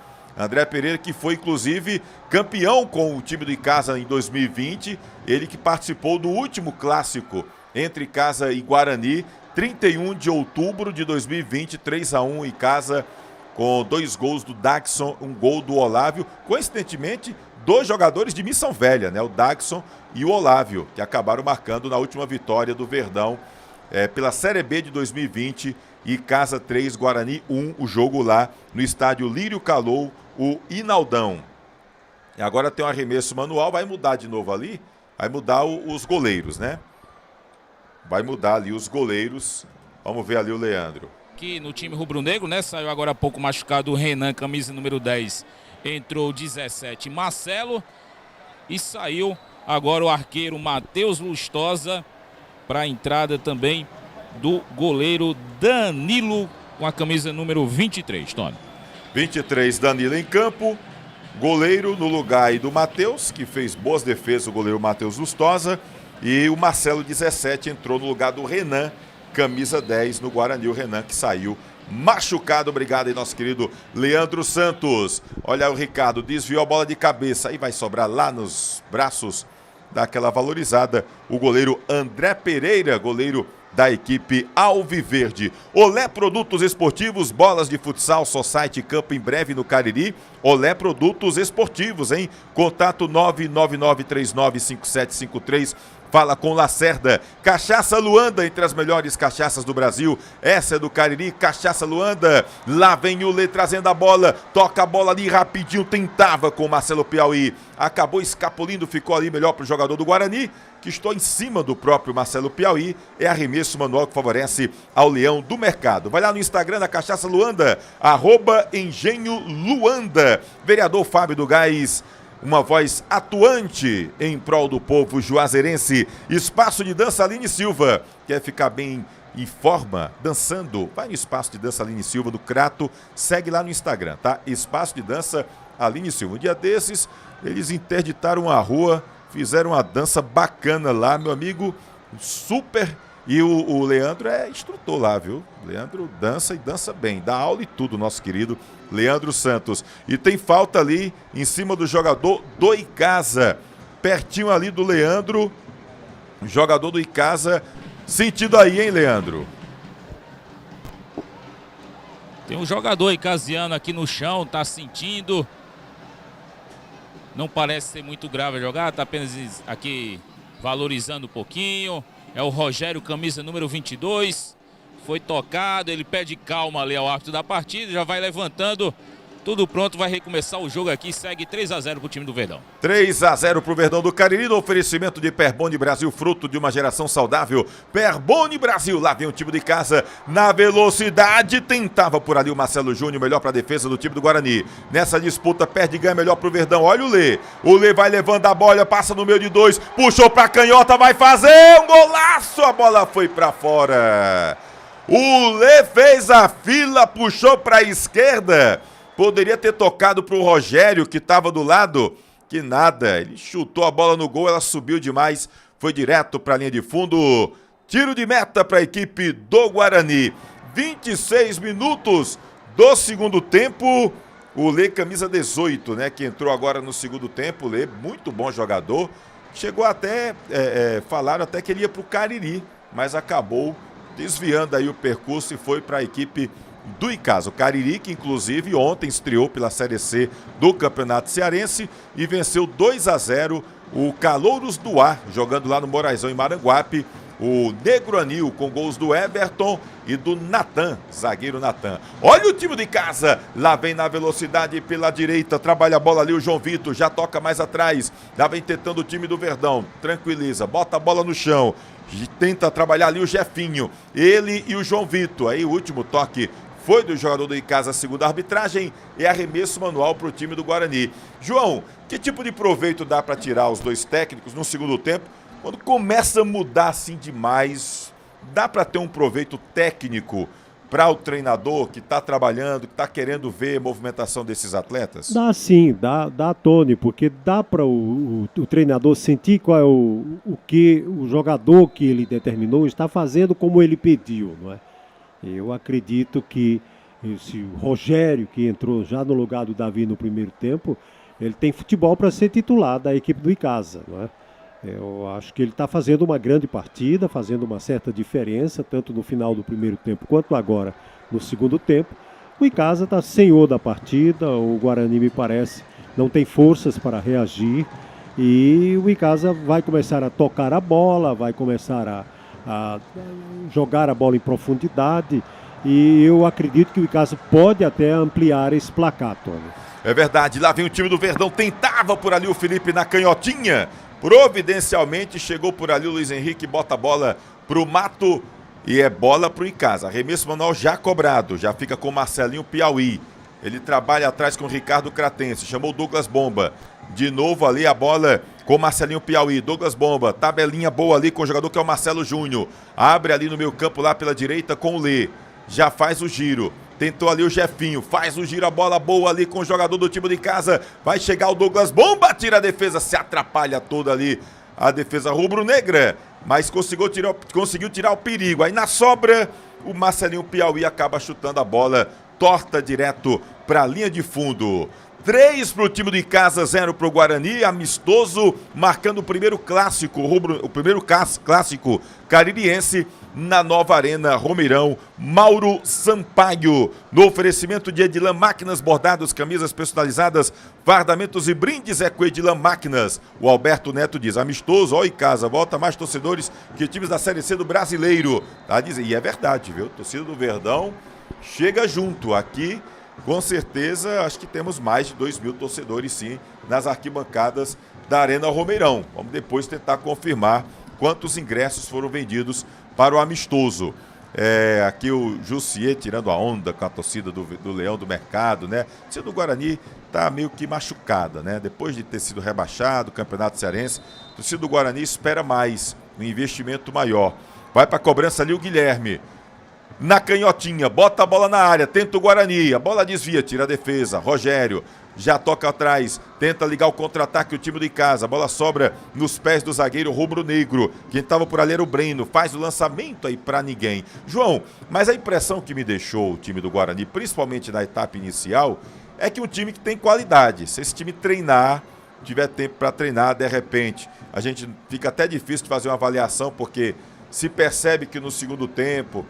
A: Pereira, que foi inclusive campeão com o time do Icasa em 2020, ele que participou do último clássico entre Icasa e Guarani, 31 de outubro de 2020, 3-1 Icasa, com 2 gols do Daxon, um gol do Olávio, coincidentemente 2 jogadores de Missão Velha, né? O Daxon e o Olávio, que acabaram marcando na última vitória do Verdão pela Série B de 2020, Icasa 3, Guarani 1, o jogo lá no estádio Lírio Calou, o Inaldão. E agora tem um arremesso manual, vai mudar de novo ali, vai mudar os goleiros, né? Vai mudar ali os goleiros, vamos ver ali o Leandro.
C: Aqui no time rubro-negro, né? Saiu agora há pouco machucado o Renan, camisa número 10. Entrou 17, Marcelo. E saiu agora o arqueiro Matheus Lustosa para a entrada também do goleiro Danilo com a camisa número 23, Tony.
A: 23, Danilo em campo. Goleiro no lugar aí do Matheus, que fez boas defesas, o goleiro Matheus Lustosa. E o Marcelo, 17, entrou no lugar do Renan, camisa 10 no Guarani. O Renan que saiu machucado. Obrigado aí, nosso querido Leandro Santos. Olha o Ricardo, desviou a bola de cabeça. Aí vai sobrar lá nos braços, daquela valorizada, o goleiro André Pereira, goleiro da equipe Alviverde. Olé Produtos Esportivos, bolas de futsal, Society Campo em breve no Cariri. Olé Produtos Esportivos, hein? Contato 999395753. Fala com Lacerda. Cachaça Luanda, entre as melhores cachaças do Brasil. Essa é do Cariri, Cachaça Luanda. Lá vem o Lê trazendo a bola. Toca a bola ali rapidinho, tentava com o Marcelo Piauí. Acabou escapulindo, ficou ali melhor para o jogador do Guarani, que estou em cima do próprio Marcelo Piauí. É arremesso manual que favorece ao Leão do Mercado. Vai lá no Instagram da Cachaça Luanda, @Engenho Luanda. Vereador Fábio do Gás, uma voz atuante em prol do povo juazeirense. Espaço de dança Aline Silva. Quer ficar bem em forma, dançando? Vai no Espaço de Dança Aline Silva do Crato. Segue lá no Instagram, tá? Espaço de Dança Aline Silva. Um dia desses, eles interditaram a rua, fizeram uma dança bacana lá, meu amigo. Super. E o Leandro é instrutor lá, viu? Leandro dança e dança bem. Dá aula e tudo, nosso querido Leandro Santos. E tem falta ali em cima do jogador do Icasa. Pertinho ali do Leandro. Jogador do Icasa. Sentido aí, hein, Leandro?
C: Tem um jogador icasiano aqui no chão, tá sentindo. Não parece ser muito grave a jogada, tá apenas aqui valorizando um pouquinho. É o Rogério, camisa número 22. Foi tocado, ele pede calma ali ao árbitro da partida, já vai levantando. Tudo pronto, vai recomeçar o jogo aqui. Segue 3-0 pro time do Verdão.
A: 3-0 pro Verdão do Cariri, no oferecimento de Perboni Brasil, fruto de uma geração saudável. Perboni Brasil, lá vem o time de casa na velocidade. Tentava por ali o Marcelo Júnior, melhor pra defesa do time do Guarani. Nessa disputa, perde e ganha melhor pro Verdão. Olha o Lê. O Lê vai levando a bola, passa no meio de dois, puxou pra canhota, vai fazer um golaço. A bola foi pra fora. O Lê fez a fila, puxou pra esquerda. Poderia ter tocado para o Rogério, que estava do lado, que nada. Ele chutou a bola no gol, ela subiu demais, foi direto para a linha de fundo. Tiro de meta para a equipe do Guarani. 26 minutos do segundo tempo. O Lê, camisa 18, né, que entrou agora no segundo tempo. O Lê, muito bom jogador. Chegou até, falaram até que ele ia para o Cariri, mas acabou desviando aí o percurso e foi para a equipe do Icasa. O Cariri, que inclusive ontem estreou pela Série C do Campeonato Cearense e venceu 2-0 o Calouros do Ar, jogando lá no Moraizão, em Maranguape. O Negro Anil com gols do Everton e do Natan, zagueiro Natan. Olha o time de casa, lá vem na velocidade pela direita, trabalha a bola ali o João Vitor, já toca mais atrás, lá vem tentando o time do Verdão, tranquiliza, bota a bola no chão, tenta trabalhar ali o Jefinho, ele e o João Vitor. Aí o último toque foi do jogador do Icasa, segundo a arbitragem, e arremesso manual para o time do Guarani. João, que tipo de proveito dá para tirar os dois técnicos no segundo tempo? Quando começa a mudar assim demais, dá para ter um proveito técnico para o treinador que está trabalhando, que está querendo ver a movimentação desses atletas?
B: Dá sim, dá Tony, porque dá para o treinador sentir qual é o que o jogador que ele determinou está fazendo como ele pediu, não é? Eu acredito que esse Rogério, que entrou já no lugar do Davi no primeiro tempo, ele tem futebol para ser titular da equipe do Icasa, não é? Eu acho que ele está fazendo uma grande partida, fazendo uma certa diferença, tanto no final do primeiro tempo quanto agora no segundo tempo. O Icasa está senhor da partida, o Guarani, me parece, não tem forças para reagir, e o Icasa vai começar a tocar a bola, vai começar a jogar a bola em profundidade, e eu acredito que o Icasa pode até ampliar esse placar, Tony.
A: É verdade, lá vem o time do Verdão, tentava por ali o Felipe na canhotinha, providencialmente chegou por ali o Luiz Henrique, bota a bola pro Mato e é bola pro Icasa. Arremesso manual já cobrado, já fica com o Marcelinho Piauí. Ele trabalha atrás com o Ricardo Cratense, chamou o Douglas Bomba. De novo ali a bola com o Marcelinho Piauí, Douglas Bomba, tabelinha boa ali com o jogador que é o Marcelo Júnior. Abre ali no meio campo lá pela direita com o Lê. Já faz o giro. tentou ali o Jefinho, faz o giro, a bola boa ali com o jogador do time de casa, vai chegar o Douglas Bomba, tira a defesa, se atrapalha toda ali a defesa rubro-negra, mas conseguiu tirar o perigo. Aí na sobra, o Marcelinho Piauí acaba chutando a bola torta direto para a linha de fundo. 3 para o time de casa, 0 para o Guarani, amistoso, marcando o primeiro clássico, clássico caririense na nova Arena Romeirão. Mauro Sampaio, no oferecimento de Edilan Máquinas, bordados, camisas personalizadas, fardamentos e brindes é com Edilan Máquinas. O Alberto Neto diz, amistoso, ó em casa, volta mais torcedores que times da Série C do Brasileiro. Tá dizendo, e é verdade, viu? Torcida do Verdão chega junto aqui. Com certeza, acho que temos mais de 2.000 torcedores, sim, nas arquibancadas da Arena Romeirão. Vamos depois tentar confirmar quantos ingressos foram vendidos para o amistoso. Aqui o Jussier tirando a onda com a torcida do Leão do Mercado, né? A torcida do Guarani está meio que machucada, né? Depois de ter sido rebaixado, o Campeonato Cearense, a torcida do Guarani espera mais, um investimento maior. Vai para a cobrança ali o Guilherme. Na canhotinha, bota a bola na área, tenta o Guarani, a bola desvia, tira a defesa, Rogério já toca atrás, tenta ligar o contra-ataque, o time de casa, a bola sobra nos pés do zagueiro rubro-negro, quem estava por ali era o Breno, faz o lançamento aí pra ninguém. João, mas a impressão que me deixou o time do Guarani, principalmente na etapa inicial, é que um time que tem qualidade, se esse time treinar, tiver tempo para treinar, de repente, a gente fica até difícil de fazer uma avaliação, porque se percebe que no segundo tempo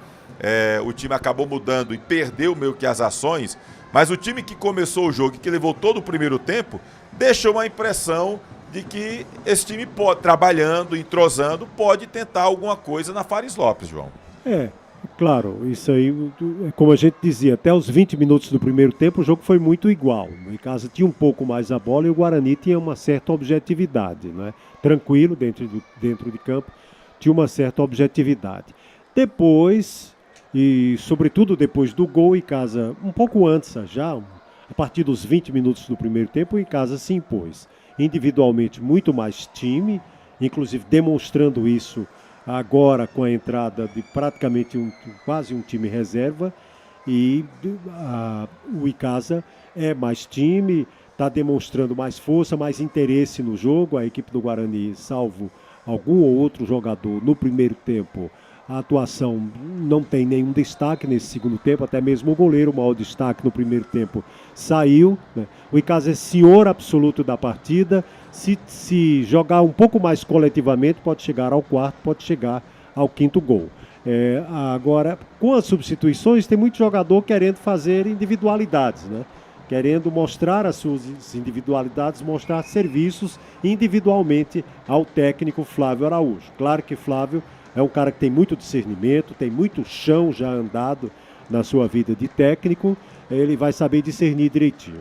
A: o time acabou mudando e perdeu meio que as ações, mas o time que começou o jogo e que levou todo o primeiro tempo, deixou uma impressão de que esse time pode, trabalhando, entrosando, pode tentar alguma coisa na Fares Lopes, João.
B: Claro, isso aí, como a gente dizia, até os 20 minutos do primeiro tempo o jogo foi muito igual. Em casa tinha um pouco mais a bola e o Guarani tinha uma certa objetividade, né? Tranquilo dentro de campo, tinha uma certa objetividade. Depois, e sobretudo depois do gol, em casa, um pouco antes já, a partir dos 20 minutos do primeiro tempo, em casa se impôs. Individualmente muito mais time, inclusive demonstrando isso agora com a entrada de praticamente quase um time reserva, e o Icasa é mais time, está demonstrando mais força, mais interesse no jogo. A equipe do Guarani, salvo algum ou outro jogador no primeiro tempo, a atuação não tem nenhum destaque nesse segundo tempo, até mesmo o goleiro, o maior destaque no primeiro tempo, saiu, né? O Icasa é senhor absoluto da partida, se jogar um pouco mais coletivamente, pode chegar ao quarto, pode chegar ao quinto gol. Agora, com as substituições, tem muito jogador querendo fazer individualidades, né? Querendo mostrar as suas individualidades, mostrar serviços individualmente ao técnico Flávio Araújo. Claro que Flávio é um cara que tem muito discernimento, tem muito chão já andado na sua vida de técnico, ele vai saber discernir direitinho.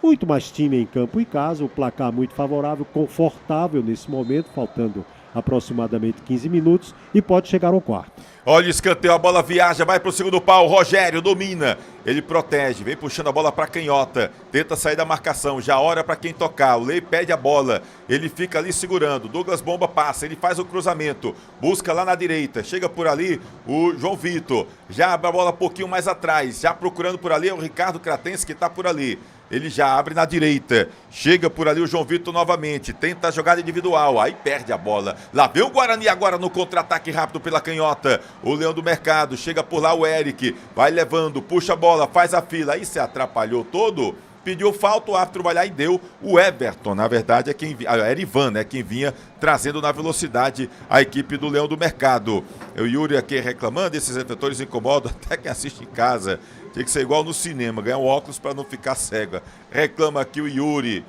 B: Muito mais time em campo e casa, o placar muito favorável, confortável nesse momento, faltando aproximadamente 15 minutos, e pode chegar ao quarto.
A: Olha o escanteio, a bola viaja, vai pro segundo pau, Rogério domina, ele protege, vem puxando a bola pra canhota, tenta sair da marcação, já ora pra quem tocar, o Lei pede a bola, ele fica ali segurando, Douglas Bomba passa, ele faz o cruzamento, busca lá na direita, chega por ali o João Vitor, já abre a bola um pouquinho mais atrás, já procurando por ali é o Ricardo Cratense que tá por ali. Ele já abre na direita, chega por ali o João Vitor novamente, tenta a jogada individual, aí perde a bola. Lá vem o Guarani agora no contra-ataque rápido pela canhota. O Leão do Mercado, chega por lá o Eric, vai levando, puxa a bola, faz a fila, aí se atrapalhou todo, pediu falta, o árbitro vai lá e deu. O Everton, na verdade, era Ivan, né, quem vinha trazendo na velocidade a equipe do Leão do Mercado. O Yuri aqui reclamando, esses refletores incomodam até quem assiste em casa. Tinha que ser igual no cinema, ganhar um óculos para não ficar cega. Reclama aqui o Yuri,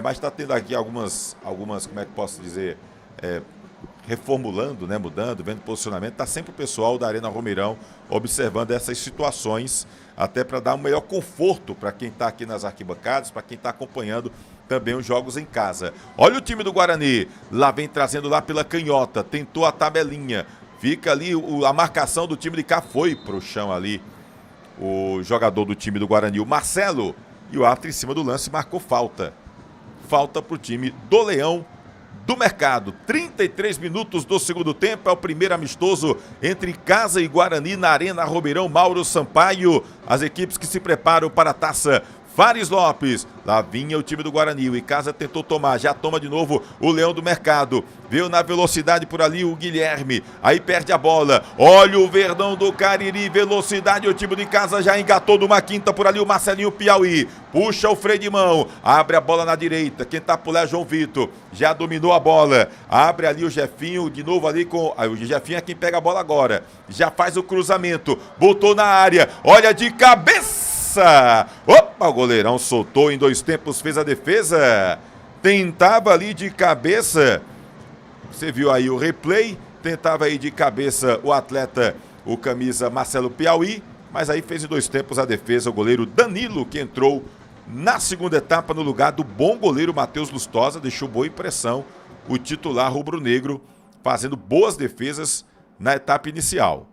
A: mas está tendo aqui algumas, como é que posso dizer, reformulando, né, mudando, vendo posicionamento. Está sempre o pessoal da Arena Romeirão observando essas situações, até para dar um melhor conforto para quem está aqui nas arquibancadas, para quem está acompanhando também os jogos em casa. Olha o time do Guarani, lá vem trazendo lá pela canhota, tentou a tabelinha, fica ali, a marcação do time de cá foi pro chão ali. O jogador do time do Guarani, o Marcelo, e o árbitro em cima do lance marcou falta. Falta para o time do Leão do Mercado. 33 minutos do segundo tempo, é o primeiro amistoso entre Casa e Guarani na Arena Romeirão. Mauro Sampaio, as equipes que se preparam para a taça. Fares Lopes, lá vinha o time do Guarani, o Icasa tentou tomar, já toma de novo o Leão do Mercado, veio na velocidade por ali o Guilherme, aí perde a bola, olha o Verdão do Cariri, velocidade, o time do Icasa já engatou de uma quinta por ali o Marcelinho Piauí, puxa o freio de mão, abre a bola na direita, quem tá por lá é João Vitor, já dominou a bola, abre ali o Jefinho, de novo ali com, o Jefinho é quem pega a bola agora, já faz o cruzamento, botou na área, olha de cabeça, opa, o goleirão soltou em 2 tempos, fez a defesa, tentava ali de cabeça, você viu aí o replay, tentava aí de cabeça o atleta, o camisa Marcelo Piauí, mas aí fez em 2 tempos a defesa, o goleiro Danilo, que entrou na segunda etapa no lugar do bom goleiro Matheus Lustosa, deixou boa impressão, o titular rubro-negro, fazendo boas defesas na etapa inicial.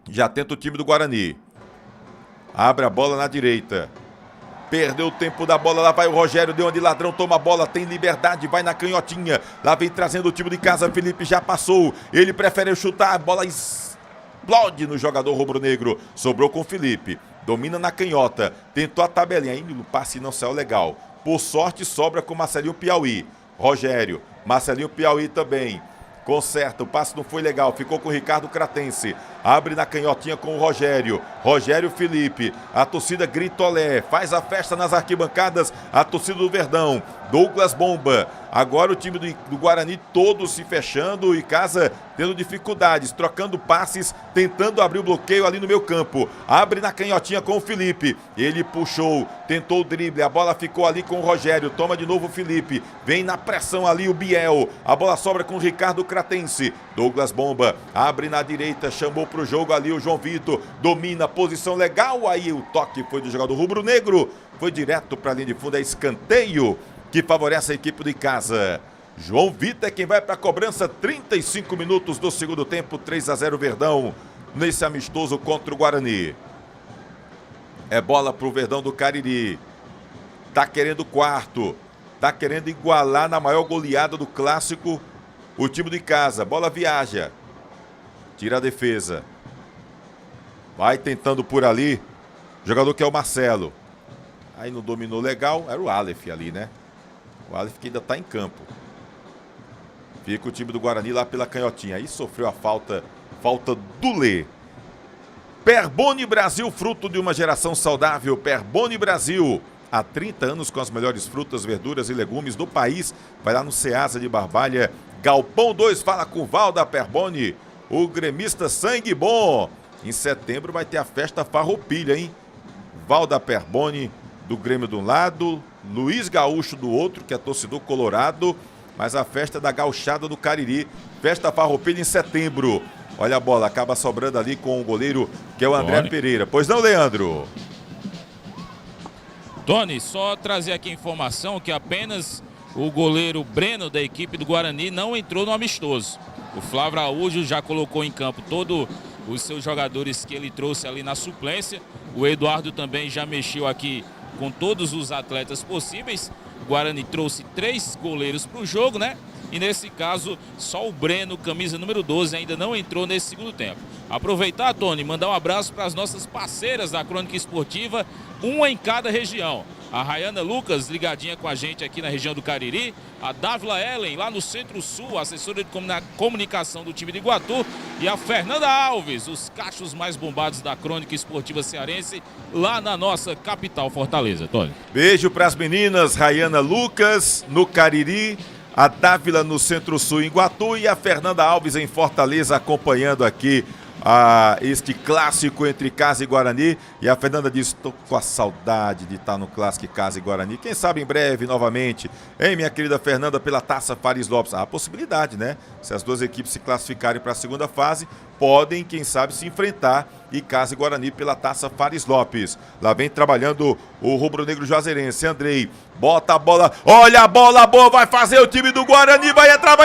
A: Já tenta o time do Guarani. Abre a bola na direita. Perdeu o tempo da bola, lá vai o Rogério, deu uma de ladrão, toma a bola, tem liberdade, vai na canhotinha. Lá vem trazendo o time de Casa, Felipe já passou. Ele prefere chutar, a bola explode no jogador rubro-negro. Sobrou com o Felipe, domina na canhota, tentou a tabelinha, ainda o passe não saiu legal. Por sorte sobra com Marcelinho Piauí. Rogério, Marcelinho Piauí também. Conserta, o passe não foi legal, ficou com o Ricardo Cratense, abre na canhotinha com o Rogério, Felipe, a torcida grita olé, faz a festa nas arquibancadas, a torcida do Verdão, Douglas Bomba, agora o time do Guarani todo se fechando e Casa tendo dificuldades, trocando passes, tentando abrir o bloqueio ali no meio campo, abre na canhotinha com o Felipe, ele puxou, tentou o drible, a bola ficou ali com o Rogério, toma de novo o Felipe, vem na pressão ali o Biel, a bola sobra com o Ricardo Cratense, Douglas Bomba, abre na direita, chamou pro jogo ali o João Vitor, domina, posição legal, aí o toque foi do jogador rubro-negro, foi direto para a linha de fundo, é escanteio que favorece a equipe de Casa. João Vitor é quem vai para a cobrança, 35 minutos do segundo tempo, 3-0 Verdão, nesse amistoso contra o Guarani. É bola pro Verdão do Cariri, tá querendo o quarto, tá querendo igualar na maior goleada do clássico, o time de Casa, bola viaja, tira a defesa, vai tentando por ali, jogador que é o Marcelo, aí não dominou legal, era o Aleph ali, né? O Aleph que ainda tá em campo. Fica o time do Guarani lá pela canhotinha, aí sofreu a falta do Lê. Perboni Brasil, fruto de uma geração saudável, Perboni Brasil, há 30 anos com as melhores frutas, verduras e legumes do país, vai lá no Ceasa de Barbalha, Galpão 2, fala com o Val da Perboni, o gremista sangue bom. Em setembro vai ter a festa Farroupilha, hein? Val da Perboni, do Grêmio de um lado, Luiz Gaúcho do outro, que é torcedor colorado, mas a festa da Gauchada do Cariri, festa Farroupilha em setembro. Olha a bola, acaba sobrando ali com o goleiro, que é o André Pereira. Pois não, Leandro?
C: Tony, só trazer aqui a informação que apenas o goleiro Breno da equipe do Guarani não entrou no amistoso. O Flávio Araújo já colocou em campo todos os seus jogadores que ele trouxe ali na suplência. O Eduardo também já mexeu aqui com todos os atletas possíveis. O Guarani trouxe 3 goleiros para o jogo, né? E nesse caso, só o Breno, camisa número 12, ainda não entrou nesse segundo tempo. Aproveitar, Tony, mandar um abraço para as nossas parceiras da Crônica Esportiva, uma em cada região. A Rayana Lucas, ligadinha com a gente aqui na região do Cariri. A Dávila Ellen, lá no Centro-Sul, assessora de comunicação do time de Iguatu. E a Fernanda Alves, os cachos mais bombados da Crônica Esportiva Cearense, lá na nossa capital, Fortaleza. Tony.
A: Beijo para as meninas, Rayana Lucas, no Cariri. A Dávila no Centro-Sul em Iguatu e a Fernanda Alves em Fortaleza acompanhando aqui este clássico entre Casa e Guarani. E a Fernanda diz, estou com a saudade de estar no clássico Casa e Guarani. Quem sabe em breve, novamente, hein, minha querida Fernanda, pela Taça Fares Lopes. Há possibilidade, né? Se as duas equipes se classificarem para a segunda fase, podem, quem sabe, se enfrentar. E Casa e Guarani pela Taça Fares Lopes. Lá vem trabalhando o rubro-negro juazeirense. Andrei, bota a bola, olha a bola boa, vai fazer o time do Guarani, vai entrar,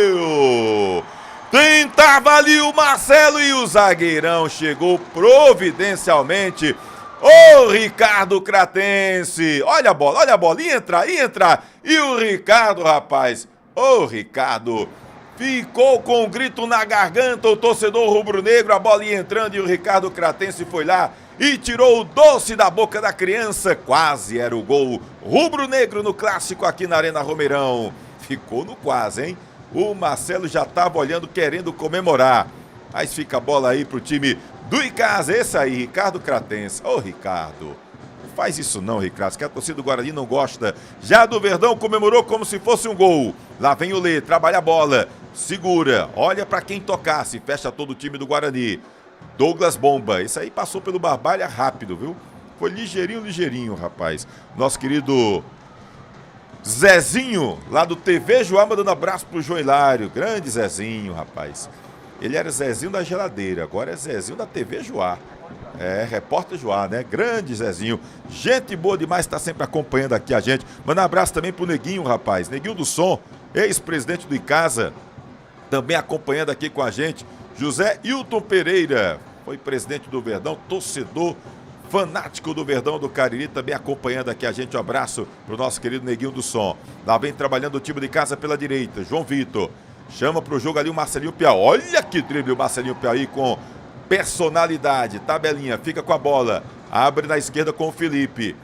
A: perdeu! Tentava ali o Marcelo e o zagueirão chegou providencialmente Ô, Ricardo Cratense! Olha a bola, ia entrar. E o Ricardo, rapaz, ô, Ricardo, ficou com um grito na garganta o torcedor rubro-negro, a bola ia entrando e o Ricardo Cratense foi lá e tirou o doce da boca da criança. Quase era o gol rubro-negro no clássico aqui na Arena Romeirão. Ficou no quase, hein? O Marcelo já estava olhando, querendo comemorar. Mas fica a bola aí pro time do Icasa. Esse aí, Ricardo Cratense. Ô, Ricardo, não faz isso não, Ricardo, que a torcida do Guarani não gosta. Já do Verdão comemorou como se fosse um gol. Lá vem o Lê, trabalha a bola, segura, olha para quem tocar, se fecha todo o time do Guarani. Douglas Bomba, esse aí passou pelo Barbalha rápido, viu? Foi ligeirinho, rapaz. Nosso querido Zezinho, lá do TV Joá, mandando abraço pro João Hilário. Grande Zezinho, rapaz. Ele era Zezinho da geladeira, agora é Zezinho da TV Joá. É, repórter Joá, né? Grande Zezinho. Gente boa demais, tá sempre acompanhando aqui a gente. Manda um abraço também pro Neguinho, rapaz. Neguinho do Som, ex-presidente do Icasa, também acompanhando aqui com a gente. José Hilton Pereira, foi presidente do Verdão, torcedor fanático do Verdão do Cariri, também acompanhando aqui a gente. Um abraço pro nosso querido Neguinho do Som. Lá vem trabalhando o time de casa pela direita, João Vitor. Chama pro jogo ali o Marcelinho Piau. Olha que drible o Marcelinho Piau aí com personalidade. Tabelinha, fica com a bola. Abre na esquerda com o Felipe.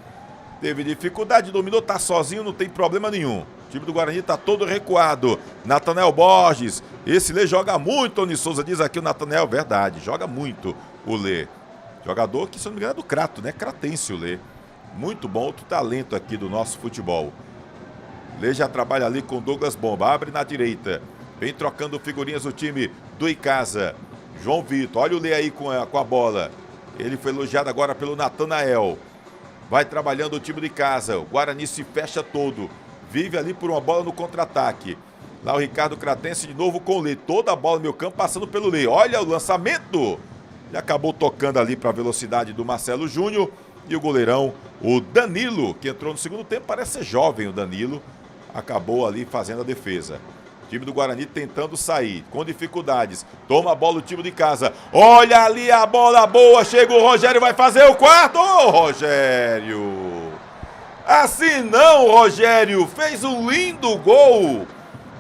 A: Teve dificuldade, dominou, tá sozinho, não tem problema nenhum. O time do Guarani tá todo recuado. Nathanael Borges. Esse Lê joga muito, Tony Souza, diz aqui o Nathanael. Verdade, joga muito o Lê. Jogador que, se não me engano, é do Crato, né? Cratense o Lê. Muito bom, outro talento aqui do nosso futebol. Lê já trabalha ali com Douglas Bomba. Abre na direita. Vem trocando figurinhas o time do Icasa. João Vitor, olha o Lê aí com a bola. Ele foi elogiado agora pelo Nathanael. Vai trabalhando o time de casa. O Guarani se fecha todo. Vive ali por uma bola no contra-ataque. Lá o Ricardo Cratense de novo com o Lê. Toda a bola no meio campo passando pelo Lê. Olha o lançamento. Ele acabou tocando ali para a velocidade do Marcelo Júnior. E o goleirão, o Danilo, que entrou no segundo tempo. Parece ser jovem o Danilo. Acabou ali fazendo a defesa. O time do Guarani tentando sair, com dificuldades. Toma a bola o time de casa. Olha ali a bola boa. Chega o Rogério, vai fazer o quarto. Ô, Rogério! Assim não, Rogério. Fez um lindo gol.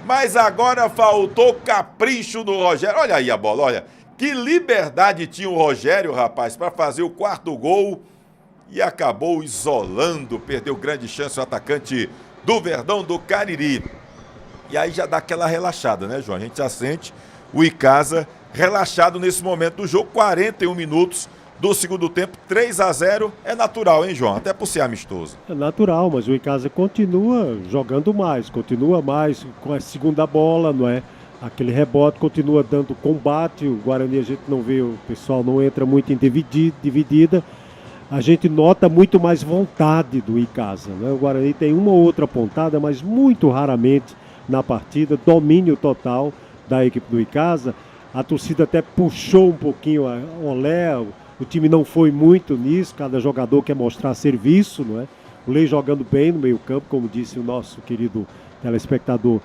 A: Mas agora faltou capricho do Rogério. Olha aí a bola, olha. Que liberdade tinha o Rogério, rapaz, para fazer o quarto gol. E acabou isolando. Perdeu grande chance o atacante do Verdão do Cariri. E aí já dá aquela relaxada, né, João? A gente já sente o Icasa relaxado nesse momento do jogo. 41 minutos do segundo tempo, 3-0. É natural, hein, João? Até por ser amistoso.
B: É natural, mas o Icasa continua jogando mais, continua mais com a segunda bola, não é? Aquele rebote continua dando combate. O Guarani a gente não vê, o pessoal não entra muito em dividida. A gente nota muito mais vontade do Icasa, né? O Guarani tem uma ou outra pontada, mas muito raramente na partida, domínio total da equipe do Icasa. A torcida até puxou um pouquinho a olé, o time não foi muito nisso, cada jogador quer mostrar serviço, não é? O Lei jogando bem no meio campo, como disse o nosso querido telespectador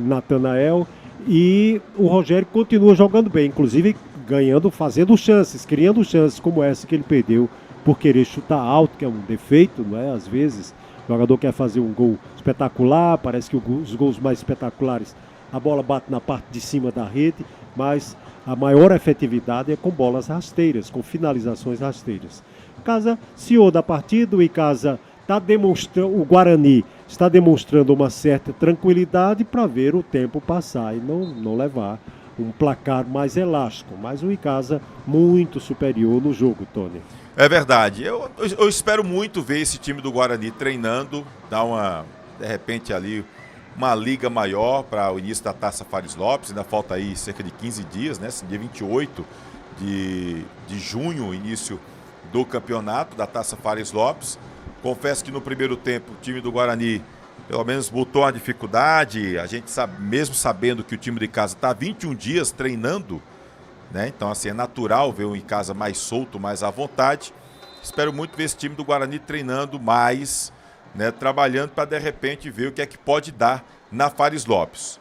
B: Nathanael, e o Rogério continua jogando bem, inclusive ganhando, fazendo chances, criando chances como essa que ele perdeu por querer chutar alto, que é um defeito, não é? Às vezes o jogador quer fazer um gol espetacular, parece que os gols mais espetaculares, a bola bate na parte de cima da rede, mas a maior efetividade é com bolas rasteiras, com finalizações rasteiras. Icasa, CEO da partida, o Icasa está demonstrando, o Guarani está demonstrando uma certa tranquilidade para ver o tempo passar e não levar um placar mais elástico, mas o Icasa muito superior no jogo, Tony.
A: É verdade. Eu espero muito ver esse time do Guarani treinando, dar uma, de repente ali, uma liga maior para o início da Taça Fares Lopes. Ainda falta aí cerca de 15 dias, né? Dia 28 de junho, início do campeonato da Taça Fares Lopes. Confesso que no primeiro tempo o time do Guarani pelo menos botou uma dificuldade. A gente sabe, mesmo sabendo que o time de casa está 21 dias treinando, né? Então, assim, é natural ver o Icasa mais solto, mais à vontade. Espero muito ver esse time do Guarani treinando mais, né? Trabalhando para, de repente, ver o que é que pode dar na Fares Lopes.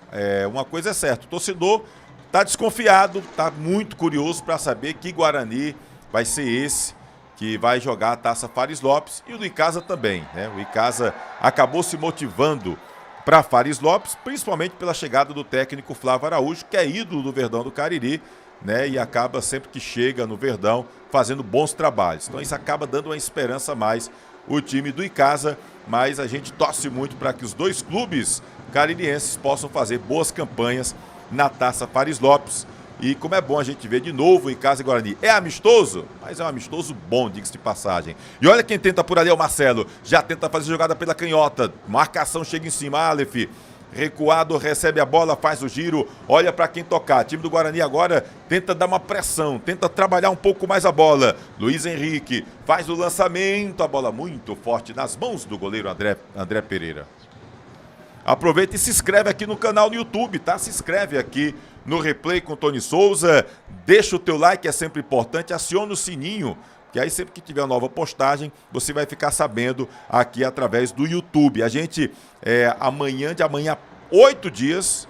A: Uma coisa é certa, o torcedor está desconfiado, está muito curioso para saber que Guarani vai ser esse que vai jogar a Taça Fares Lopes, e o do Icasa também, né? O Icasa acabou se motivando para Fares Lopes, principalmente pela chegada do técnico Flávio Araújo, que é ídolo do Verdão do Cariri, né? E acaba sempre que chega no Verdão fazendo bons trabalhos. Então isso acaba dando uma esperança a mais o time do Icasa, mas a gente torce muito para que os dois clubes caririenses possam fazer boas campanhas na Taça Fares Lopes. E como é bom a gente ver de novo em Icasa e Guarani. É amistoso, mas é um amistoso bom, diga-se de passagem. E olha quem tenta por ali é o Marcelo. Já tenta fazer jogada pela canhota. Marcação chega em cima, Aleph. Recuado, recebe a bola, faz o giro. Olha para quem tocar. O time do Guarani agora tenta dar uma pressão, tenta trabalhar um pouco mais a bola. Luiz Henrique faz o lançamento. A bola muito forte nas mãos do goleiro André Pereira. Aproveita e se inscreve aqui no canal no YouTube, tá? Se inscreve aqui no Replay com Tony Souza. Deixa o teu like, é sempre importante. Aciona o sininho, que aí sempre que tiver uma nova postagem, você vai ficar sabendo aqui através do YouTube. A gente, de amanhã, 8 dias,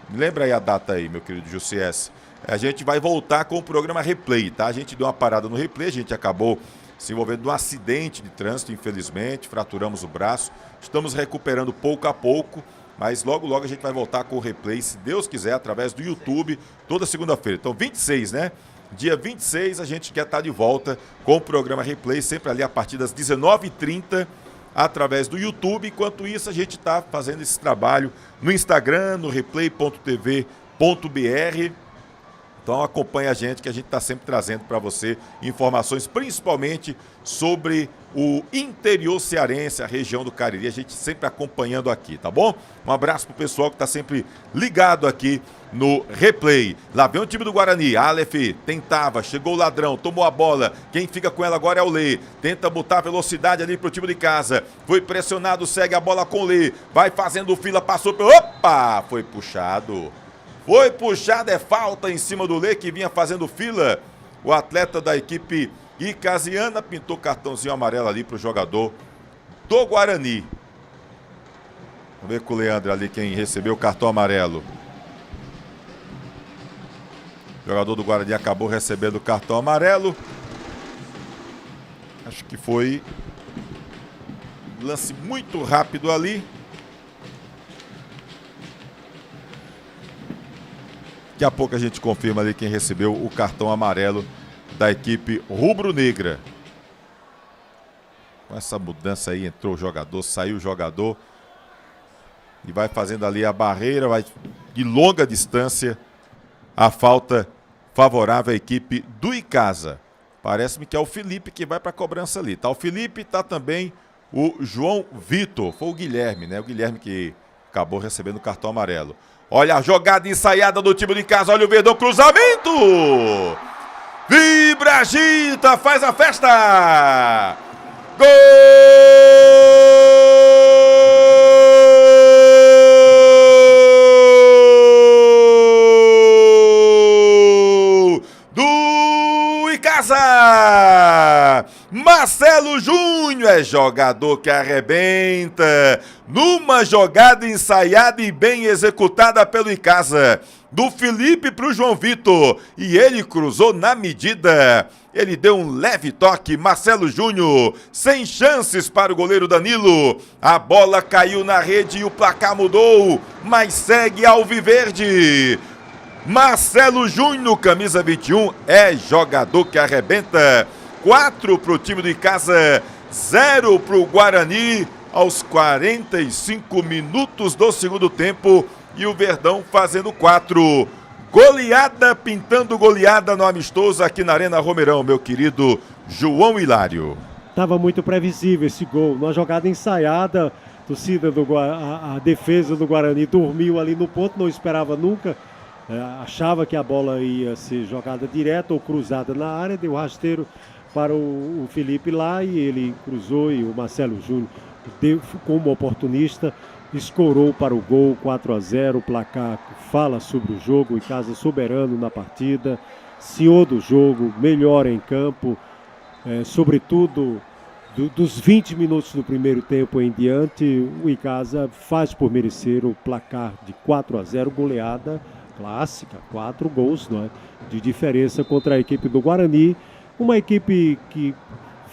A: me lembra aí a data aí, meu querido Jussies, a gente vai voltar com o programa Replay, tá? A gente deu uma parada no Replay, a gente acabou se envolvendo num acidente de trânsito, infelizmente, fraturamos o braço. Estamos recuperando pouco a pouco, mas logo, logo a gente vai voltar com o Replay, se Deus quiser, através do YouTube, toda segunda-feira. Então, 26, né? Dia 26 a gente quer estar de volta com o programa Replay, sempre ali a partir das 19h30, através do YouTube. Enquanto isso, a gente está fazendo esse trabalho no Instagram, no replay.tv.br. Então acompanha a gente, que a gente está sempre trazendo para você informações, principalmente sobre o interior cearense, a região do Cariri, a gente sempre acompanhando aqui, tá bom? Um abraço pro pessoal que está sempre ligado aqui no Replay. Lá vem o time do Guarani, Aleph tentava, chegou o ladrão, tomou a bola, quem fica com ela agora é o Lê, tenta botar velocidade ali pro time de casa, foi pressionado, segue a bola com o Lê, vai fazendo fila, passou pelo... Opa! Foi puxado. Foi puxado, é falta em cima do Lê, que vinha fazendo fila. O atleta da equipe icasiana pintou cartãozinho amarelo ali para o jogador do Guarani. Vamos ver com o Leandro ali quem recebeu o cartão amarelo. O jogador do Guarani acabou recebendo o cartão amarelo. Acho que foi um lance muito rápido ali. Daqui a pouco a gente confirma ali quem recebeu o cartão amarelo da equipe rubro-negra. Com essa mudança aí, entrou o jogador, saiu o jogador. E vai fazendo ali a barreira, vai de longa distância. A falta favorável à equipe do Icasa. Parece-me que é o Felipe que vai para a cobrança ali. Tá o Felipe, tá também o João Vitor. Foi o Guilherme, né? O Guilherme que acabou recebendo o cartão amarelo. Olha a jogada ensaiada do time de casa. Olha o Verdão, cruzamento. Vibra, agita, faz a festa. Gol do Icasa. Marcelo Júnior é jogador que arrebenta. Numa jogada ensaiada e bem executada pelo Icasa. Do Felipe para o João Vitor. E ele cruzou na medida. Ele deu um leve toque. Marcelo Júnior. Sem chances para o goleiro Danilo. A bola caiu na rede e o placar mudou. Mas segue alviverde. Marcelo Júnior, camisa 21, é jogador que arrebenta. 4 para o time do Icasa, 0 para o Guarani, aos 45 minutos do segundo tempo. E o Verdão fazendo 4. Goleada, pintando goleada no amistoso aqui na Arena Romeirão, meu querido João Hilário.
B: Estava muito previsível esse gol. Uma jogada ensaiada, a defesa do Guarani dormiu ali no ponto, não esperava nunca. Achava que a bola ia ser jogada direta ou cruzada na área, deu rasteiro para o Felipe lá e ele cruzou e o Marcelo Júnior, como oportunista, escorou para o gol. 4-0, o placar fala sobre o jogo, Icasa soberano na partida, senhor do jogo, melhor em campo, sobretudo dos 20 minutos do primeiro tempo em diante, o Icasa faz por merecer o placar de 4-0, goleada clássica, 4 gols, não é? De diferença contra a equipe do Guarani, uma equipe que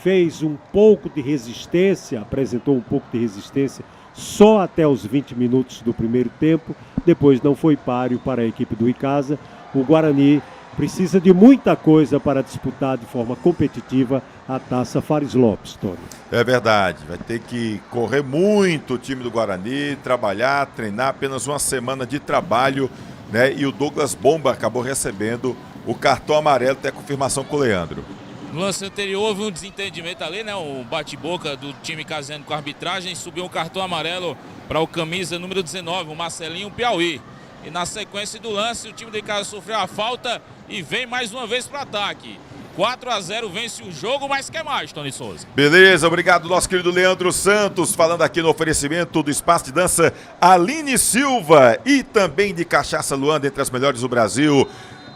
B: fez um pouco de resistência, apresentou um pouco de resistência só até os 20 minutos do primeiro tempo, depois não foi páreo para a equipe do Icasa. O Guarani precisa de muita coisa para disputar de forma competitiva a Taça Fares Lopes, Tony.
A: É verdade, vai ter que correr muito o time do Guarani, trabalhar, treinar, apenas uma semana de trabalho, né? E o Douglas Bomba acabou recebendo o cartão amarelo, até confirmação com o Leandro.
C: No lance anterior houve um desentendimento ali, né? Um bate-boca do time casando com a arbitragem, subiu um cartão amarelo para o camisa número 19, o Marcelinho Piauí. E na sequência do lance, o time do Icasa sofreu a falta e vem mais uma vez para o ataque. 4-0 vence o jogo, mas quer mais, Tony Souza.
A: Beleza, obrigado nosso querido Leandro Santos, falando aqui no oferecimento do Espaço de Dança Aline Silva e também de Cachaça Luanda, entre as melhores do Brasil.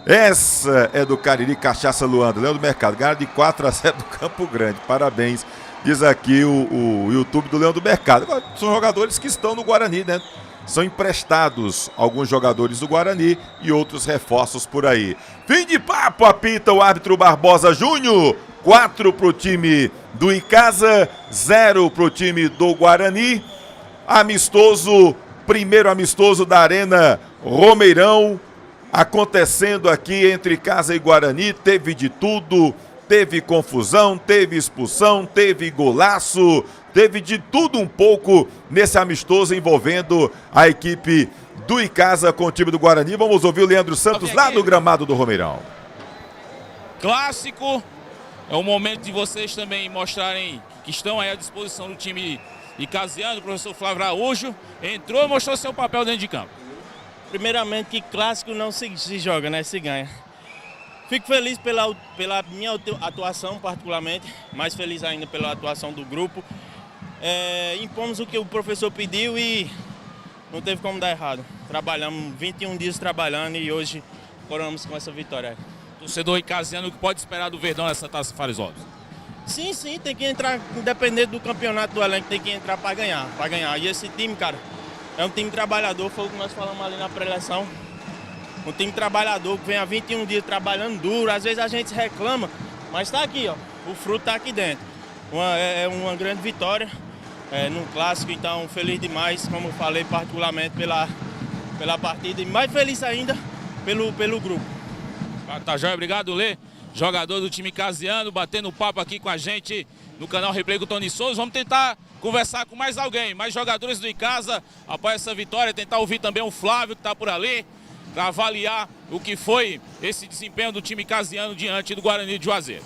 A: Essa é do Cariri, Cachaça Luanda, Leandro Mercado, ganhar de 4-0 do Campo Grande, parabéns, diz aqui o YouTube do Leandro Mercado. Agora, são jogadores que estão no Guarani, né? São emprestados alguns jogadores do Guarani e outros reforços por aí. Fim de papo, apita o árbitro Barbosa Júnior. 4 para o time do Icasa, 0 para o time do Guarani. Amistoso, primeiro amistoso da Arena Romeirão, acontecendo aqui entre Icasa e Guarani. Teve de tudo, teve confusão, teve expulsão, teve golaço, teve de tudo um pouco nesse amistoso envolvendo a equipe do Icasa com o time do Guarani. Vamos ouvir o Leandro Santos lá no gramado do Romeirão.
C: Clássico, é o momento de vocês também mostrarem que estão aí à disposição do time icasiano. O professor Flávio Araújo entrou e mostrou seu papel dentro de campo.
H: Primeiramente que clássico não se joga, né? Se ganha. Fico feliz pela minha atuação particularmente, mais feliz ainda pela atuação do grupo. Impomos o que o professor pediu e não teve como dar errado. Trabalhamos 21 dias trabalhando e hoje coroamos com essa vitória.
C: Torcedor icasiano, o que pode esperar do Verdão nessa Taça Fares Lopes?
H: Sim, tem que entrar, independente do campeonato do elenco, tem que entrar para ganhar. E esse time, cara, é um time trabalhador, foi o que nós falamos ali na pré-eleção. Um time trabalhador que vem há 21 dias trabalhando duro, às vezes a gente reclama, mas está aqui, ó, o fruto está aqui dentro. É uma grande vitória no clássico, então feliz demais, como eu falei, particularmente pela partida e mais feliz ainda pelo grupo.
C: Tá joia, obrigado, Lê. Jogador do time icasiano, batendo papo aqui com a gente no canal Replay com o Tony Souza. Vamos tentar conversar com mais alguém, mais jogadores do Icasa após essa vitória, tentar ouvir também o Flávio que está por ali, para avaliar o que foi esse desempenho do time icasiano diante do Guarani de Juazeiro.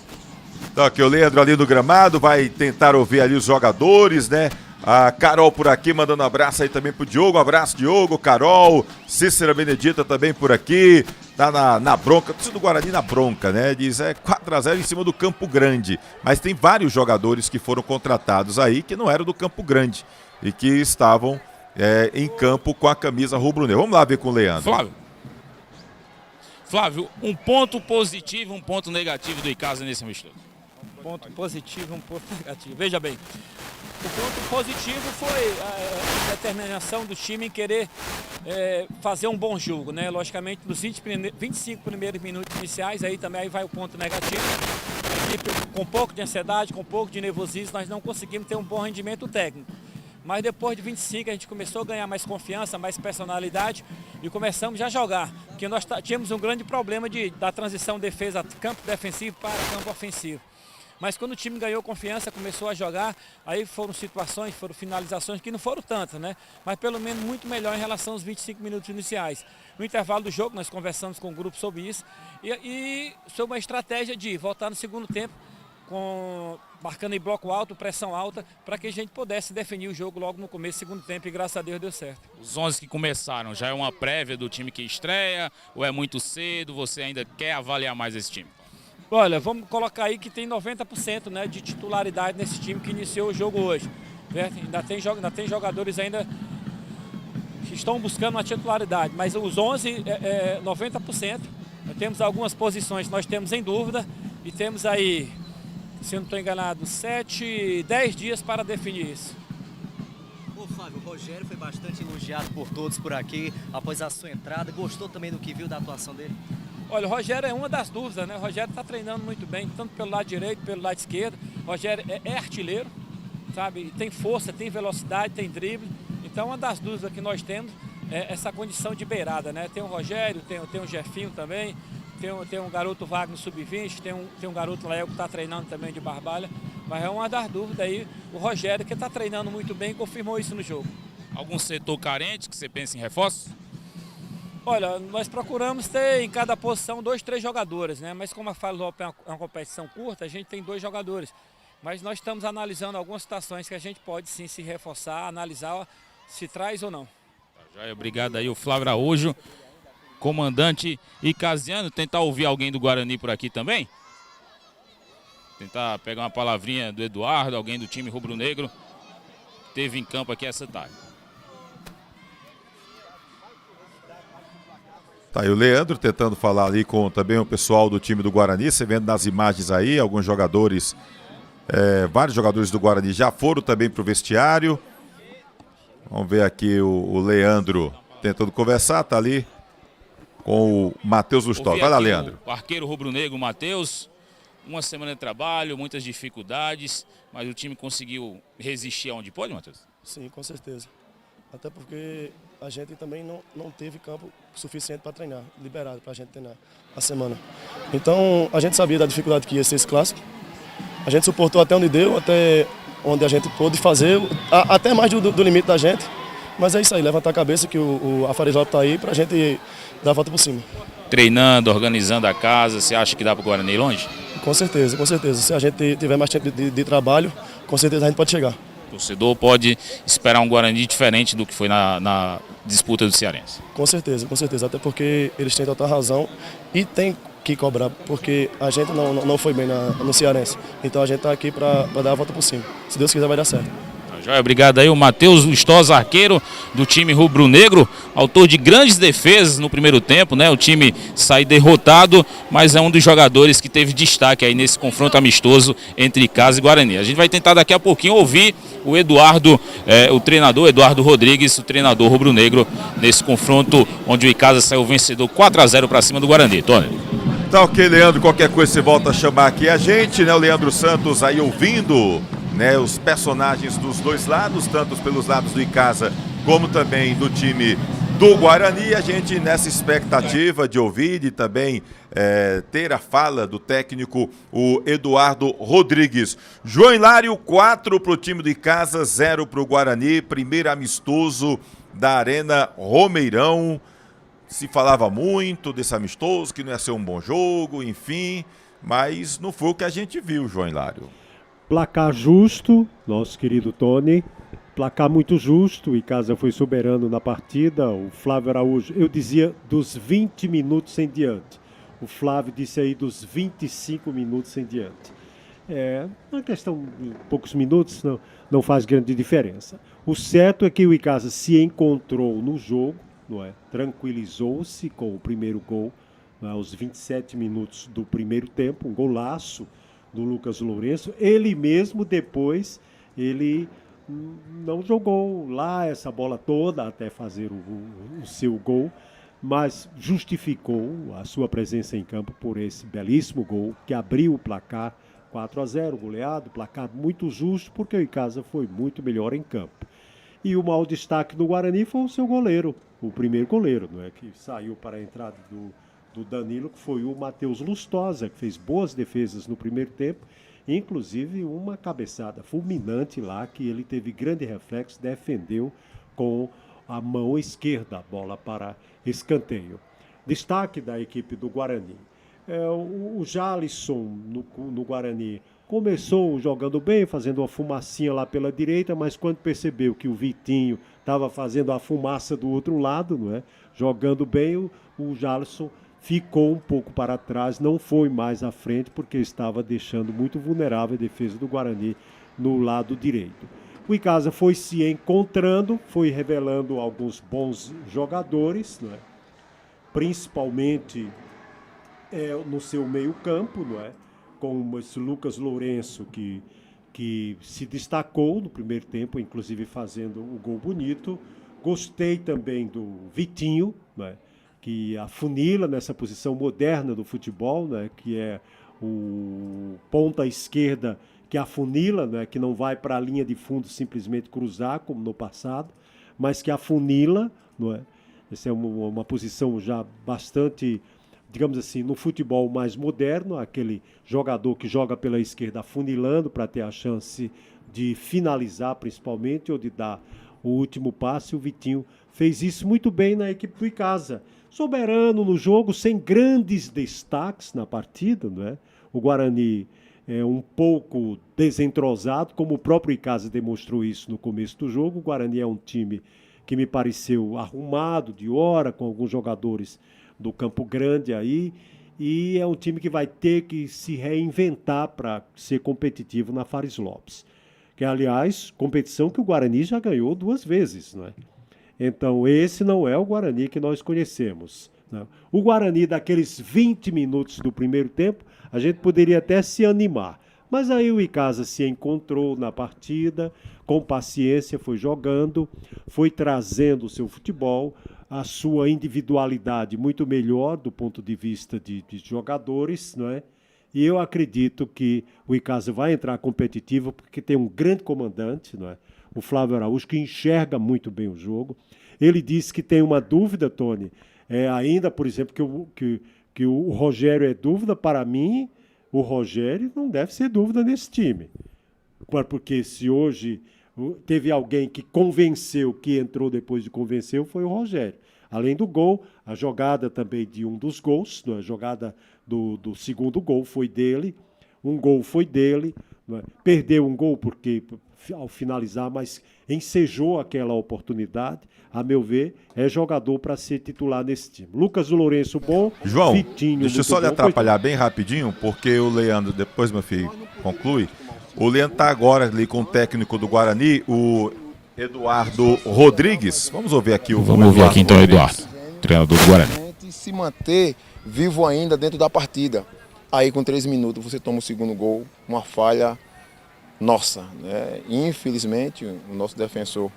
A: Então aqui o Leandro ali no gramado, vai tentar ouvir ali os jogadores, né? A Carol por aqui mandando um abraço aí também pro Diogo, um abraço Diogo, Carol, Cícera Benedita também por aqui, tá na bronca, do Guarani na bronca, né? Diz 4-0 em cima do Campo Grande, mas tem vários jogadores que foram contratados aí que não eram do Campo Grande e que estavam em campo com a camisa rubro-negra. Vamos lá ver com o Leandro.
C: Flávio, um ponto positivo, um ponto negativo do Icasa nesse amistoso.
I: Um ponto positivo, um ponto negativo. Veja bem, o ponto positivo foi a determinação do time em querer fazer um bom jogo, né? Logicamente, nos 25 primeiros minutos iniciais, aí também vai o ponto negativo. A equipe com um pouco de ansiedade, com um pouco de nervosismo, nós não conseguimos ter um bom rendimento técnico. Mas depois de 25 a gente começou a ganhar mais confiança, mais personalidade e começamos já a jogar. Porque nós tínhamos um grande problema da transição defesa, campo defensivo para campo ofensivo. Mas quando o time ganhou confiança, começou a jogar, aí foram situações, foram finalizações que não foram tantas, né? Mas pelo menos muito melhor em relação aos 25 minutos iniciais. No intervalo do jogo, nós conversamos com o grupo sobre isso e sobre uma estratégia de voltar no segundo tempo, marcando em bloco alto, pressão alta, para que a gente pudesse definir o jogo logo no começo do segundo tempo e graças a Deus deu certo.
C: Os 11 que começaram, já é uma prévia do time que estreia ou é muito cedo, você ainda quer avaliar mais esse time?
I: Olha, vamos colocar aí que tem 90%, né, de titularidade nesse time que iniciou o jogo hoje. Ainda tem jogadores ainda que estão buscando uma titularidade, mas os 11 90%. Nós temos algumas posições que nós temos em dúvida e temos aí, se eu não estou enganado, 10 dias para definir isso.
J: Ô Flávio, o Rogério foi bastante elogiado por todos por aqui após a sua entrada. Gostou também do que viu da atuação dele?
I: Olha, o Rogério é uma das dúvidas, né? O Rogério está treinando muito bem, tanto pelo lado direito, pelo lado esquerdo. Rogério é artilheiro, sabe? Tem força, tem velocidade, tem drible. Então, uma das dúvidas que nós temos é essa condição de beirada, né? Tem o Rogério, tem o Jefinho também, tem um garoto Wagner sub-20, tem um garoto Léo que está treinando também de Barbalha. Mas é uma das dúvidas aí, o Rogério, que está treinando muito bem, confirmou isso no jogo.
C: Algum setor carente que você pensa em reforço?
I: Olha, nós procuramos ter em cada posição 2, 3 jogadores, né? Mas como a Fala é uma competição curta, a gente tem 2 jogadores. Mas nós estamos analisando algumas situações que a gente pode sim se reforçar, analisar se traz ou não.
C: Obrigado aí, o Flávio Araújo, comandante Icasiano. Tentar ouvir alguém do Guarani por aqui também? Tentar pegar uma palavrinha do Eduardo, alguém do time rubro-negro. Teve em campo aqui essa tarde.
A: Tá aí o Leandro tentando falar ali com também o pessoal do time do Guarani. Você vendo nas imagens aí, alguns jogadores, vários jogadores do Guarani já foram também para o vestiário. Vamos ver aqui o Leandro tentando conversar, tá ali com o Matheus Lustosa. Vai lá, Leandro.
C: O arqueiro rubro-negro, Matheus, uma semana de trabalho, muitas dificuldades, mas o time conseguiu resistir aonde pode, Matheus?
K: Sim, com certeza. Até porque a gente também não teve campo suficiente para treinar, liberado para a gente treinar a semana. Então, a gente sabia da dificuldade que ia ser esse clássico. A gente suportou até onde deu, até onde a gente pôde fazer, até mais do limite da gente. Mas é isso aí, levantar a cabeça que a Fares Lopes está aí para a gente dar a volta por cima.
C: Treinando, organizando a casa, você acha que dá para o Guarani ir longe?
K: Com certeza, com certeza. Se a gente tiver mais tempo de trabalho, com certeza a gente pode chegar.
C: O torcedor pode esperar um Guarani diferente do que foi na disputa do Cearense.
K: Com certeza, até porque eles têm total razão e tem que cobrar, porque a gente não foi bem no Cearense. Então a gente está aqui para dar a volta por cima. Se Deus quiser vai dar certo.
C: Joia, obrigado aí o Matheus Lustosa, arqueiro do time rubro-negro, autor de grandes defesas no primeiro tempo, né? O time sai derrotado, mas é um dos jogadores que teve destaque aí nesse confronto amistoso entre Icasa e Guarani. A gente vai tentar daqui a pouquinho ouvir o Eduardo, o treinador Eduardo Rodrigues, o treinador rubro-negro, nesse confronto onde o Icasa saiu vencedor 4-0 para cima do Guarani. Tony.
A: Tá ok, Leandro, qualquer coisa você volta a chamar aqui a gente, né? O Leandro Santos aí ouvindo, né, os personagens dos dois lados, tanto pelos lados do Icasa como também do time do Guarani. A gente nessa expectativa de ouvir e também ter a fala do técnico, o Eduardo Rodrigues. João Hilário, 4 para o time do Icasa, 0 para o Guarani, primeiro amistoso da Arena Romeirão. Se falava muito desse amistoso, que não ia ser um bom jogo, enfim, mas não foi o que a gente viu, João Hilário.
B: Placar justo, nosso querido Tony, placar muito justo, o Icasa foi soberano na partida, o Flávio Araújo, eu dizia dos 20 minutos em diante, o Flávio disse aí dos 25 minutos em diante. Uma questão de poucos minutos não faz grande diferença. O certo é que o Icasa se encontrou no jogo, não é? Tranquilizou-se com o primeiro gol, aos 27 minutos do primeiro tempo, um golaço do Lucas Lourenço. Ele mesmo depois, ele não jogou lá essa bola toda até fazer o seu gol, mas justificou a sua presença em campo por esse belíssimo gol que abriu o placar 4-0, goleado, placar muito justo, porque o Icasa foi muito melhor em campo. E o maior destaque do Guarani foi o seu goleiro, o primeiro goleiro, não é, que saiu para a entrada do Danilo, que foi o Matheus Lustosa, que fez boas defesas no primeiro tempo, inclusive uma cabeçada fulminante lá, que ele teve grande reflexo, defendeu com a mão esquerda a bola para escanteio. Destaque da equipe do Guarani. O Jalisson no Guarani começou jogando bem, fazendo uma fumacinha lá pela direita, mas quando percebeu que o Vitinho estava fazendo a fumaça do outro lado, não é? Jogando bem, o Jalisson ficou um pouco para trás, não foi mais à frente, porque estava deixando muito vulnerável a defesa do Guarani no lado direito. O Icasa foi se encontrando, foi revelando alguns bons jogadores, não é? Principalmente no seu meio campo, não é? Com esse Lucas Lourenço, que se destacou no primeiro tempo, inclusive fazendo o gol bonito. Gostei também do Vitinho, né, que afunila nessa posição moderna do futebol, né, que é o ponta esquerda que afunila, né, que não vai para a linha de fundo simplesmente cruzar, como no passado, mas que afunila, não é? Essa é uma posição já bastante, digamos assim, no futebol mais moderno, aquele jogador que joga pela esquerda afunilando para ter a chance de finalizar principalmente, ou de dar o último passe. O Vitinho fez isso muito bem na equipe do Icasa. Soberano no jogo, sem grandes destaques na partida, não é? O Guarani é um pouco desentrosado, como o próprio Icasa demonstrou isso no começo do jogo. O Guarani é um time que me pareceu arrumado de hora, com alguns jogadores do Campo Grande aí, e é um time que vai ter que se reinventar para ser competitivo na Fares Lopes. Que, aliás, competição que o Guarani já ganhou 2 vezes, não é? Então, esse não é o Guarani que nós conhecemos, né? O Guarani, daqueles 20 minutos do primeiro tempo, a gente poderia até se animar. Mas aí o Icasa se encontrou na partida, com paciência, foi jogando, foi trazendo o seu futebol, a sua individualidade muito melhor do ponto de vista de jogadores, não é? E eu acredito que o Icasa vai entrar competitivo porque tem um grande comandante, não é? O Flávio Araújo, que enxerga muito bem o jogo. Ele disse que tem uma dúvida, Tony, ainda, por exemplo, que o Rogério é dúvida. Para mim, o Rogério não deve ser dúvida nesse time. Porque se hoje teve alguém que convenceu, que entrou depois de convencer, foi o Rogério. Além do gol, a jogada também de um dos gols, a jogada do segundo gol foi dele, um gol foi dele, perdeu um gol porque ao finalizar, mas ensejou aquela oportunidade. A meu ver, é jogador para ser titular nesse time. Lucas do Lourenço bom,
A: João,
B: Vitinho,
A: deixa eu só lhe
B: bom,
A: atrapalhar bem rapidinho, porque o Leandro, depois meu filho conclui, o Leandro está agora ali com o técnico do Guarani, o Eduardo Rodrigues. Vamos ouvir aqui o
L: Vamos ouvir aqui então o Eduardo, treinador do Guarani.
M: Se manter vivo ainda dentro da partida. Aí com 3 minutos você toma o segundo gol, uma falha nossa, né? Infelizmente o nosso defensor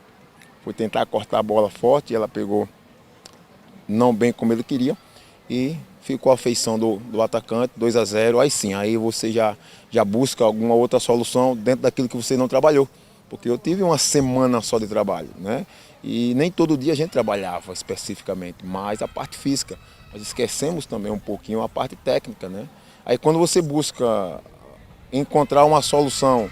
M: foi tentar cortar a bola forte e ela pegou não bem como ele queria e ficou a feição do atacante, 2-0. Aí sim, aí você já busca alguma outra solução dentro daquilo que você não trabalhou. Porque eu tive uma semana só de trabalho, né? E nem todo dia a gente trabalhava especificamente, mas a parte física. Nós esquecemos também um pouquinho a parte técnica, né? Aí quando você busca encontrar uma solução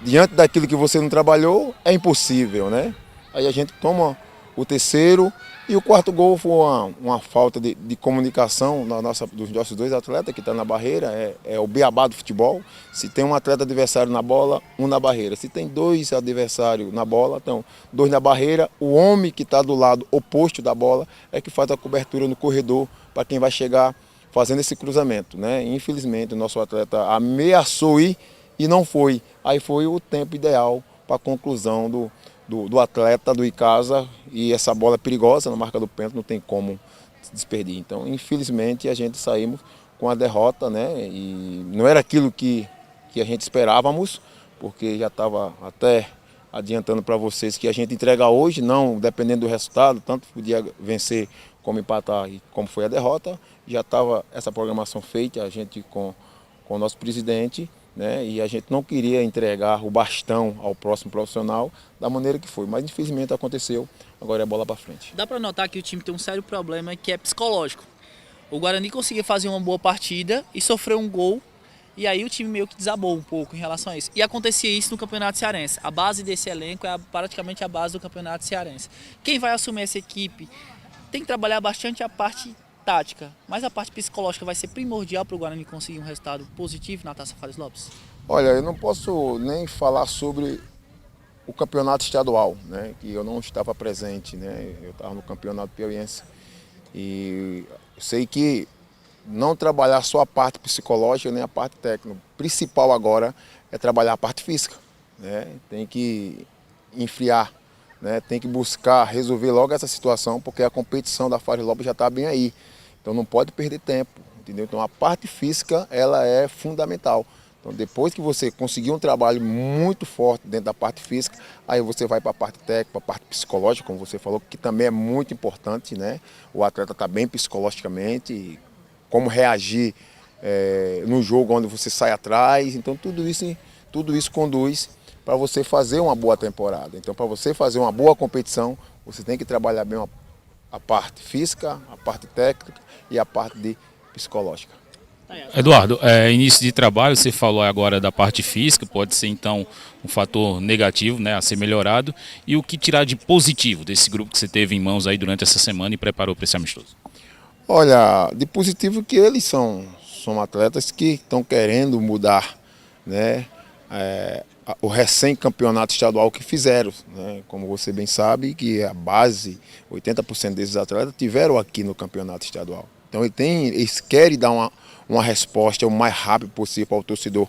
M: diante daquilo que você não trabalhou, é impossível, né? Aí a gente toma o terceiro e o quarto gol foi uma falta de comunicação dos nossos 2 atletas que estão na barreira, é o beabá do futebol. Se tem um atleta adversário na bola, um na barreira. Se tem 2 adversários na bola, então 2 na barreira, o homem que está do lado oposto da bola é que faz a cobertura no corredor para quem vai chegar fazendo esse cruzamento, né? Infelizmente o nosso atleta ameaçou ir e não foi. Aí foi o tempo ideal para a conclusão do atleta do Icasa, e essa bola é perigosa na marca do pênalti, não tem como se desperdir. Então, infelizmente, a gente saímos com a derrota, né? E não era aquilo que a gente esperávamos, porque já estava até adiantando para vocês que a gente entrega hoje, não dependendo do resultado, tanto podia vencer como empatar, e como foi a derrota, já estava essa programação feita, a gente com o nosso presidente, né? E a gente não queria entregar o bastão ao próximo profissional da maneira que foi, mas infelizmente aconteceu, agora é bola para frente.
N: Dá para notar que o time tem um sério problema que é psicológico. O Guarani conseguia fazer uma boa partida e sofreu um gol, e aí o time meio que desabou um pouco em relação a isso. E acontecia isso no Campeonato Cearense. A base desse elenco é praticamente a base do Campeonato Cearense. Quem vai assumir essa equipe tem que trabalhar bastante a parte tática, mas a parte psicológica vai ser primordial para o Guarani conseguir um resultado positivo na Taça Fares Lopes?
M: Olha, eu não posso nem falar sobre o campeonato estadual, né, que eu não estava presente, né, eu estava no campeonato piauiense e sei que não trabalhar só a parte psicológica nem a parte técnica, o principal agora é trabalhar a parte física, né, tem que enfriar, né, tem que buscar resolver logo essa situação, porque a competição da Fares Lopes já está bem aí. Então não pode perder tempo, entendeu? Então a parte física ela é fundamental. Então depois que você conseguir um trabalho muito forte dentro da parte física, aí você vai para a parte técnica, para a parte psicológica, como você falou, que também é muito importante, né? O atleta está bem psicologicamente, como reagir no jogo onde você sai atrás. Então tudo isso tudo isso conduz para você fazer uma boa temporada. Então, para você fazer uma boa competição, você tem que trabalhar bem a parte física, a parte técnica e a parte psicológica.
L: Eduardo, início de trabalho, você falou agora da parte física, pode ser então um fator negativo, né, a ser melhorado. E o que tirar de positivo desse grupo que você teve em mãos aí durante essa semana e preparou para esse amistoso?
M: Olha, de positivo que eles são atletas que estão querendo mudar, né, o recém-campeonato estadual que fizeram, né? Como você bem sabe, que a base, 80% desses atletas tiveram aqui no campeonato estadual. Então eles querem dar uma resposta o mais rápido possível ao torcedor,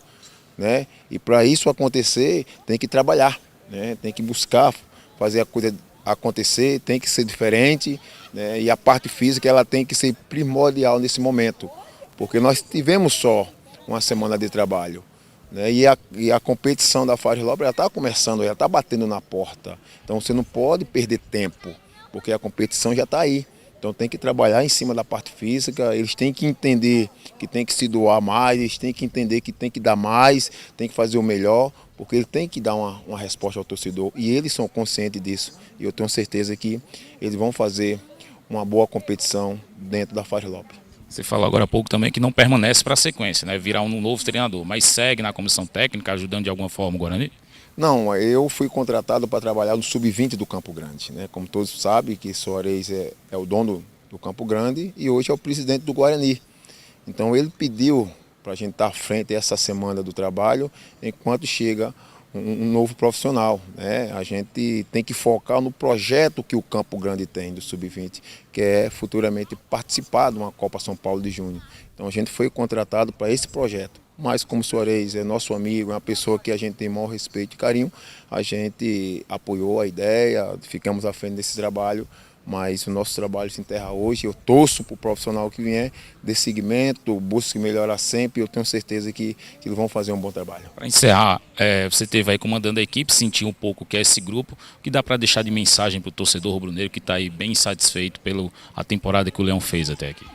M: né? E para isso acontecer, tem que trabalhar, né? Tem que buscar fazer a coisa acontecer, tem que ser diferente, né? E a parte física ela tem que ser primordial nesse momento, porque nós tivemos só uma semana de trabalho, né? E a competição da Fares Lopes já está começando, já está batendo na porta. Então você não pode perder tempo, porque a competição já está aí. Então tem que trabalhar em cima da parte física, eles têm que entender que tem que se doar mais, eles têm que entender que tem que dar mais, tem que fazer o melhor, porque ele tem que dar uma resposta ao torcedor e eles são conscientes disso. E eu tenho certeza que eles vão fazer uma boa competição dentro da Fares Lopes.
L: Você falou agora há pouco também que não permanece para a sequência, né? Virar um novo treinador, mas segue na comissão técnica ajudando de alguma forma o Guarani?
M: Não, eu fui contratado para trabalhar no Sub-20 do Campo Grande, né? Como todos sabem que Soares é o dono do Campo Grande e hoje é o presidente do Guarani. Então ele pediu para a gente estar à frente essa semana do trabalho enquanto chega um novo profissional, né? A gente tem que focar no projeto que o Campo Grande tem do Sub-20, que é futuramente participar de uma Copa São Paulo de Junho. Então a gente foi contratado para esse projeto. Mas como o Soares é nosso amigo, é uma pessoa que a gente tem maior respeito e carinho, a gente apoiou a ideia, ficamos à frente desse trabalho, mas o nosso trabalho se enterra hoje. Eu torço para o profissional que vier desse segmento, busque melhorar sempre, eu tenho certeza que eles vão fazer um bom trabalho.
L: Para encerrar, você esteve aí comandando a equipe, sentiu um pouco o que é esse grupo, o que dá para deixar de mensagem para o torcedor rubro-negro que está aí bem satisfeito pela temporada que o Leão fez até aqui?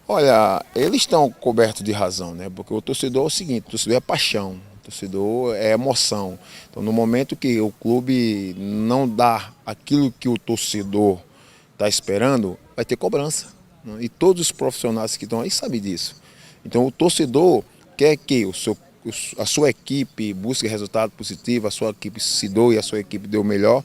M: Olha, eles estão cobertos de razão, né? Porque o torcedor é o seguinte, o torcedor é paixão, o torcedor é emoção. Então no momento que o clube não dá aquilo que o torcedor está esperando, vai ter cobrança, né? E todos os profissionais que estão aí sabem disso. Então o torcedor quer que a sua equipe busque resultado positivo, a sua equipe se doe, a sua equipe dê o melhor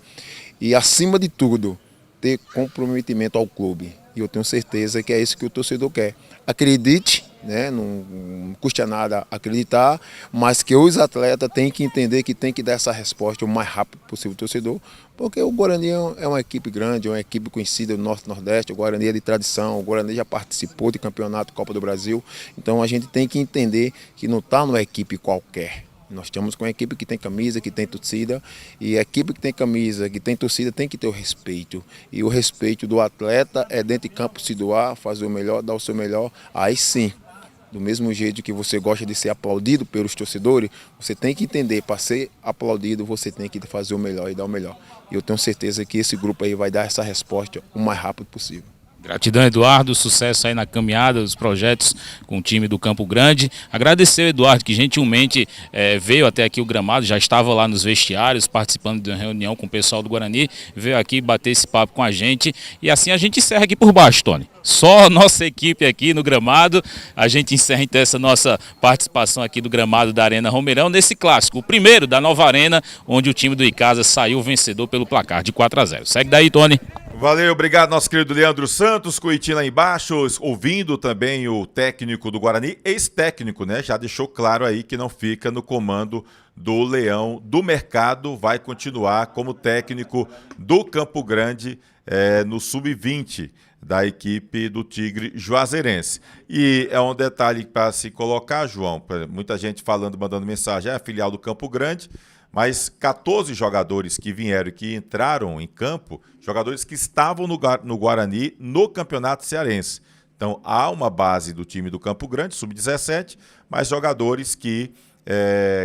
M: e acima de tudo ter comprometimento ao clube. E eu tenho certeza que é isso que o torcedor quer. Acredite, né? Não custa nada acreditar, mas que os atletas têm que entender que tem que dar essa resposta o mais rápido possível ao torcedor, porque o Guarani é uma equipe grande, é uma equipe conhecida do Norte e Nordeste, o Guarani é de tradição, o Guarani já participou de campeonato Copa do Brasil, então a gente tem que entender que não está numa equipe qualquer. Nós estamos com uma equipe que tem camisa, que tem torcida, e a equipe que tem camisa, que tem torcida, tem que ter o respeito. E o respeito do atleta é dentro de campo se doar, fazer o melhor, dar o seu melhor. Aí sim, do mesmo jeito que você gosta de ser aplaudido pelos torcedores, você tem que entender, para ser aplaudido, você tem que fazer o melhor e dar o melhor. E eu tenho certeza que esse grupo aí vai dar essa resposta o mais rápido possível.
L: Gratidão, Eduardo, sucesso aí na caminhada dos projetos com o time do Campo Grande. Agradecer o Eduardo, que gentilmente veio até aqui o gramado, já estava lá nos vestiários, participando de uma reunião com o pessoal do Guarani, veio aqui bater esse papo com a gente e assim a gente encerra aqui por baixo, Tony. Só a nossa equipe aqui no gramado, a gente encerra então essa nossa participação aqui do gramado da Arena Romeirão, nesse clássico, o primeiro da nova arena, onde o time do Icasa saiu vencedor pelo placar de 4-0. Segue daí, Tony.
A: Valeu, obrigado nosso querido Leandro Santos, Coitinho lá embaixo, ouvindo também o técnico do Guarani, ex-técnico, né? Já deixou claro aí que não fica no comando do Leão do Mercado, vai continuar como técnico do Campo Grande no Sub-20 da equipe do Tigre Juazeirense. E é um detalhe para se colocar, João, muita gente falando, mandando mensagem, é filial do Campo Grande, mas 14 jogadores que vieram e que entraram em campo, jogadores que estavam no Guarani no Campeonato Cearense. Então há uma base do time do Campo Grande, Sub-17, mas jogadores que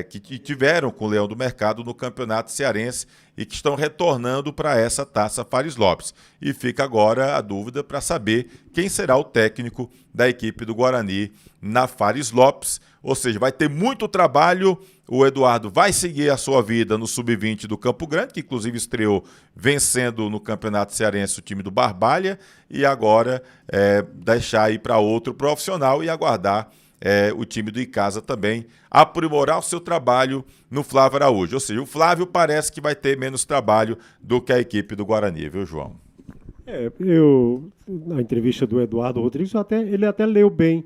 A: que tiveram com o Leão do Mercado no Campeonato Cearense e que estão retornando para essa Taça Fares Lopes. E fica agora a dúvida para saber quem será o técnico da equipe do Guarani na Fares Lopes. Ou seja, vai ter muito trabalho. O Eduardo vai seguir a sua vida no Sub-20 do Campo Grande, que inclusive estreou vencendo no Campeonato Cearense o time do Barbalha, e agora deixar ir para outro profissional e aguardar o time do Icasa também aprimorar o seu trabalho no Flávio Araújo. Ou seja, o Flávio parece que vai ter menos trabalho do que a equipe do Guarani, viu, João?
B: Na entrevista do Eduardo Rodrigues, ele até leu bem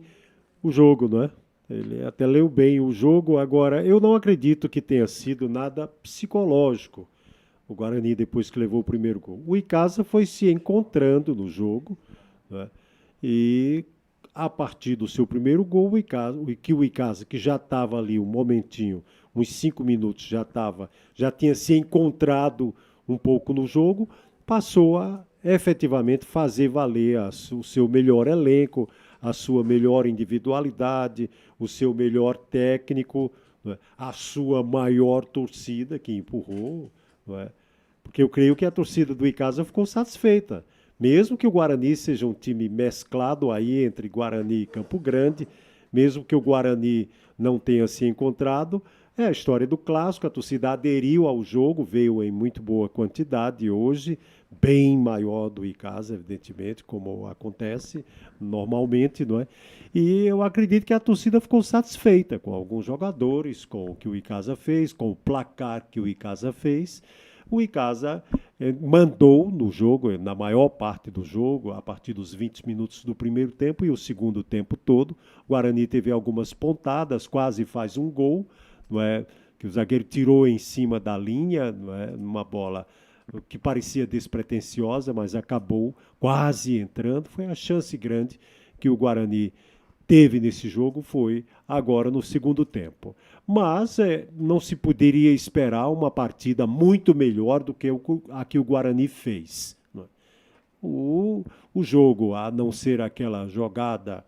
B: o jogo, não é? Ele até leu bem o jogo. Agora, eu não acredito que tenha sido nada psicológico o Guarani depois que levou o primeiro gol. O Icasa foi se encontrando no jogo, né? E a partir do seu primeiro gol, o Icasa, que já estava ali um momentinho, uns 5 minutos, já tinha se encontrado um pouco no jogo, passou a efetivamente fazer valer o seu melhor elenco, a sua melhor individualidade, o seu melhor técnico, não é? A sua maior torcida que empurrou, não é? Porque eu creio que a torcida do Icasa ficou satisfeita. Mesmo que o Guarani seja um time mesclado aí entre Guarani e Campo Grande, mesmo que o Guarani não tenha se encontrado, é a história do clássico, a torcida aderiu ao jogo, veio em muito boa quantidade hoje, bem maior do Icasa, evidentemente, como acontece normalmente, não é? E eu acredito que a torcida ficou satisfeita com alguns jogadores, com o que o Icasa fez, com o placar que o Icasa fez. O Icasa mandou no jogo, na maior parte do jogo, a partir dos 20 minutos do primeiro tempo e o segundo tempo todo. O Guarani teve algumas pontadas, quase faz um gol, não é? Que o zagueiro tirou em cima da linha, não é? Numa bola que parecia despretensiosa, mas acabou quase entrando. Foi a chance grande que o Guarani teve nesse jogo, foi agora no segundo tempo. Mas não se poderia esperar uma partida muito melhor do que a que o Guarani fez. Não é? O jogo, a não ser aquela jogada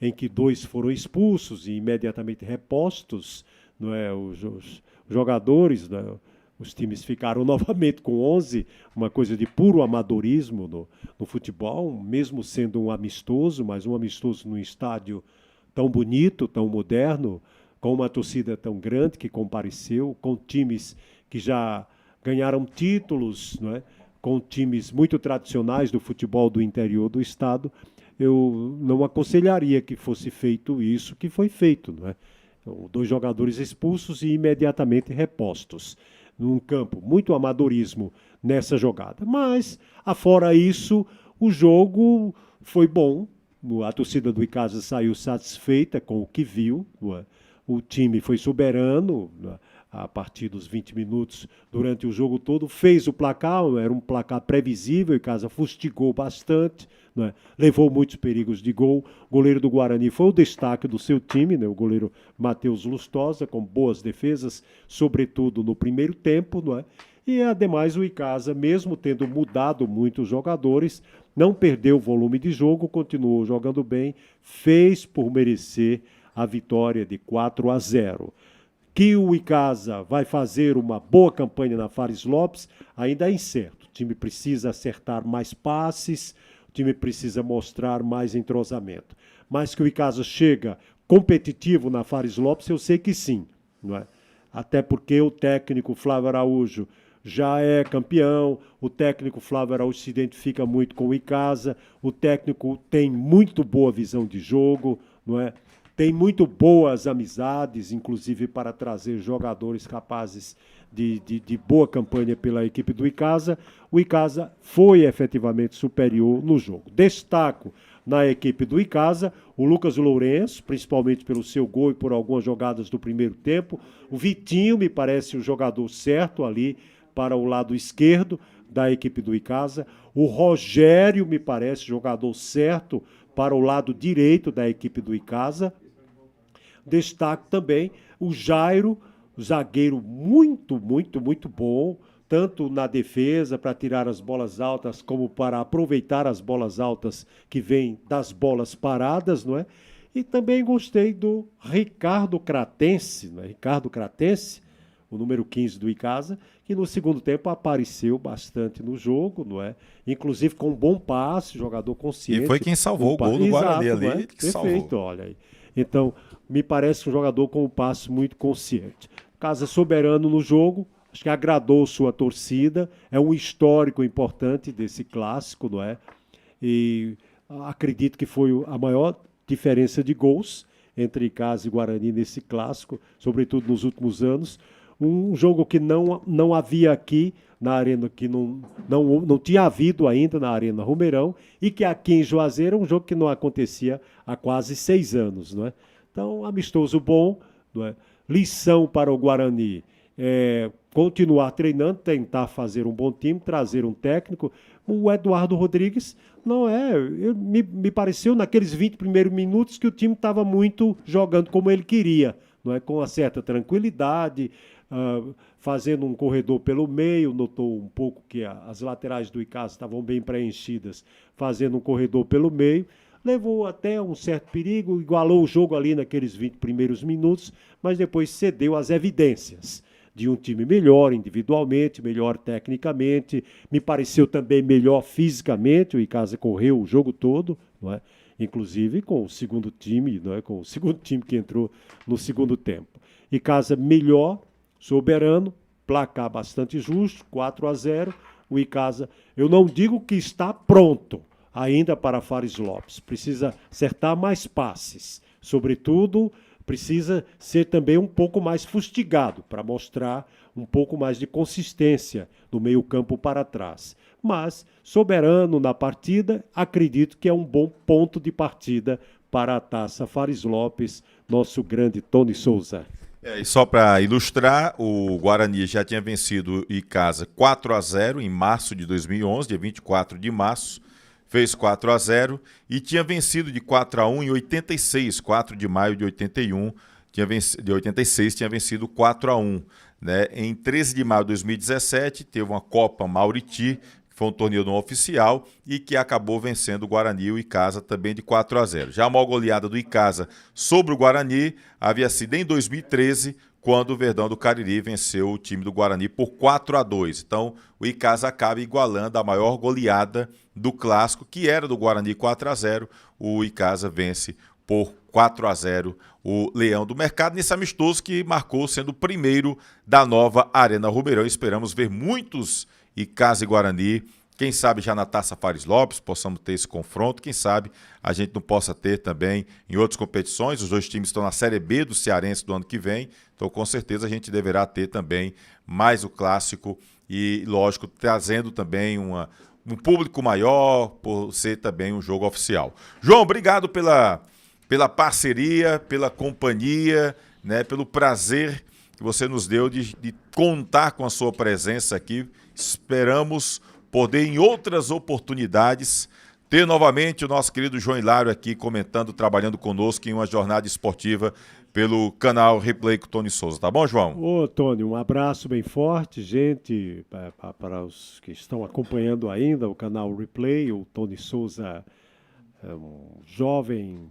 B: em que 2 foram expulsos e imediatamente repostos, não é? Os jogadores, não é? Os times ficaram novamente com 11, uma coisa de puro amadorismo no futebol, mesmo sendo um amistoso, mas um amistoso num estádio tão bonito, tão moderno, com uma torcida tão grande que compareceu, com times que já ganharam títulos, não é? Com times muito tradicionais do futebol do interior do estado. Eu não aconselharia que fosse feito isso que foi feito, não é? Então, 2 jogadores expulsos e imediatamente repostos. Num campo, muito amadorismo nessa jogada. Mas, afora isso, o jogo foi bom. A torcida do Icasa saiu satisfeita com o que viu. O time foi soberano a partir dos 20 minutos durante o jogo todo. Fez o placar, era um placar previsível. O Icasa fustigou bastante, né? Levou muitos perigos de gol. O goleiro do Guarani foi o destaque do seu time, né? O goleiro Matheus Lustosa, com boas defesas, sobretudo no primeiro tempo, né? E, ademais, o Icasa, mesmo tendo mudado muito os jogadores, não perdeu o volume de jogo, continuou jogando bem, fez por merecer a vitória de 4-0. Que o Icasa vai fazer uma boa campanha na Fares Lopes, ainda é incerto. O time precisa acertar mais passes, o time precisa mostrar mais entrosamento. Mas que o Icasa chega competitivo na Fares Lopes, eu sei que sim, não é? Até porque o técnico Flávio Araújo já é campeão, o técnico Flávio Araújo se identifica muito com o Icasa, o técnico tem muito boa visão de jogo, não é? Tem muito boas amizades, inclusive para trazer jogadores capazes de boa campanha pela equipe do Icasa. O Icasa foi efetivamente superior no jogo. Destaco na equipe do Icasa o Lucas Lourenço, principalmente pelo seu gol e por algumas jogadas do primeiro tempo. O Vitinho me parece o jogador certo ali para o lado esquerdo da equipe do Icasa. O Rogério me parece jogador certo para o lado direito da equipe do Icasa. Destaco também o Jairo, zagueiro muito bom, tanto na defesa para tirar as bolas altas, como para aproveitar as bolas altas que vêm das bolas paradas, não é? E também gostei do Ricardo Cratense, né? Ricardo Cratense, o número 15 do Icasa, que no segundo tempo apareceu bastante no jogo, não é? Inclusive com um bom passe, jogador consciente.
A: E foi quem salvou o gol do Guarani ali.
B: Não é? Perfeito, olha aí. Então, me parece um jogador com um passe muito consciente. Icasa soberano no jogo, acho que agradou sua torcida, é um histórico importante desse clássico, não é? E acredito que foi a maior diferença de gols entre Icasa e Guarani nesse clássico, sobretudo nos últimos anos. Um jogo que não havia aqui na Arena, que não tinha havido ainda na Arena Romeirão, e que aqui em Juazeiro é um jogo que não acontecia há quase 6 anos. Não é? Então, amistoso bom, não é? Lição para o Guarani. Continuar treinando, tentar fazer um bom time, trazer um técnico. O Eduardo Rodrigues me pareceu naqueles 20 primeiros minutos que o time estava muito jogando como ele queria, não é? Com uma certa tranquilidade, fazendo um corredor pelo meio, notou um pouco que as laterais do Icasa estavam bem preenchidas, fazendo um corredor pelo meio, levou até um certo perigo, igualou o jogo ali naqueles 20 primeiros minutos, mas depois cedeu às evidências de um time melhor individualmente, melhor tecnicamente, me pareceu também melhor fisicamente, o Icasa correu o jogo todo, não é? Inclusive com o segundo time, não é? Com o segundo time que entrou no segundo tempo. Icasa melhor, soberano, placar bastante justo, 4-0, o Icasa, eu não digo que está pronto ainda para Fares Lopes, precisa acertar mais passes, sobretudo precisa ser também um pouco mais fustigado para mostrar um pouco mais de consistência no meio-campo para trás. Mas, soberano na partida, acredito que é um bom ponto de partida para a Taça Fares Lopes, nosso grande Tony Souza.
A: E só para ilustrar, o Guarani já tinha vencido o Icasa 4-0 em março de 2011, dia 24 de março. Fez 4-0 e tinha vencido de 4-1 em 86, 4 de maio de 81, de 86 tinha vencido 4-1. Né? Em 13 de maio de 2017 teve uma Copa Mauriti, que foi um torneio não oficial e que acabou vencendo o Guarani e o Icasa também de 4-0. Já a maior goleada do Icasa sobre o Guarani havia sido em 2013, quando o Verdão do Cariri venceu o time do Guarani por 4-2. Então, o Icasa acaba igualando a maior goleada do clássico, que era do Guarani 4-0. O Icasa vence por 4-0 o Leão do Mercado, nesse amistoso que marcou sendo o primeiro da nova Arena Romeirão. Esperamos ver muitos Icasa e Guarani, quem sabe já na Taça Fares Lopes possamos ter esse confronto, quem sabe a gente não possa ter também em outras competições. Os dois times estão na Série B do Cearense do ano que vem, então com certeza a gente deverá ter também mais o clássico e, lógico, trazendo também um público maior por ser também um jogo oficial. João, obrigado pela parceria, pela companhia, né, pelo prazer que você nos deu de contar com a sua presença aqui. Esperamos poder, em outras oportunidades, ter novamente o nosso querido João Hilário aqui comentando, trabalhando conosco em uma jornada esportiva pelo canal Replay com o Tony Souza. Tá bom, João?
B: Ô, Tony, um abraço bem forte, gente, para os que estão acompanhando ainda o canal Replay. O Tony Souza é um jovem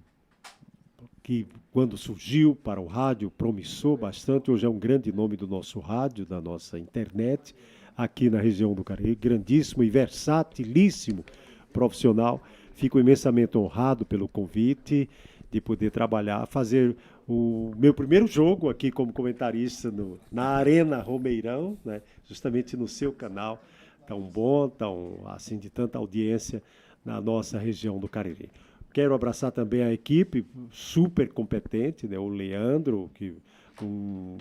B: que, quando surgiu para o rádio, promissor bastante. Hoje é um grande nome do nosso rádio, da nossa internet, aqui na região do Cariri, grandíssimo e versatilíssimo profissional. Fico imensamente honrado pelo convite de poder trabalhar, fazer o meu primeiro jogo aqui como comentarista na Arena Romeirão, né, justamente no seu canal, tão bom, tão assim, de tanta audiência na nossa região do Cariri. Quero abraçar também a equipe super competente, né, o Leandro, que um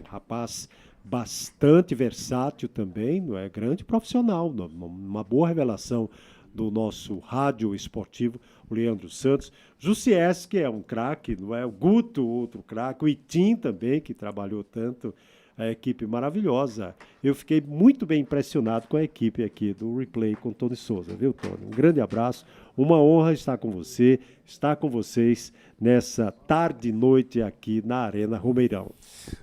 B: rapaz bastante versátil também, não é? Grande profissional, uma boa revelação do nosso rádio esportivo, o Leandro Santos. Jussies, que é um craque, não é? O Guto, outro craque, o Itim também, que trabalhou tanto, a equipe maravilhosa. Eu fiquei muito bem impressionado com a equipe aqui do Replay com Tony Souza, viu, Tony? Um grande abraço, uma honra estar com você, estar com vocês nessa tarde e noite aqui na Arena Romeirão.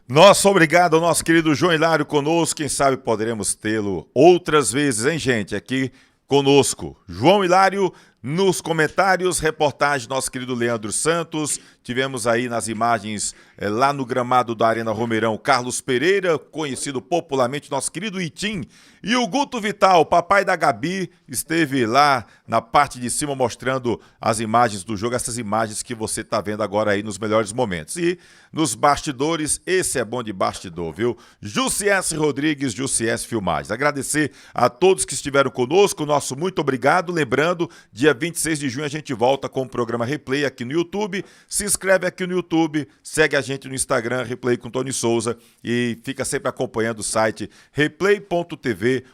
A: Nosso obrigado ao nosso querido João Hilário conosco, quem sabe poderemos tê-lo outras vezes, hein, gente, aqui conosco. João Hilário, Nos comentários, reportagem do nosso querido Leandro Santos. Tivemos aí nas imagens, lá no gramado da Arena Romeirão, Carlos Pereira, conhecido popularmente nosso querido Itim. E o Guto Vital, papai da Gabi, esteve lá na parte de cima mostrando as imagens do jogo, essas imagens que você está vendo agora aí nos melhores momentos. E nos bastidores, esse é bom de bastidor, viu? Jussiesse Rodrigues, Jussiesse Filmagens. Agradecer a todos que estiveram conosco, nosso muito obrigado. Lembrando, dia 26 de junho a gente volta com o programa Replay aqui no YouTube. Se inscreve aqui no YouTube, segue a gente no Instagram, Replay com Tony Souza, e fica sempre acompanhando o site replay.tv.br.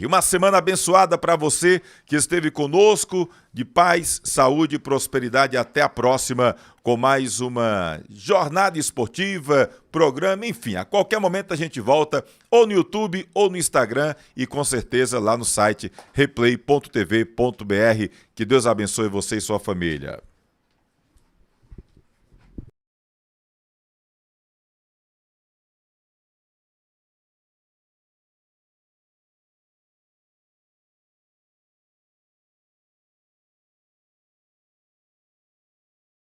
A: Uma semana abençoada para você que esteve conosco, de paz, saúde e prosperidade. Até a próxima com mais uma jornada esportiva, programa, enfim, a qualquer momento a gente volta ou no YouTube ou no Instagram e com certeza lá no site replay.tv.br. Que Deus abençoe você e sua família.